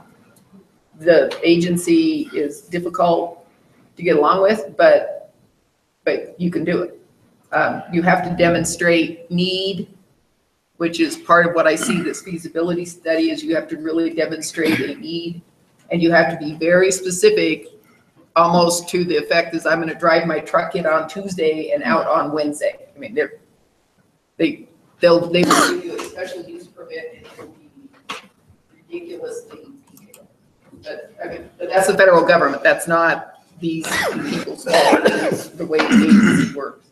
The agency is difficult to get along with, but you can do it. You have to demonstrate need, which is part of what I see this feasibility study is. You have to really demonstrate a need, and you have to be very specific, almost to the effect is I'm going to drive my truck in on Tuesday and out on Wednesday. I mean, they'll give you a special use permit and it will be ridiculously detailed. But that's the federal government. That's not these people's fault. That's the way the agency works.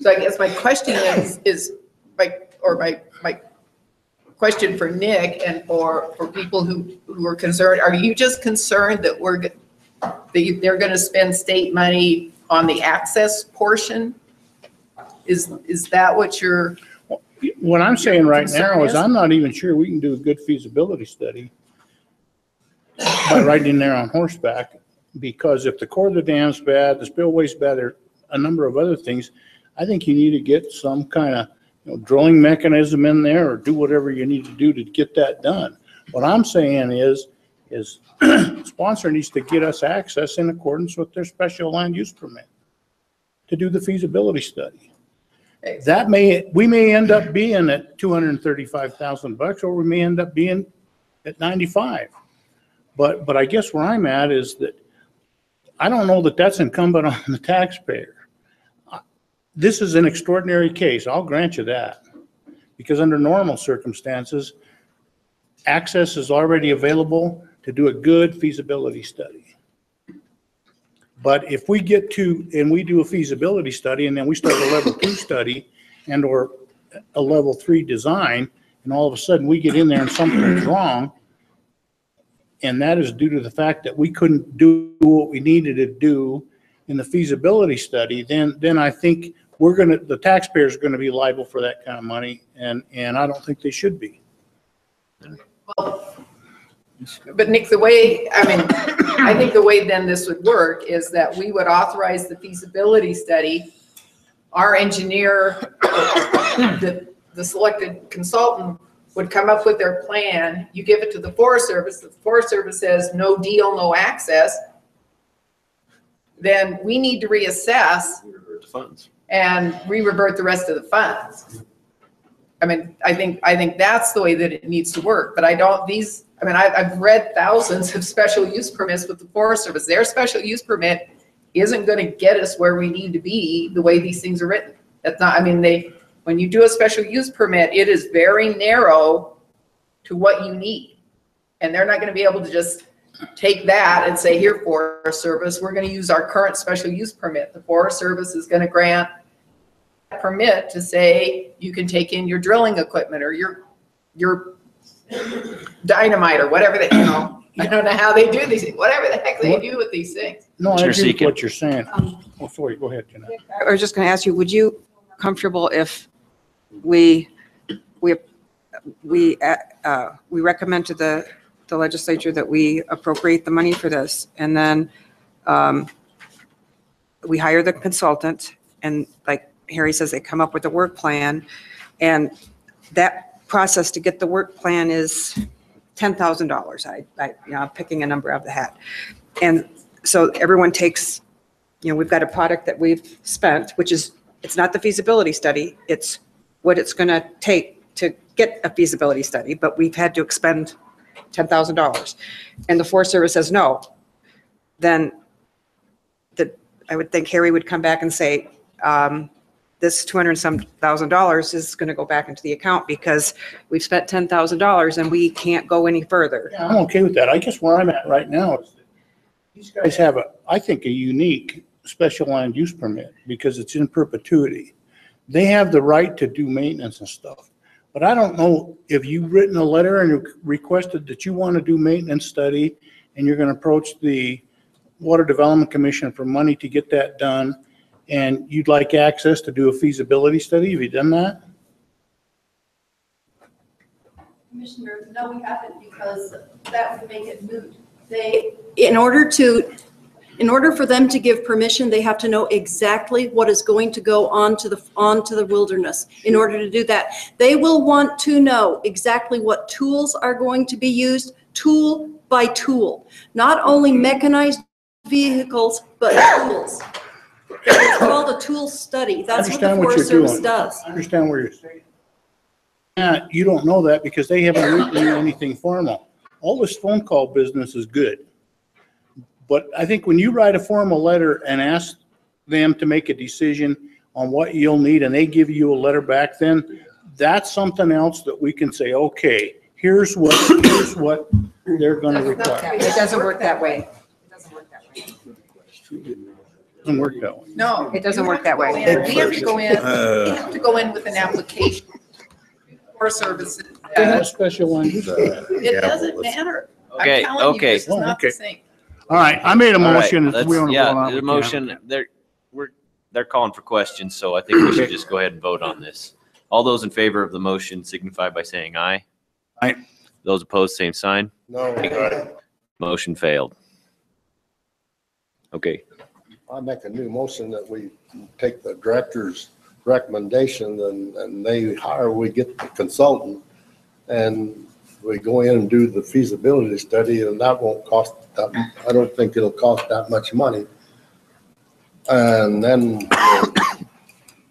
So I guess my question is my question for Nick and for people who are concerned, are you just concerned that they're going to spend state money on the access portion? Is that what you're?
What I'm saying right now is
is?
I'm not even sure we can do a good feasibility study by riding in there on horseback, because if the core of the dam's bad, the spillway's bad, there are a number of other things. I think you need to get some kind of drilling mechanism in there or do whatever you need to do to get that done. What I'm saying is sponsor needs to get us access in accordance with their special land use permit to do the feasibility study. We may end up being at $235,000, or we may end up being at 95. But I guess where I'm at is that I don't know that that's incumbent on the taxpayer. This is an extraordinary case, I'll grant you that, because under normal circumstances, access is already available to do a good feasibility study. But if we get to, and we do a feasibility study, and then we start a level 2 study and or a level 3 design, and all of a sudden we get in there and something is wrong, and that is due to the fact that we couldn't do what we needed to do in the feasibility study, then I think the taxpayers are going to be liable for that kind of money, and I don't think they should be.
Well, but Nick, I think the way then this would work is that we would authorize the feasibility study. Our engineer, the selected consultant, would come up with their plan. You give it to the Forest Service. The Forest Service says no deal, no access. Then we need to reassess
funds
and re-revert the rest of the funds. I mean, I think that's the way that it needs to work. But I've read thousands of special use permits with the Forest Service. Their special use permit isn't going to get us where we need to be the way these things are written. That's not, when you do a special use permit, it is very narrow to what you need. And they're not going to be able to just take that and say, here, Forest Service, we're going to use our current special use permit. The Forest Service is going to grant a permit to say you can take in your drilling equipment or your dynamite or whatever that, I don't know how they do these, whatever the heck they do with these things.
No, I
Commissioner
agree with
Seekin.
what you're saying. Oh, sorry, go ahead, Jeanette.
I was just going to ask you, would you comfortable if we recommend to the legislature that we appropriate the money for this, and then we hire the consultant, and like Harry says, they come up with a work plan, and that process to get the work plan is $10,000. I'm picking a number out of the hat. And so everyone takes, we've got a product that we've spent, which is, it's not the feasibility study, it's what it's going to take to get a feasibility study, but we've had to expend $10,000. And the Forest Service says no. Then I would think Harry would come back and say, this $200,000 is going to go back into the account because we've spent $10,000 and we can't go any further.
Yeah, I'm okay with that. I guess where I'm at right now is that these guys have I think, a unique special land use permit because it's in perpetuity. They have the right to do maintenance and stuff. But I don't know if you've written a letter and requested that you want to do maintenance study and you're going to approach the Water Development Commission for money to get that done, and you'd like access to do a feasibility study. Have you done that?
Commissioner, no, we haven't, because that would make it moot. In order for them to give permission, they have to know exactly what is going to go onto the wilderness. In order to do that, they will want to know exactly what tools are going to be used, tool by tool, not only mechanized vehicles, but tools. It's called a tool study. That's what the Forest Service does.
I understand where you're saying. Yeah, you don't know that because they haven't written you anything formal. All this phone call business is good. But I think when you write a formal letter and ask them to make a decision on what you'll need and they give you a letter back, then that's something else that we can say, okay, here's what they're going to require.
It doesn't work that way.
It doesn't work that way.
No,
It doesn't work that way.
We have to go in, we have to go in with an application for services.
A special one.
It doesn't matter. I'm
Okay,
telling you,
okay.
this is not the
Okay.
same.
All right, I made a
All right,
motion. If
let's-
we don't vote on it,
the
we can.
motion, they're calling for questions, so I think we should just go ahead and vote on this. All those in favor of the motion signify by saying aye.
Aye.
Those opposed, same sign.
No,
Motion failed. Okay,
I make a new motion that we take the director's recommendation and we get the consultant and we go in and do the feasibility study, and that won't cost that, I don't think it'll cost that much money. And then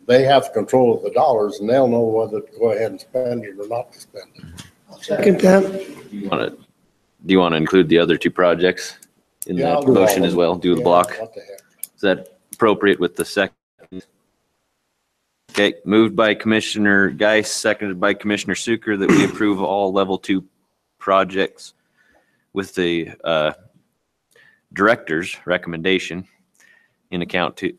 they have control of the dollars and they'll know whether to go ahead and spend it or not to spend it.
Second time.
do you want to include the other two projects in
Yeah,
the
I'll do all
motion
of
as
them.
well? Do the
Yeah,
block?
what the heck.
Is that appropriate with the second? Okay, moved by Commissioner Geis, seconded by Commissioner Suker, that we approve all level 2 projects with the director's recommendation in account 2.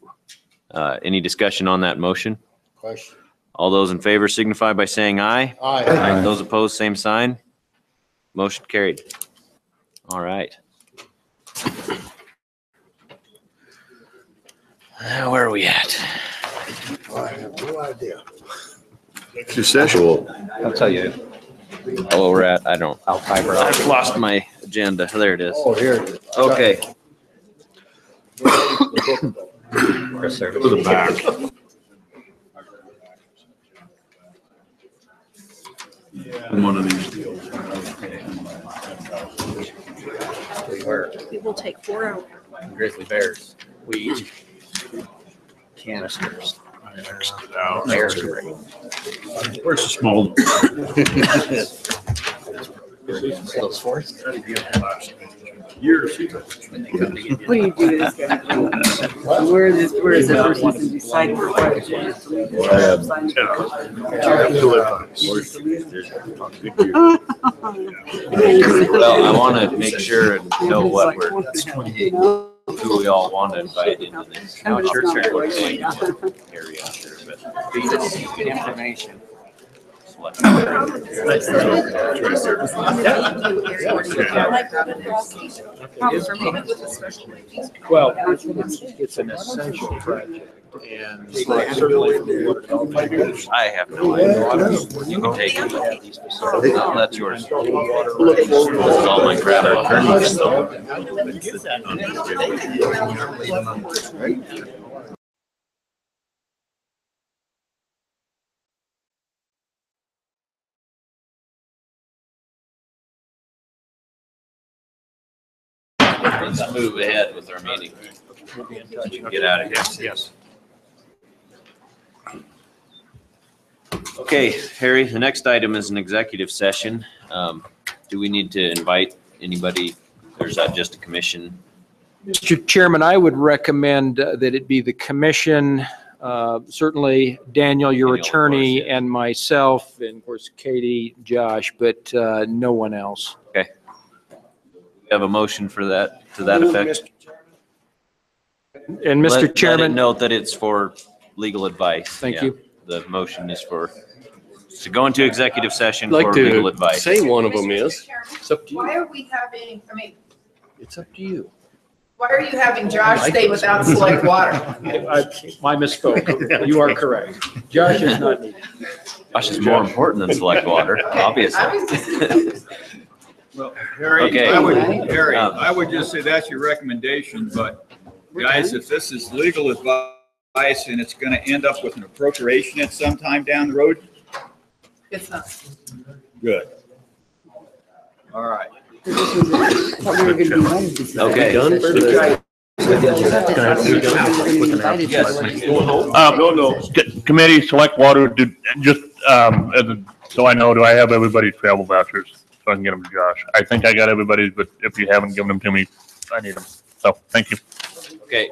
Any discussion on that motion?
Question.
All those in favor signify by saying aye.
Aye.
Those opposed, same sign. Motion carried. All right. Where are we at?
I have no idea.
Executive session.
I'll tell you. Oh, we're at, I've lost my agenda. There it is.
Oh, here it is.
Okay.
To the back. One of these deals.
It will take 4 hours.
Grizzly bears, weed, canisters.
I X'd it out.
Bear
Where's the small?
Those forests.
Years.
What do you do this guy? Where is the person to decide what it is?
Well, I want to make sure and know what who we all want to invite into this. Now, church area out there, but
Information.
select.
Well, it's an essential project, and certainly for the water development.
I have no idea. You can take it. No, that's yours. This is all my crap. Let's move ahead with our meeting. We can get out of here.
Yes.
Okay, Harry, the next item is an executive session. Do we need to invite anybody, or is that just a commission?
Mr. Chairman, I would recommend that it be the commission, certainly Daniel, your
Daniel, of
attorney,
course, yeah.
and myself, and of course Katie, Josh, but no one else.
Okay. We have a motion for that, to that effect?
And Mr.
Let it
Chairman.
note that it's for legal advice.
Thank
Yeah.
you.
The motion is to go into executive session
I'd like
for legal
to
advice.
say one of them is, it's up to
Why
you.
are we having,
It's up to you.
why are you having Josh stay without select water?
I misspoke. You are correct. Josh is not needed.
Josh is more important than select water, obviously.
I was just-
Well, Harry,
Okay.
I would just say that's your recommendation, but guys, if this is legal advice and it's gonna end up with an appropriation at some time down the road,
It's not.
good. All right.
Okay.
No. Committee, select water, just, so I know, do I have everybody's travel vouchers? So I can get them to Josh. I think I got everybody's, but if you haven't given them to me, I need them. So, thank you.
Okay.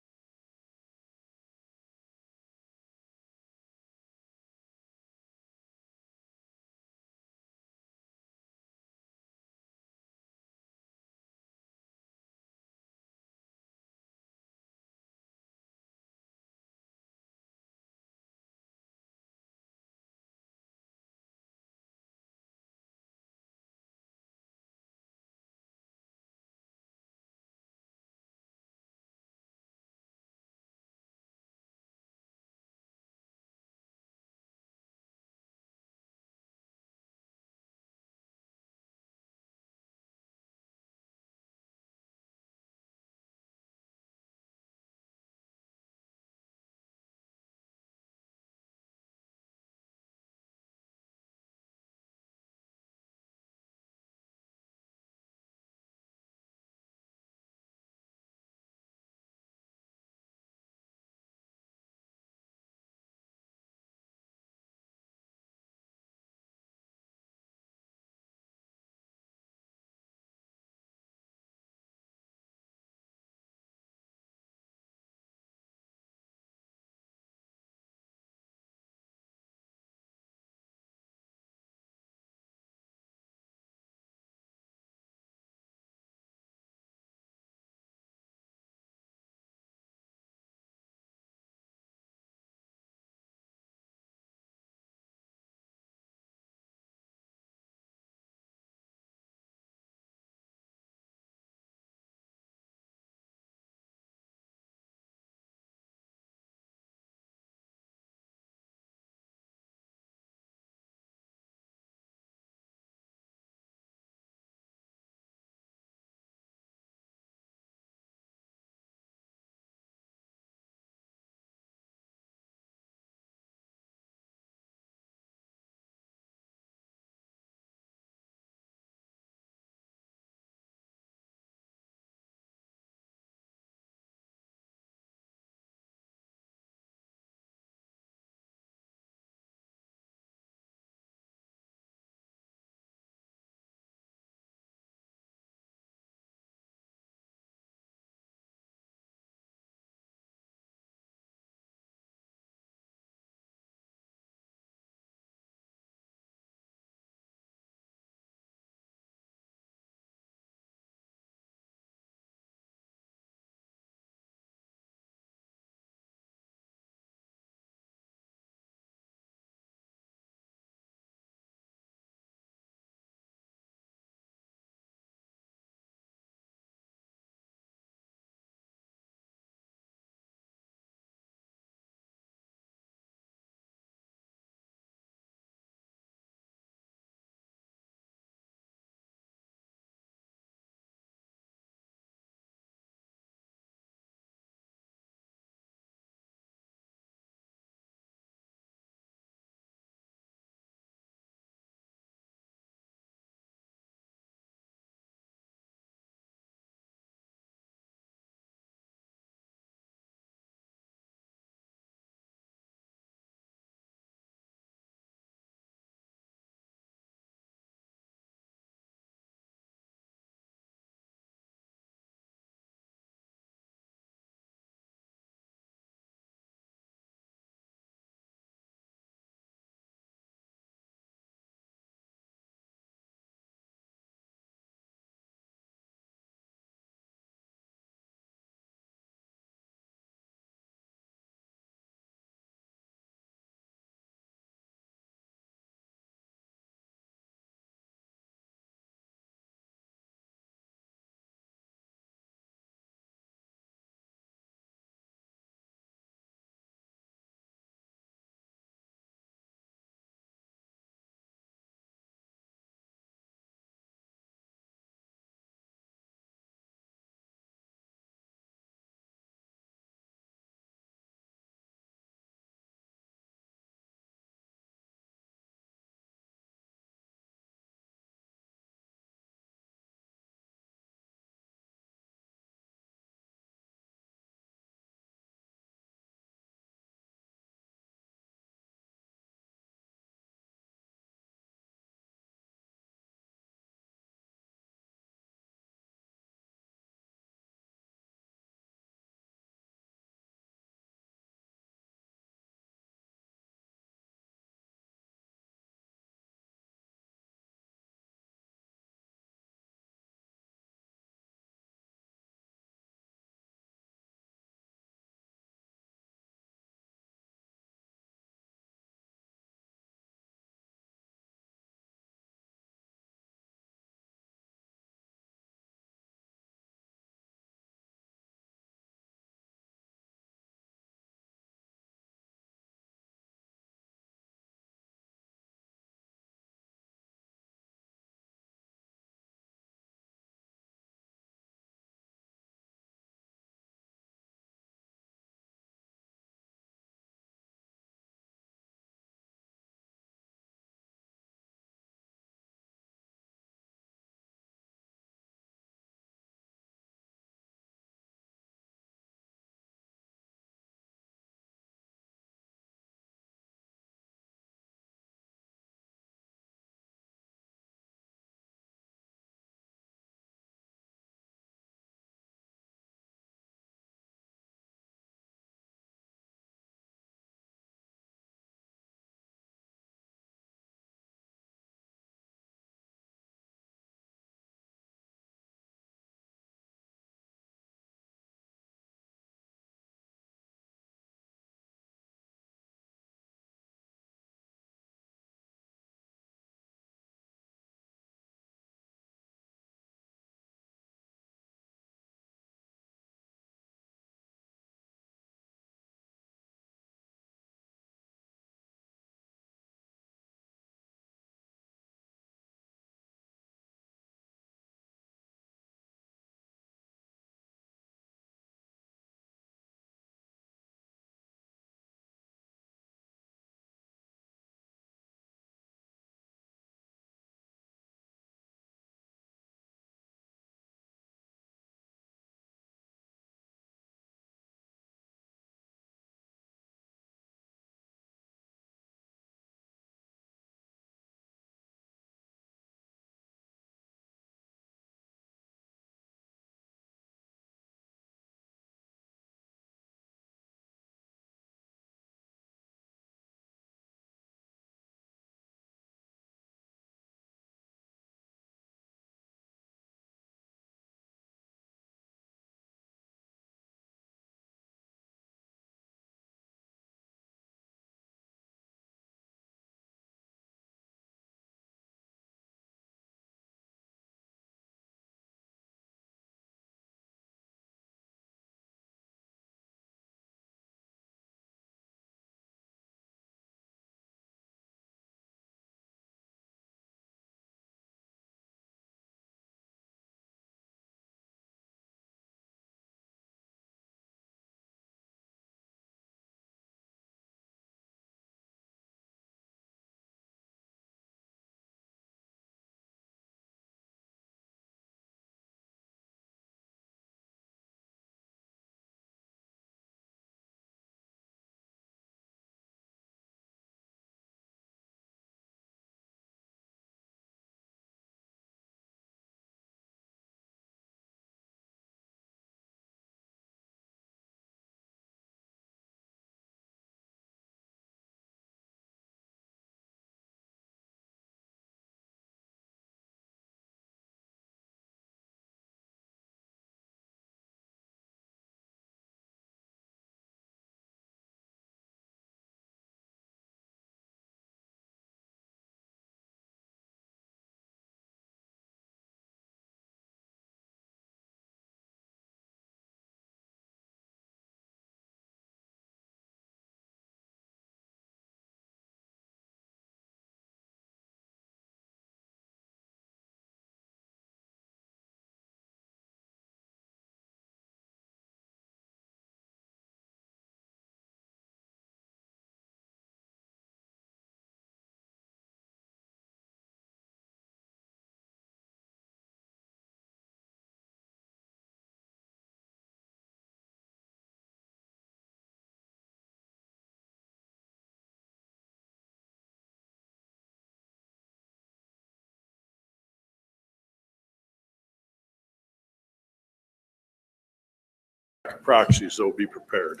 proxy, so be prepared.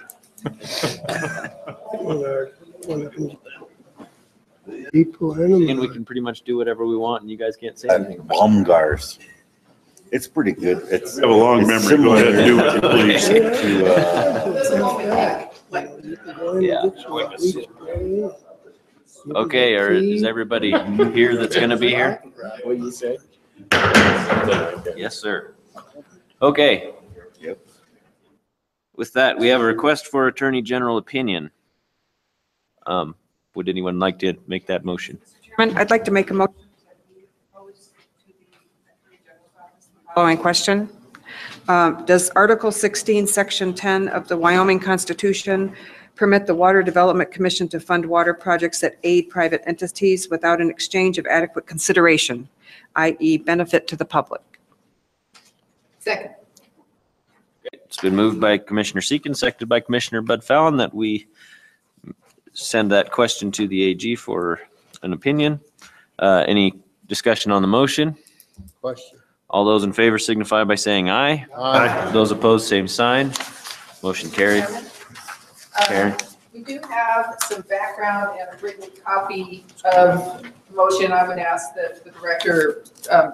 People,
And we can pretty much do whatever we want and you guys can't say anything.
Baumgars. It's pretty good. It's.
I have a long
it's
memory. Go ahead and do
similar
what you please.
to,
Okay, or is everybody here that's gonna be here?
What do you say?
Yes, sir. Okay.
Yep.
With that, we have a request for Attorney General opinion. Would anyone like to make that motion?
Chairman, I'd like to make a motion. Following question. Does Article 16, Section 10 of the Wyoming Constitution permit the Water Development Commission to fund water projects that aid private entities without an exchange of adequate consideration, i.e. benefit to the public?
Second.
It's been moved by Commissioner Seekins, seconded by Commissioner Bud Fallon, that we send that question to the AG for an opinion. Any discussion on the motion?
Question.
All those in favor signify by saying aye.
Aye.
Those opposed, same sign. Motion carried. Karen?
We do have some background and a written copy of the motion. I would ask that the director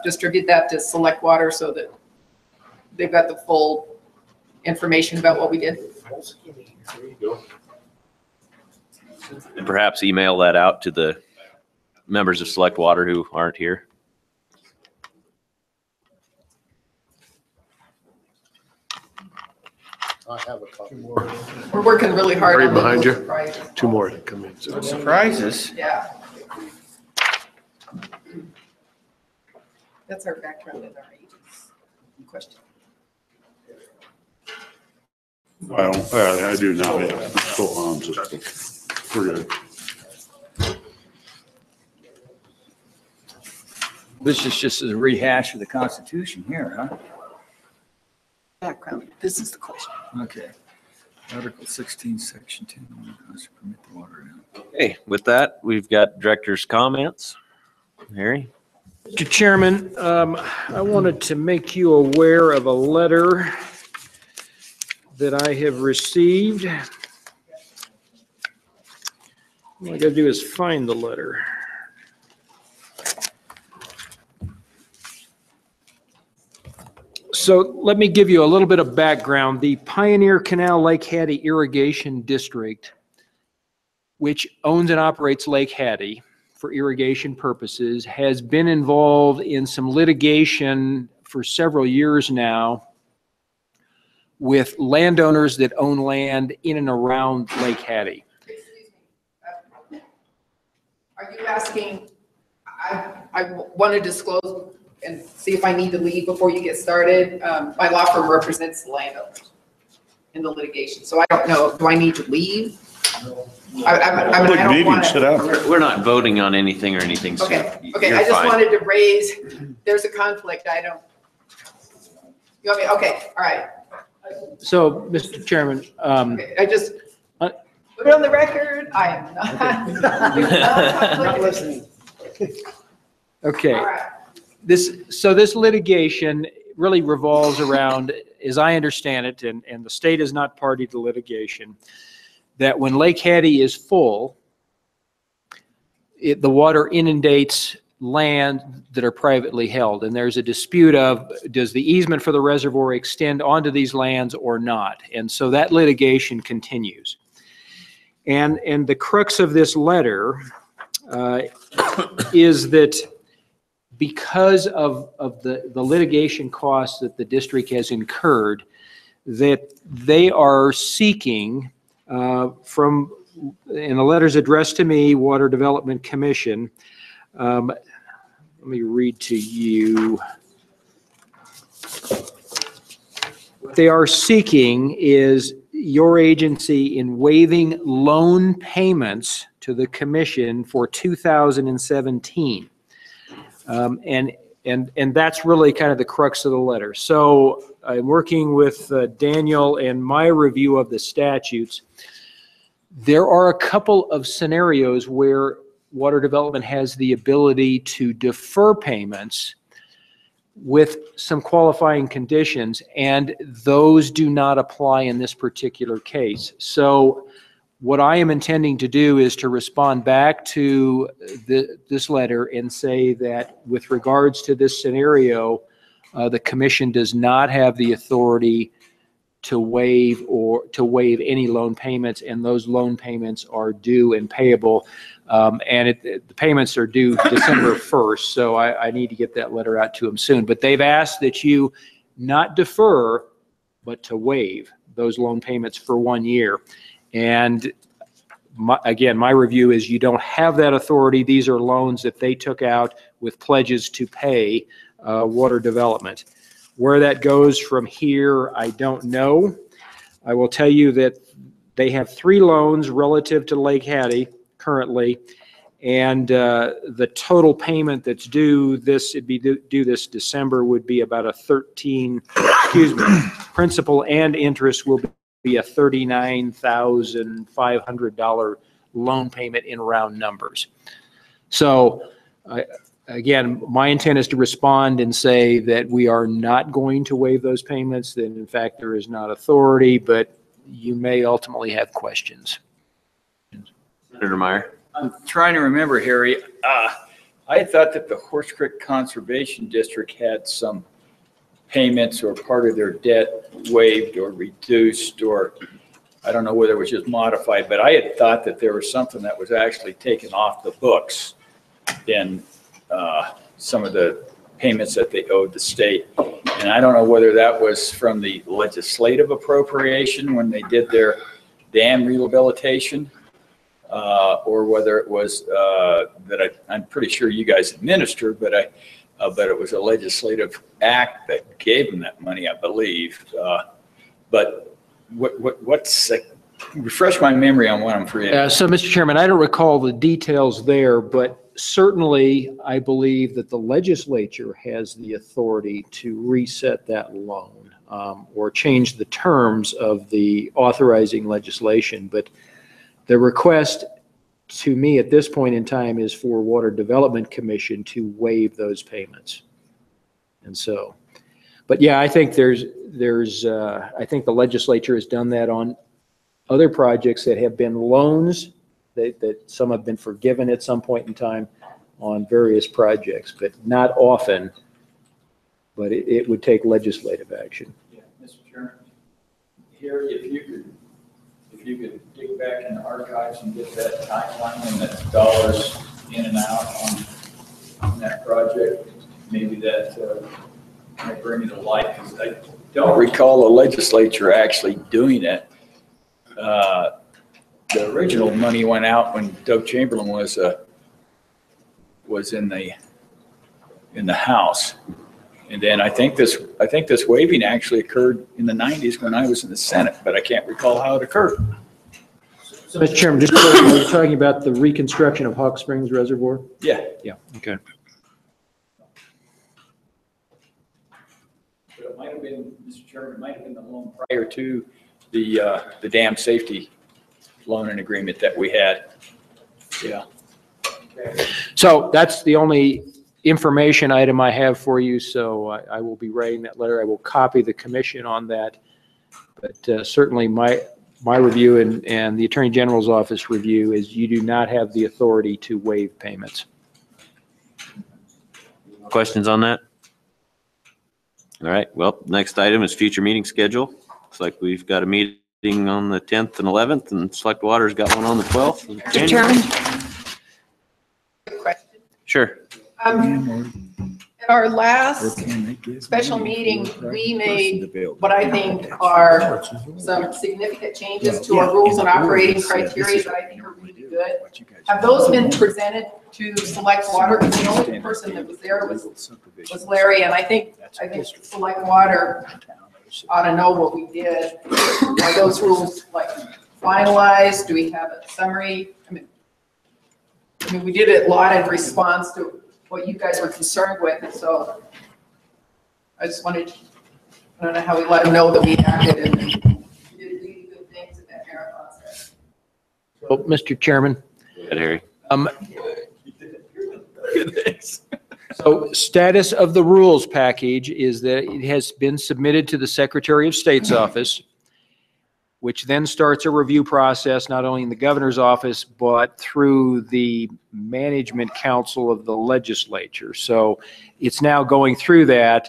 distribute that to Select Water so that they've got the full information about what we did.
There you go.
And perhaps email that out to the members of Select Water who aren't here.
I have a copy.
We're working really hard
Right
on
behind
the
you.
surprises.
Two more to come in. So
Surprises.
Yeah. That's our background and our ages. Question.
I do now, yeah. Go on, we're good.
This is just a rehash of the Constitution here, huh?
Background. This is the question.
Okay. Article 16, Section 10, permit the water.
Okay, with that, we've got director's comments. Harry?
Mr. Chairman, I wanted to make you aware of a letter that I have received. All I gotta do is find the letter. So let me give you a little bit of background. The Pioneer Canal Lake Hattie Irrigation District, which owns and operates Lake Hattie for irrigation purposes, has been involved in some litigation for several years now with landowners that own land in and around Lake Hattie.
Are you asking, I want to disclose and see if I need to leave before you get started? My law firm represents the landowners in the litigation, so I don't know, do I need to leave? I don't want to.
We're not voting on anything or anything. So
Okay,
you're
I just
fine.
wanted to raise, there's a conflict, you want me, okay, all right.
So, Mr. Chairman,
Okay, I just put it on the record, I am not.
listening.
okay.
All right.
This litigation really revolves around, as I understand it, and the state is not party to litigation, that when Lake Hattie is full, the water inundates land that are privately held. And there's a dispute of, does the easement for the reservoir extend onto these lands or not? And so that litigation continues. And the crux of this letter is that because of the litigation costs that the district has incurred, that they are seeking from, in the letters addressed to me, Water Development Commission, let me read to you. What they are seeking is your agency in waiving loan payments to the commission for 2017. And that's really kind of the crux of the letter. So I'm working with Daniel and my review of the statutes. There are a couple of scenarios where water development has the ability to defer payments with some qualifying conditions, and those do not apply in this particular case. So what I am intending to do is to respond back to this letter and say that with regards to this scenario, the commission does not have the authority to waive any loan payments, and those loan payments are due and payable. The payments are due December 1st, so I need to get that letter out to them soon. But they've asked that you not defer, but to waive those loan payments for 1 year. And again, my review is you don't have that authority. These are loans that they took out with pledges to pay water development. Where that goes from here, I don't know. I will tell you that they have 3 loans relative to Lake Hattie currently, and the total payment that's due this December would be about a principal and interest will be a $39,500 loan payment in round numbers. So again, my intent is to respond and say that we are not going to waive those payments, that in fact there is not authority, but you may ultimately have questions.
Senator Meyer.
I'm trying to remember, Harry. I thought that the Horse Creek Conservation District had some payments or part of their debt waived or reduced, or I don't know whether it was just modified, but I had thought that there was something that was actually taken off the books in some of the payments that they owed the state. And I don't know whether that was from the legislative appropriation when they did their dam rehabilitation, or whether it was that I'm pretty sure you guys administer, but it was a legislative act that gave them that money, I believe. But what's refresh my memory on what I'm forgetting.
So, Mr. Chairman, I don't recall the details there, but certainly I believe that the legislature has the authority to reset that loan or change the terms of the authorizing legislation. But the request to me at this point in time is for Water Development Commission to waive those payments. And so, but yeah, I think I think the legislature has done that on other projects that have been loans that some have been forgiven at some point in time on various projects, but not often, but it would take legislative action.
Yeah, Mr. Chairman, here, if you could dig back in the archives and get that timeline and that dollars in and out on that project, maybe that might bring it to light, because I don't recall the legislature actually doing it. The original money went out when Doug Chamberlain was in the House, and then I think this waiving actually occurred in the 90s when I was in the Senate, but I can't recall how it occurred.
So, Mr. Chairman, just are you talking about the reconstruction of Hawk Springs Reservoir?
Yeah.
Yeah. Okay.
But it might have been, Mr. Chairman, it might have been the loan prior to the dam safety loan and agreement that we had. Yeah.
So that's the only information item I have for you. So I will be writing that letter. I will copy the commission on that. But certainly my review and the Attorney General's office review is you do not have the authority to waive payments.
Questions on that? All right. Well, next item is future meeting schedule. Looks like we've got a meeting on the 10th and 11th, and Select Water's got one on the 12th.
Mr. Chairman? Question.
Sure.
At our last special meeting, we made what I think are some significant changes to our rules and operating criteria that I think are really good. Have those been presented to Select Water? Because the only person that was there was Larry, and I think Select Water ought to know what we did. Are those rules like finalized? Do we have a summary? I mean, we did a lot in response to what you guys were concerned with, and so I just wanted, I don't know how we let them know that we acted and did really good things in that marathon session.
So, Mr. Chairman.
Good, Harry.
So status of the rules package is that it has been submitted to the Secretary of State's office, which then starts a review process, not only in the governor's office, but through the management council of the legislature. So it's now going through that.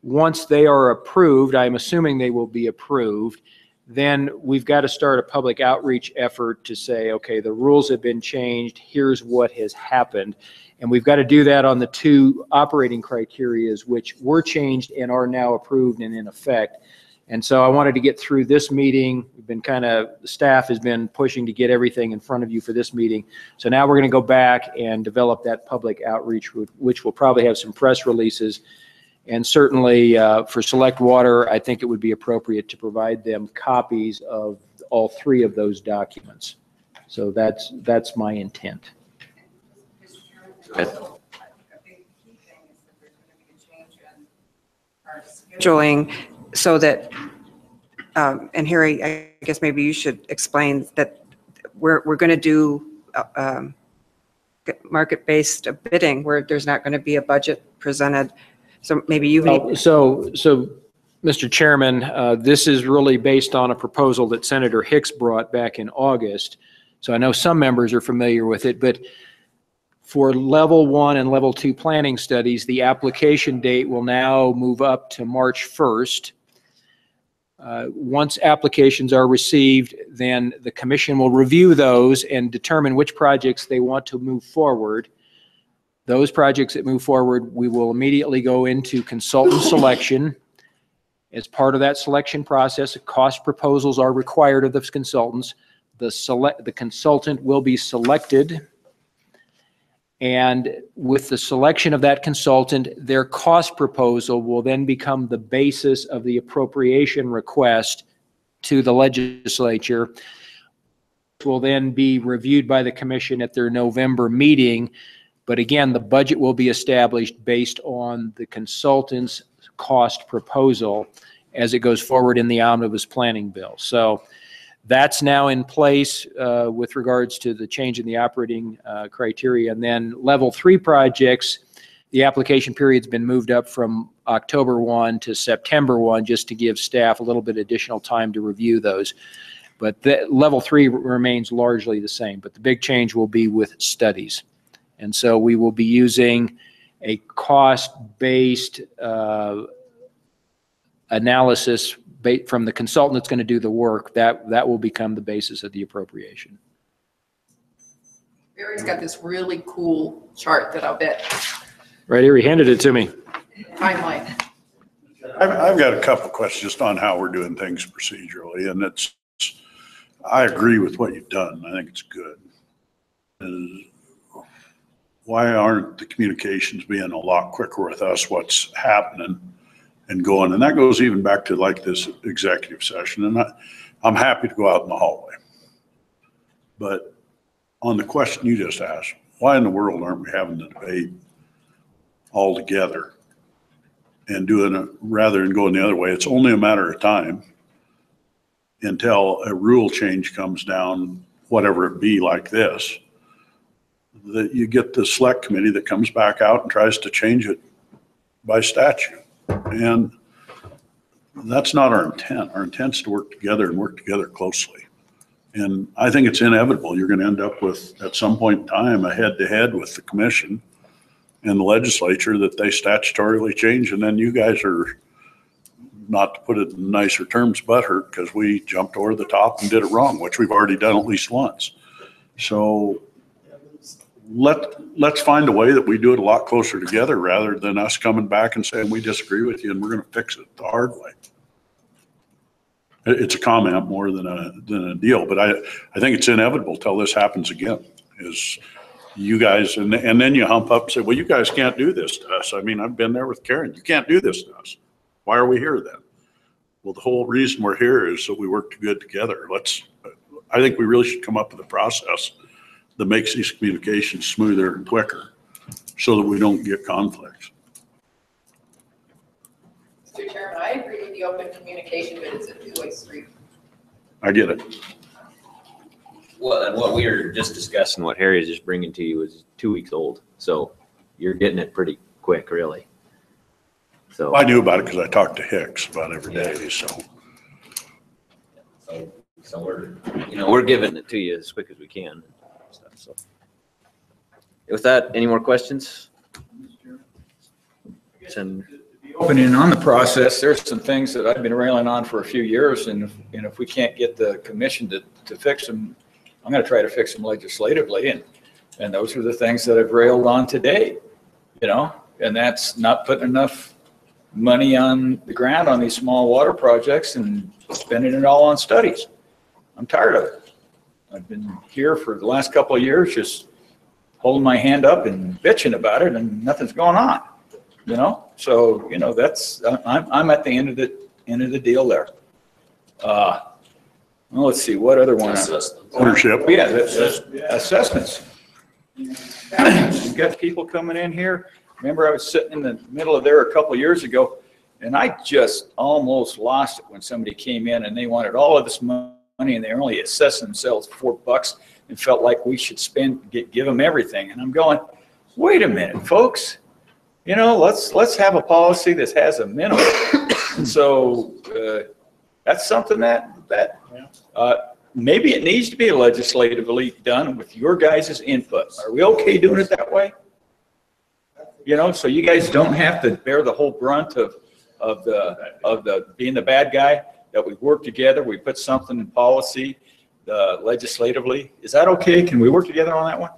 Once they are approved, I'm assuming they will be approved, then we've got to start a public outreach effort to say, okay, the rules have been changed, here's what has happened. And we've got to do that on the 2 operating criterias, which were changed and are now approved and in effect. And so I wanted to get through this meeting. We've been the staff has been pushing to get everything in front of you for this meeting. So now we're going to go back and develop that public outreach, which will probably have some press releases. And certainly for Select Water, I think it would be appropriate to provide them copies of all 3 of those documents. So that's my intent.
Scheduling so that, and Harry, I guess maybe you should explain that we're going to do market-based bidding where there's not going to be a budget presented. So maybe you need.
So Mr. Chairman, this is really based on a proposal that Senator Hicks brought back in August. So I know some members are familiar with it, but for level 1 and level 2 planning studies, the application date will now move up to March 1st. Once applications are received, then the commission will review those and determine which projects they want to move forward. Those projects that move forward, we will immediately go into consultant selection. As part of that selection process, cost proposals are required of the consultants. The consultant will be selected. And with the selection of that consultant, their cost proposal will then become the basis of the appropriation request to the legislature. It will then be reviewed by the commission at their November meeting. But again, the budget will be established based on the consultant's cost proposal as it goes forward in the omnibus planning bill. So that's now in place with regards to the change in the operating criteria. And then level 3 projects, the application period's been moved up from October 1 to September 1, just to give staff a little bit additional time to review those. But level 3 remains largely the same, but the big change will be with studies. And so we will be using a cost-based analysis from the consultant that's going to do the work. That will become the basis of the appropriation.
Barry's got this really cool chart that I'll bet.
Right here, he handed it to me.
Timeline.
I've got a couple questions just on how we're doing things procedurally, and I agree with what you've done. I think it's good. Why aren't the communications being a lot quicker with us, what's happening and going? And that goes even back to like this executive session. And I'm happy to go out in the hallway. But on the question you just asked, why in the world aren't we having the debate all together and doing it rather than going the other way? It's only a matter of time until a rule change comes down, whatever it be like this, that you get the select committee that comes back out and tries to change it by statute. And that's not our intent. Our intent is to work together and work together closely. And I think it's inevitable. You're going to end up with, at some point in time, a head-to-head with the commission and the legislature that they statutorily change. And then you guys are, not to put it in nicer terms, butthurt because we jumped over the top and did it wrong, which we've already done at least once. So let's find a way that we do it a lot closer together rather than us coming back and saying we disagree with you and we're going to fix it the hard way. It's a comment more than a deal, but I think it's inevitable till this happens again. Is you guys and then you hump up and say, well, you guys can't do this to us. I mean, I've been there with Karen. You can't do this to us. Why are we here then? Well, the whole reason we're here is so we work good together. I think we really should come up with a process that makes these communications smoother and quicker so that we don't get conflicts.
Mr. Chairman, I agree with the open communication, but it's a two-way street.
I get it.
Well, and what we were just discussing, what Harry is just bringing to you is 2 weeks old. So you're getting it pretty quick, really. So
I knew about it because I talked to Hicks about every day, so.
So we're giving it to you as quick as we can. And stuff, so. With that, any more questions?
Opening on the process, there's some things that I've been railing on for a few years, and if we can't get the commission to fix them, I'm going to try to fix them legislatively, and those are the things that I've railed on today, and that's not putting enough money on the ground on these small water projects and spending it all on studies. I'm tired of it. I've been here for the last couple of years just holding my hand up and bitching about it, and nothing's going on. So that's I'm at the end of the deal there. Well, let's see what other one.
Ownership.
Yeah, assessments. You've got people coming in here. Remember, I was sitting in the middle of there a couple of years ago, and I just almost lost it when somebody came in and they wanted all of this money, and they only assessed themselves $4 and felt like we should give them everything. And I'm going, wait a minute, folks. Let's have a policy that has a minimum. So that's something that maybe it needs to be legislatively done with your guys' input. Are we okay doing it that way? So you guys don't have to bear the whole brunt of the being the bad guy. That we work together, we put something in policy legislatively. Is that okay? Can we work together on that one?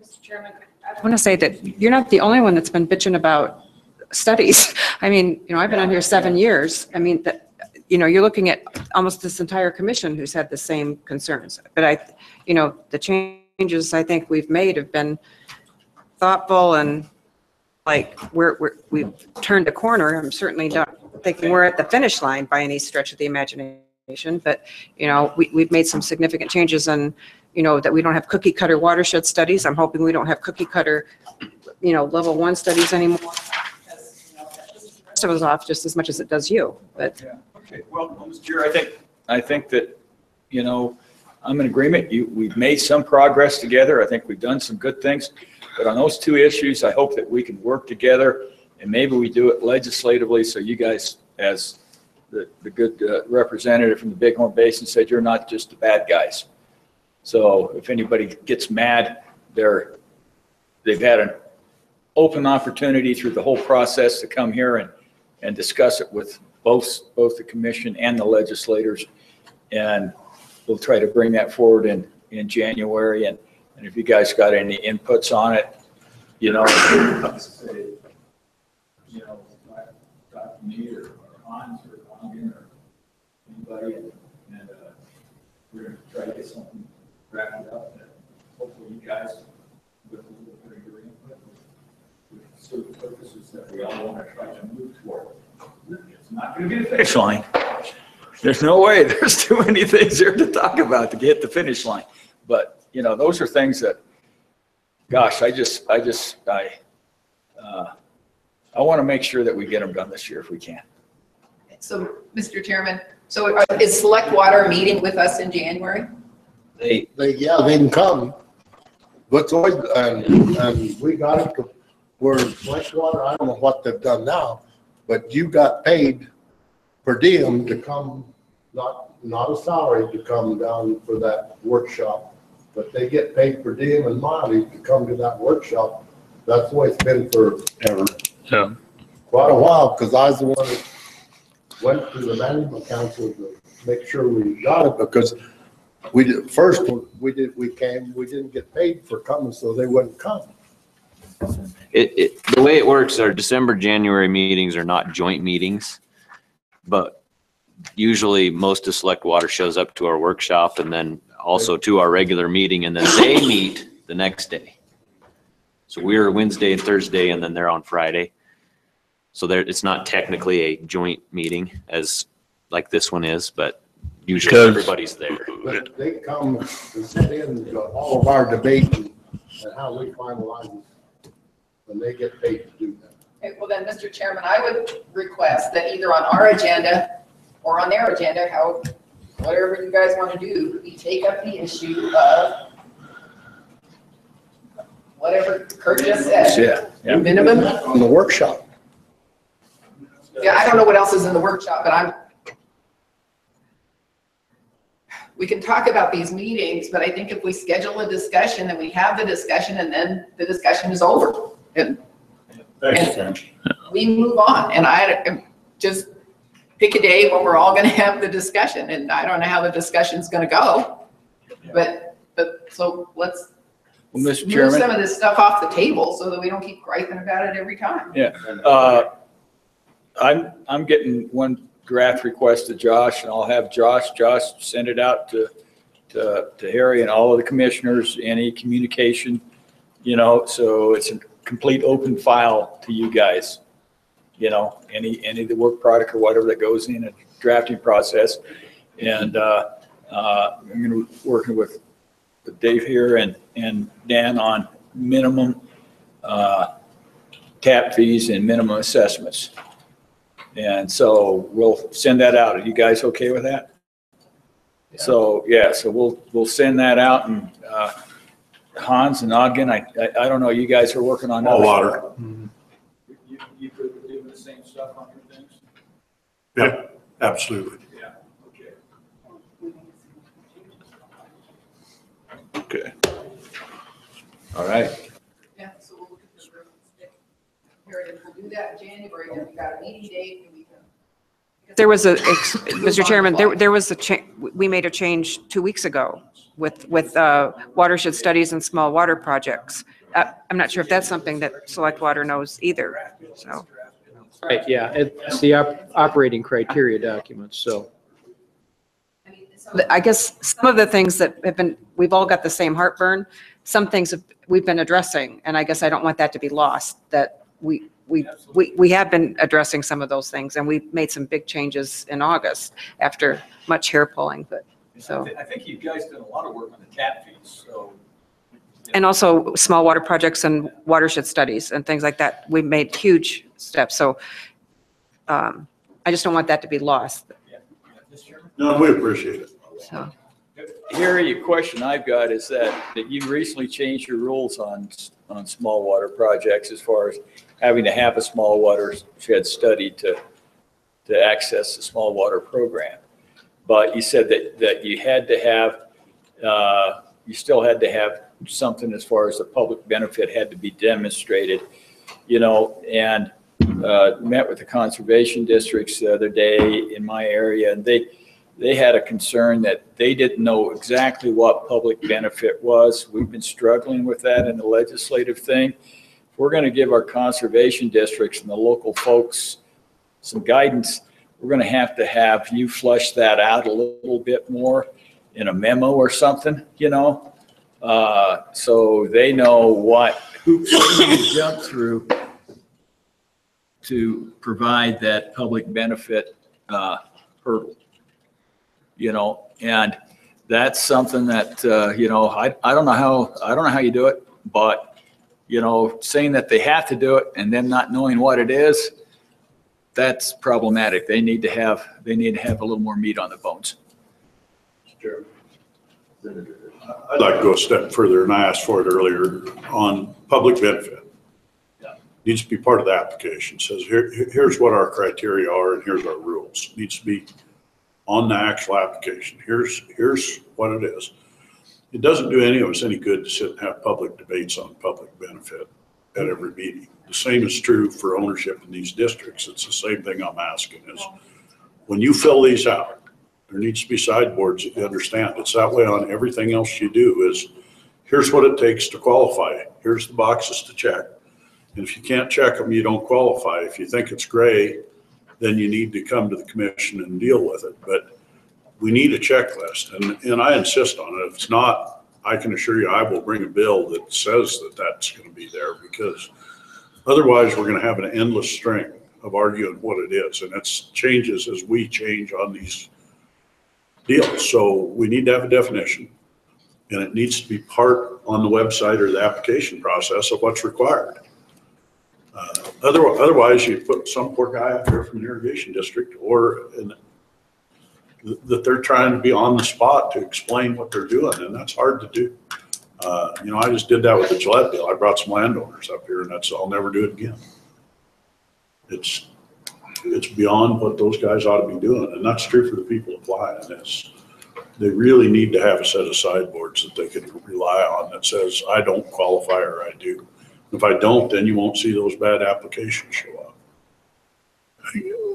Mr. Chairman, I want to say that you're not the only one that's been bitching about studies. I mean, I've been on here 7 years. I mean, you're looking at almost this entire commission who's had the same concerns. But the changes I think we've made have been thoughtful and like we've turned a corner. I'm certainly not thinking we're at the finish line by any stretch of the imagination, but we've made some significant changes, and that we don't have cookie cutter watershed studies. I'm hoping we don't have cookie cutter level 1 studies anymore. Because, that pisses the rest of us off just as much as it does you. But
yeah. Okay. Well, Mr. Chair, I think that I'm in agreement. We've made some progress together. I think we've done some good things. But on those 2 issues, I hope that we can work together, and maybe we do it legislatively so you guys, as the good representative from the Bighorn Basin said, you're not just the bad guys. So if anybody gets mad, they've had an open opportunity through the whole process to come here and discuss it with both the commission and the legislators. And we'll try to bring that forward in January. And if you guys got any inputs on it, talk to me or Hans or Logan or anybody, and we're going to try to get something wrapped up that hopefully you guys, with a little bit of your input, with certain purposes that we all want to try to move toward. It's not going to be the finish line. There's no way. There's too many things there to talk about to get the finish line. But those are things that, gosh, I want to make sure that we get them done this year if we can.
So, Mr. Chairman, is Select Water meeting with us in January?
They can come. But and we got it to where Select Water, I don't know what they've done now, but you got paid per diem to come, not a salary to come down for that workshop, but they get paid per diem and mileage to come to that workshop. That's the way it's been forever.
Yeah.
Quite a while, because I was the one that went to the management council to make sure we got it, because we didn't get paid for coming, so they wouldn't come.
The way it works, our December, January meetings are not joint meetings, but usually most of Select Water shows up to our workshop and then also to our regular meeting, and then they meet the next day. So we're Wednesday and Thursday, and then they're on Friday. So it's not technically a joint meeting as like this one is, but usually everybody's there.
But they come and sit in to all of our debate and how we finalize it, and they get paid to do that.
Okay, well then, Mr. Chairman, I would request that either on our agenda or on their agenda, whatever you guys want to do, we take up the issue of whatever Kurt just said.
Yeah.
Minimum.
On the workshop.
Yeah, I don't know what else is in the workshop, but we can talk about these meetings, but I think if we schedule a discussion and we have the discussion and then the discussion is over and we move on. And I just pick a day when we're all going to have the discussion, and I don't know how the discussion's going to go, but so let's
Mr.
move
Chairman.
some of this stuff off the table so that we don't keep griping about it every time.
Yeah. I'm getting one draft request to Josh, and I'll have Josh send it out to Harry and all of the commissioners, any communication, so it's a complete open file to you guys. Any of the work product or whatever that goes in a drafting process. And I'm going to be working with Dave here and Dan on minimum tap fees and minimum assessments. And so we'll send that out. Are you guys okay with that? Yeah. So we'll send that out, and Hans and Ogden, I don't know, you guys are working on
All
other
water.
stuff. You could do the same stuff on your things?
Yeah, absolutely.
Yeah, okay.
Okay.
All right.
Yeah, so we'll look at the here, we'll do that in January, then we got a meeting date, and we can.
There was Mr. Chairman, there was we made a change 2 weeks ago with watershed studies and small water projects. I'm not sure if that's something that Select Water knows either, so.
Right, yeah, it's the operating criteria documents, so.
I guess some of the things that have been, we've all got the same heartburn. Some things we've been addressing, and I guess I don't want that to be lost, that we have been addressing some of those things, and we made some big changes in August after much hair pulling, but so.
I think you guys did a lot of work on the tap fees, so.
And also small water projects and watershed studies and things like that. We made huge steps. So I just don't want that to be lost.
No, we appreciate it.
So.
Harry, a question I've got is that you recently changed your rules on small water projects as far as having to have a small watershed study to access the small water program. But you said that you had to have, you still had to have something as far as the public benefit had to be demonstrated, and met with the conservation districts the other day in my area, and they had a concern that they didn't know exactly what public benefit was. We've been struggling with that in the legislative thing. If we're going to give our conservation districts and the local folks some guidance, we're going to have you flush that out a little bit more in a memo or something, so they know what hoops they need to jump through to provide that public benefit hurdle. And that's something that I don't know how you do it, but saying that they have to do it and then not knowing what it is, that's problematic. They need to have a little more meat on the bones.
Sure. I'd like to go a step further, and I asked for it earlier on public benefit. Needs to be part of the application. Says here's what our criteria are and here's our rules. Needs to be on the actual application. Here's what it is. It doesn't do any of us any good to sit and have public debates on public benefit at every meeting. The same is true for ownership in these districts. It's the same thing I'm asking is when you fill these out, there needs to be sideboards that you understand. It's that way on everything else you do is here's what it takes to qualify. Here's the boxes to check. And if you can't check them, you don't qualify. If you think it's gray, then you need to come to the commission and deal with it. But we need a checklist, and I insist on it. If it's not, I can assure you I will bring a bill that says that that's going to be there, because otherwise we're going to have an endless string of arguing what it is, and it changes as we change on these deals. So we need to have a definition, and it needs to be part on the website or the application process of what's required. Otherwise, you put some poor guy out there from an irrigation district that they're trying to be on the spot to explain what they're doing, and that's hard to do. I just did that with the Gillette deal. I brought some landowners up here and I'll never do it again. It's beyond what those guys ought to be doing. And that's true for the people applying this. They really need to have a set of sideboards that they can rely on that says, I don't qualify or I do. If I don't, then you won't see those bad applications show up.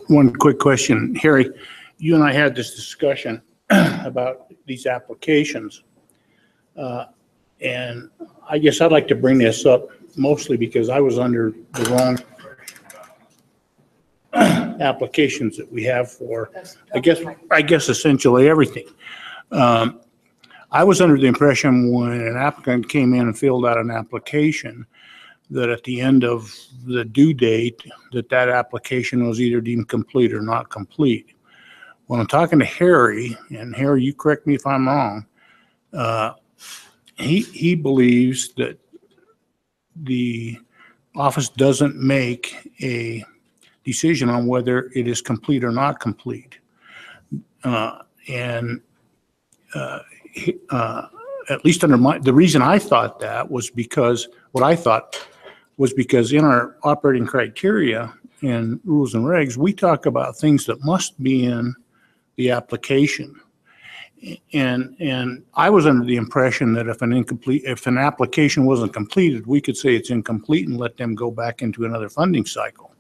One quick question, Harry, you and I had this discussion about these applications. And I guess I'd like to bring this up mostly because I was under the wrong applications that we have for, I guess essentially everything. I was under the impression when an applicant came in and filled out an application that at the end of the due date, that application was either deemed complete or not complete. When I'm talking to Harry, and Harry, you correct me if I'm wrong, he believes that the office doesn't make a decision on whether it is complete or not complete. At least under the reason I thought that was because, in our operating criteria and rules and regs, we talk about things that must be in the application. And I was under the impression that if an application wasn't completed, we could say it's incomplete and let them go back into another funding cycle.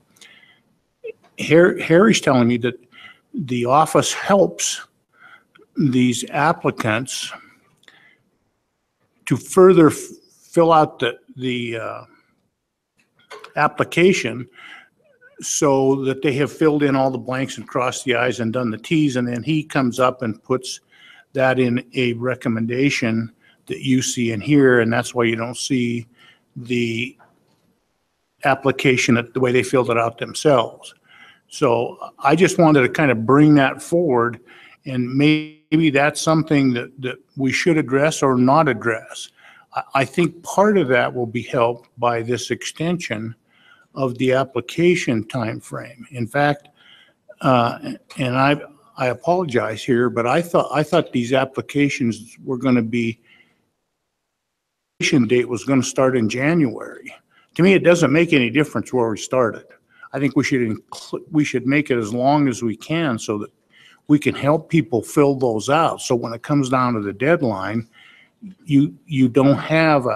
Harry's telling me that the office helps these applicants to further fill out the application so that they have filled in all the blanks and crossed the I's and done the T's, and then he comes up and puts that in a recommendation that you see in here, and that's why you don't see the application the way they filled it out themselves. So I just wanted to kind of bring that forward, and maybe that's something that we should address or not address. I think part of that will be helped by this extension of the application timeframe. In fact, and I apologize here, but I thought these applications were going to be, date was going to start in January. To me, it doesn't make any difference where we started. I think we should make it as long as we can so that we can help people fill those out. So when it comes down to the deadline, you don't have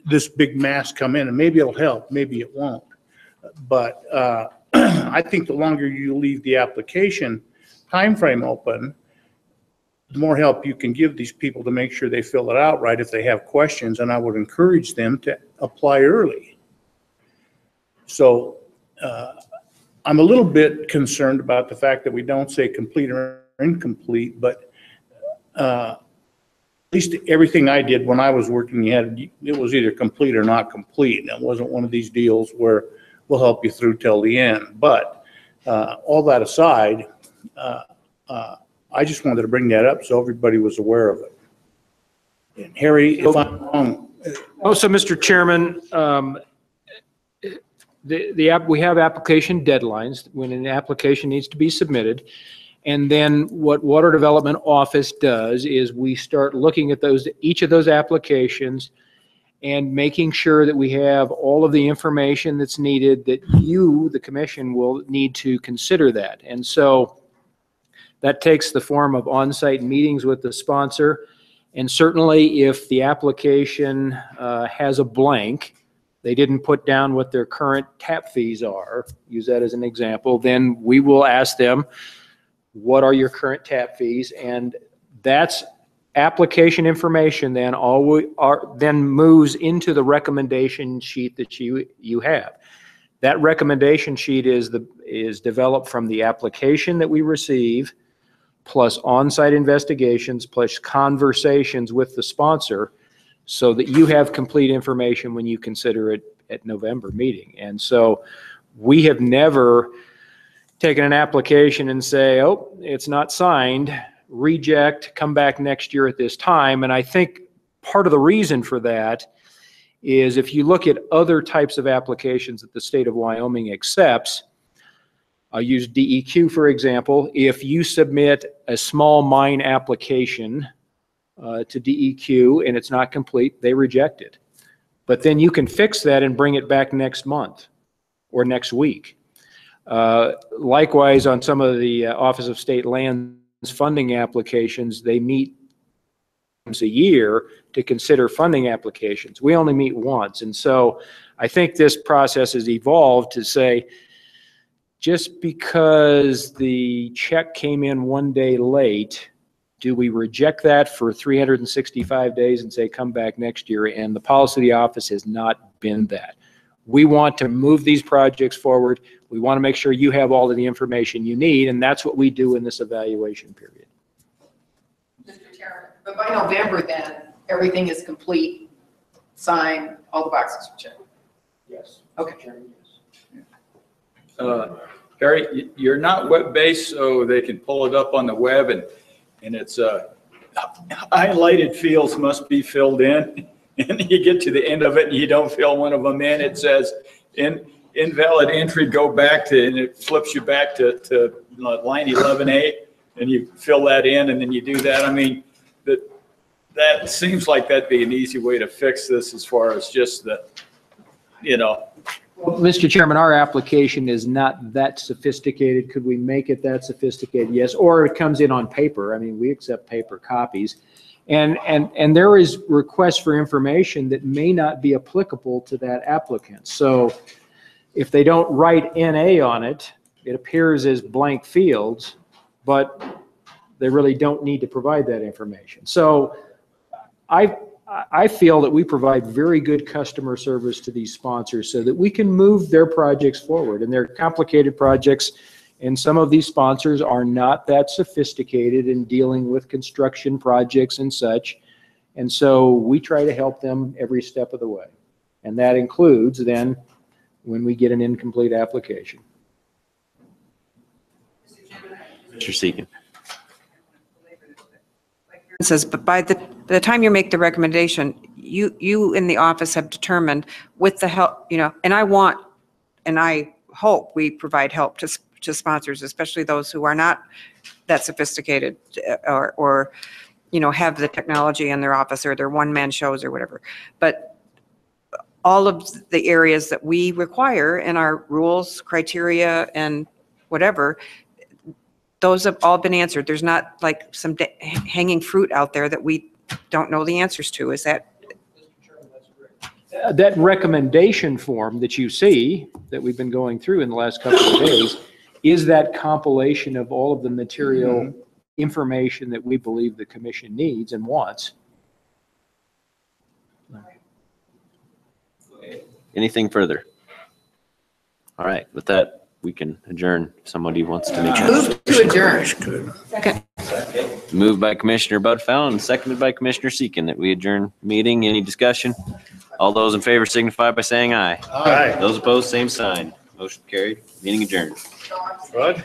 this big mass come in, and maybe it'll help, maybe it won't. But I think the longer you leave the application timeframe open, the more help you can give these people to make sure they fill it out right if they have questions, and I would encourage them to apply early. So I'm a little bit concerned about the fact that we don't say complete or incomplete, but at least everything I did when I was working, it was either complete or not complete. And it wasn't one of these deals where we'll help you through till the end. But all that aside, I just wanted to bring that up so everybody was aware of it. And Harry, if I'm wrong.
So Mr. Chairman, we have application deadlines when an application needs to be submitted. And then what Water Development Office does is we start looking at each of those applications and making sure that we have all of the information that's needed, that you, the commission, will need to consider that. And so that takes the form of on-site meetings with the sponsor. And certainly if the application has a blank, they didn't put down what their current tap fees are, use that as an example, then we will ask them, what are your current tap fees? And that's application information then then moves into the recommendation sheet that you have. That recommendation sheet is developed from the application that we receive, plus on-site investigations, plus conversations with the sponsor, so that you have complete information when you consider it at November meeting. And so we have never taken an application and say, oh, it's not signed, reject, come back next year at this time. And I think part of the reason for that is if you look at other types of applications that the state of Wyoming accepts, I'll use DEQ for example. If you submit a small mine application to DEQ and it's not complete, they reject it. But then you can fix that and bring it back next month or next week. Likewise, on some of the Office of State Lands funding applications, they meet once a year to consider funding applications. We only meet once. And so I think this process has evolved to say, just because the check came in one day late, do we reject that for 365 days and say, come back next year? And the policy of the office has not been that. We want to move these projects forward. We want to make sure you have all of the information you need, and that's what we do in this evaluation period.
Mr. Chairman, but by November then, everything is complete, signed, all the boxes are checked?
Yes.
Okay.
Harry, you're not web-based, so they can pull it up on the web, and it's highlighted fields must be filled in, and you get to the end of it and you don't fill one of them in. It says invalid entry, go back to, and it flips you back to line 11A, and you fill that in, and then you do that. I mean, that seems like that'd be an easy way to fix this as far as just the,
Well, Mr. Chairman, our application is not that sophisticated. Could we make it that sophisticated? Yes. Or it comes in on paper. I mean, we accept paper copies. And there is requests for information that may not be applicable to that applicant. So if they don't write NA on it, it appears as blank fields, but they really don't need to provide that information. So I feel that we provide very good customer service to these sponsors so that we can move their projects forward. And they're complicated projects, and some of these sponsors are not that sophisticated in dealing with construction projects and such. And so we try to help them every step of the way. And that includes then when we get an incomplete application.
Mr. Seekin.
Says, but by the time you make the recommendation, you in the office have determined with the help, and I hope we provide help to sponsors, especially those who are not that sophisticated or have the technology in their office or their one-man shows or whatever. But all of the areas that we require in our rules, criteria, and whatever, those have all been answered. There's not like some hanging fruit out there that we don't know the answers to. Is that?
That recommendation form that you see that we've been going through in the last couple of days is that compilation of all of the material information that we believe the commission needs and wants.
Anything further? All right, with that, we can adjourn if somebody wants to make
Move to adjourn.
Second.
Moved by Commissioner Butterfield and seconded by Commissioner Seekin that we adjourn meeting. Any discussion? All those in favor signify by saying aye.
Aye.
Those opposed, same sign. Motion carried. Meeting adjourned.
Rod?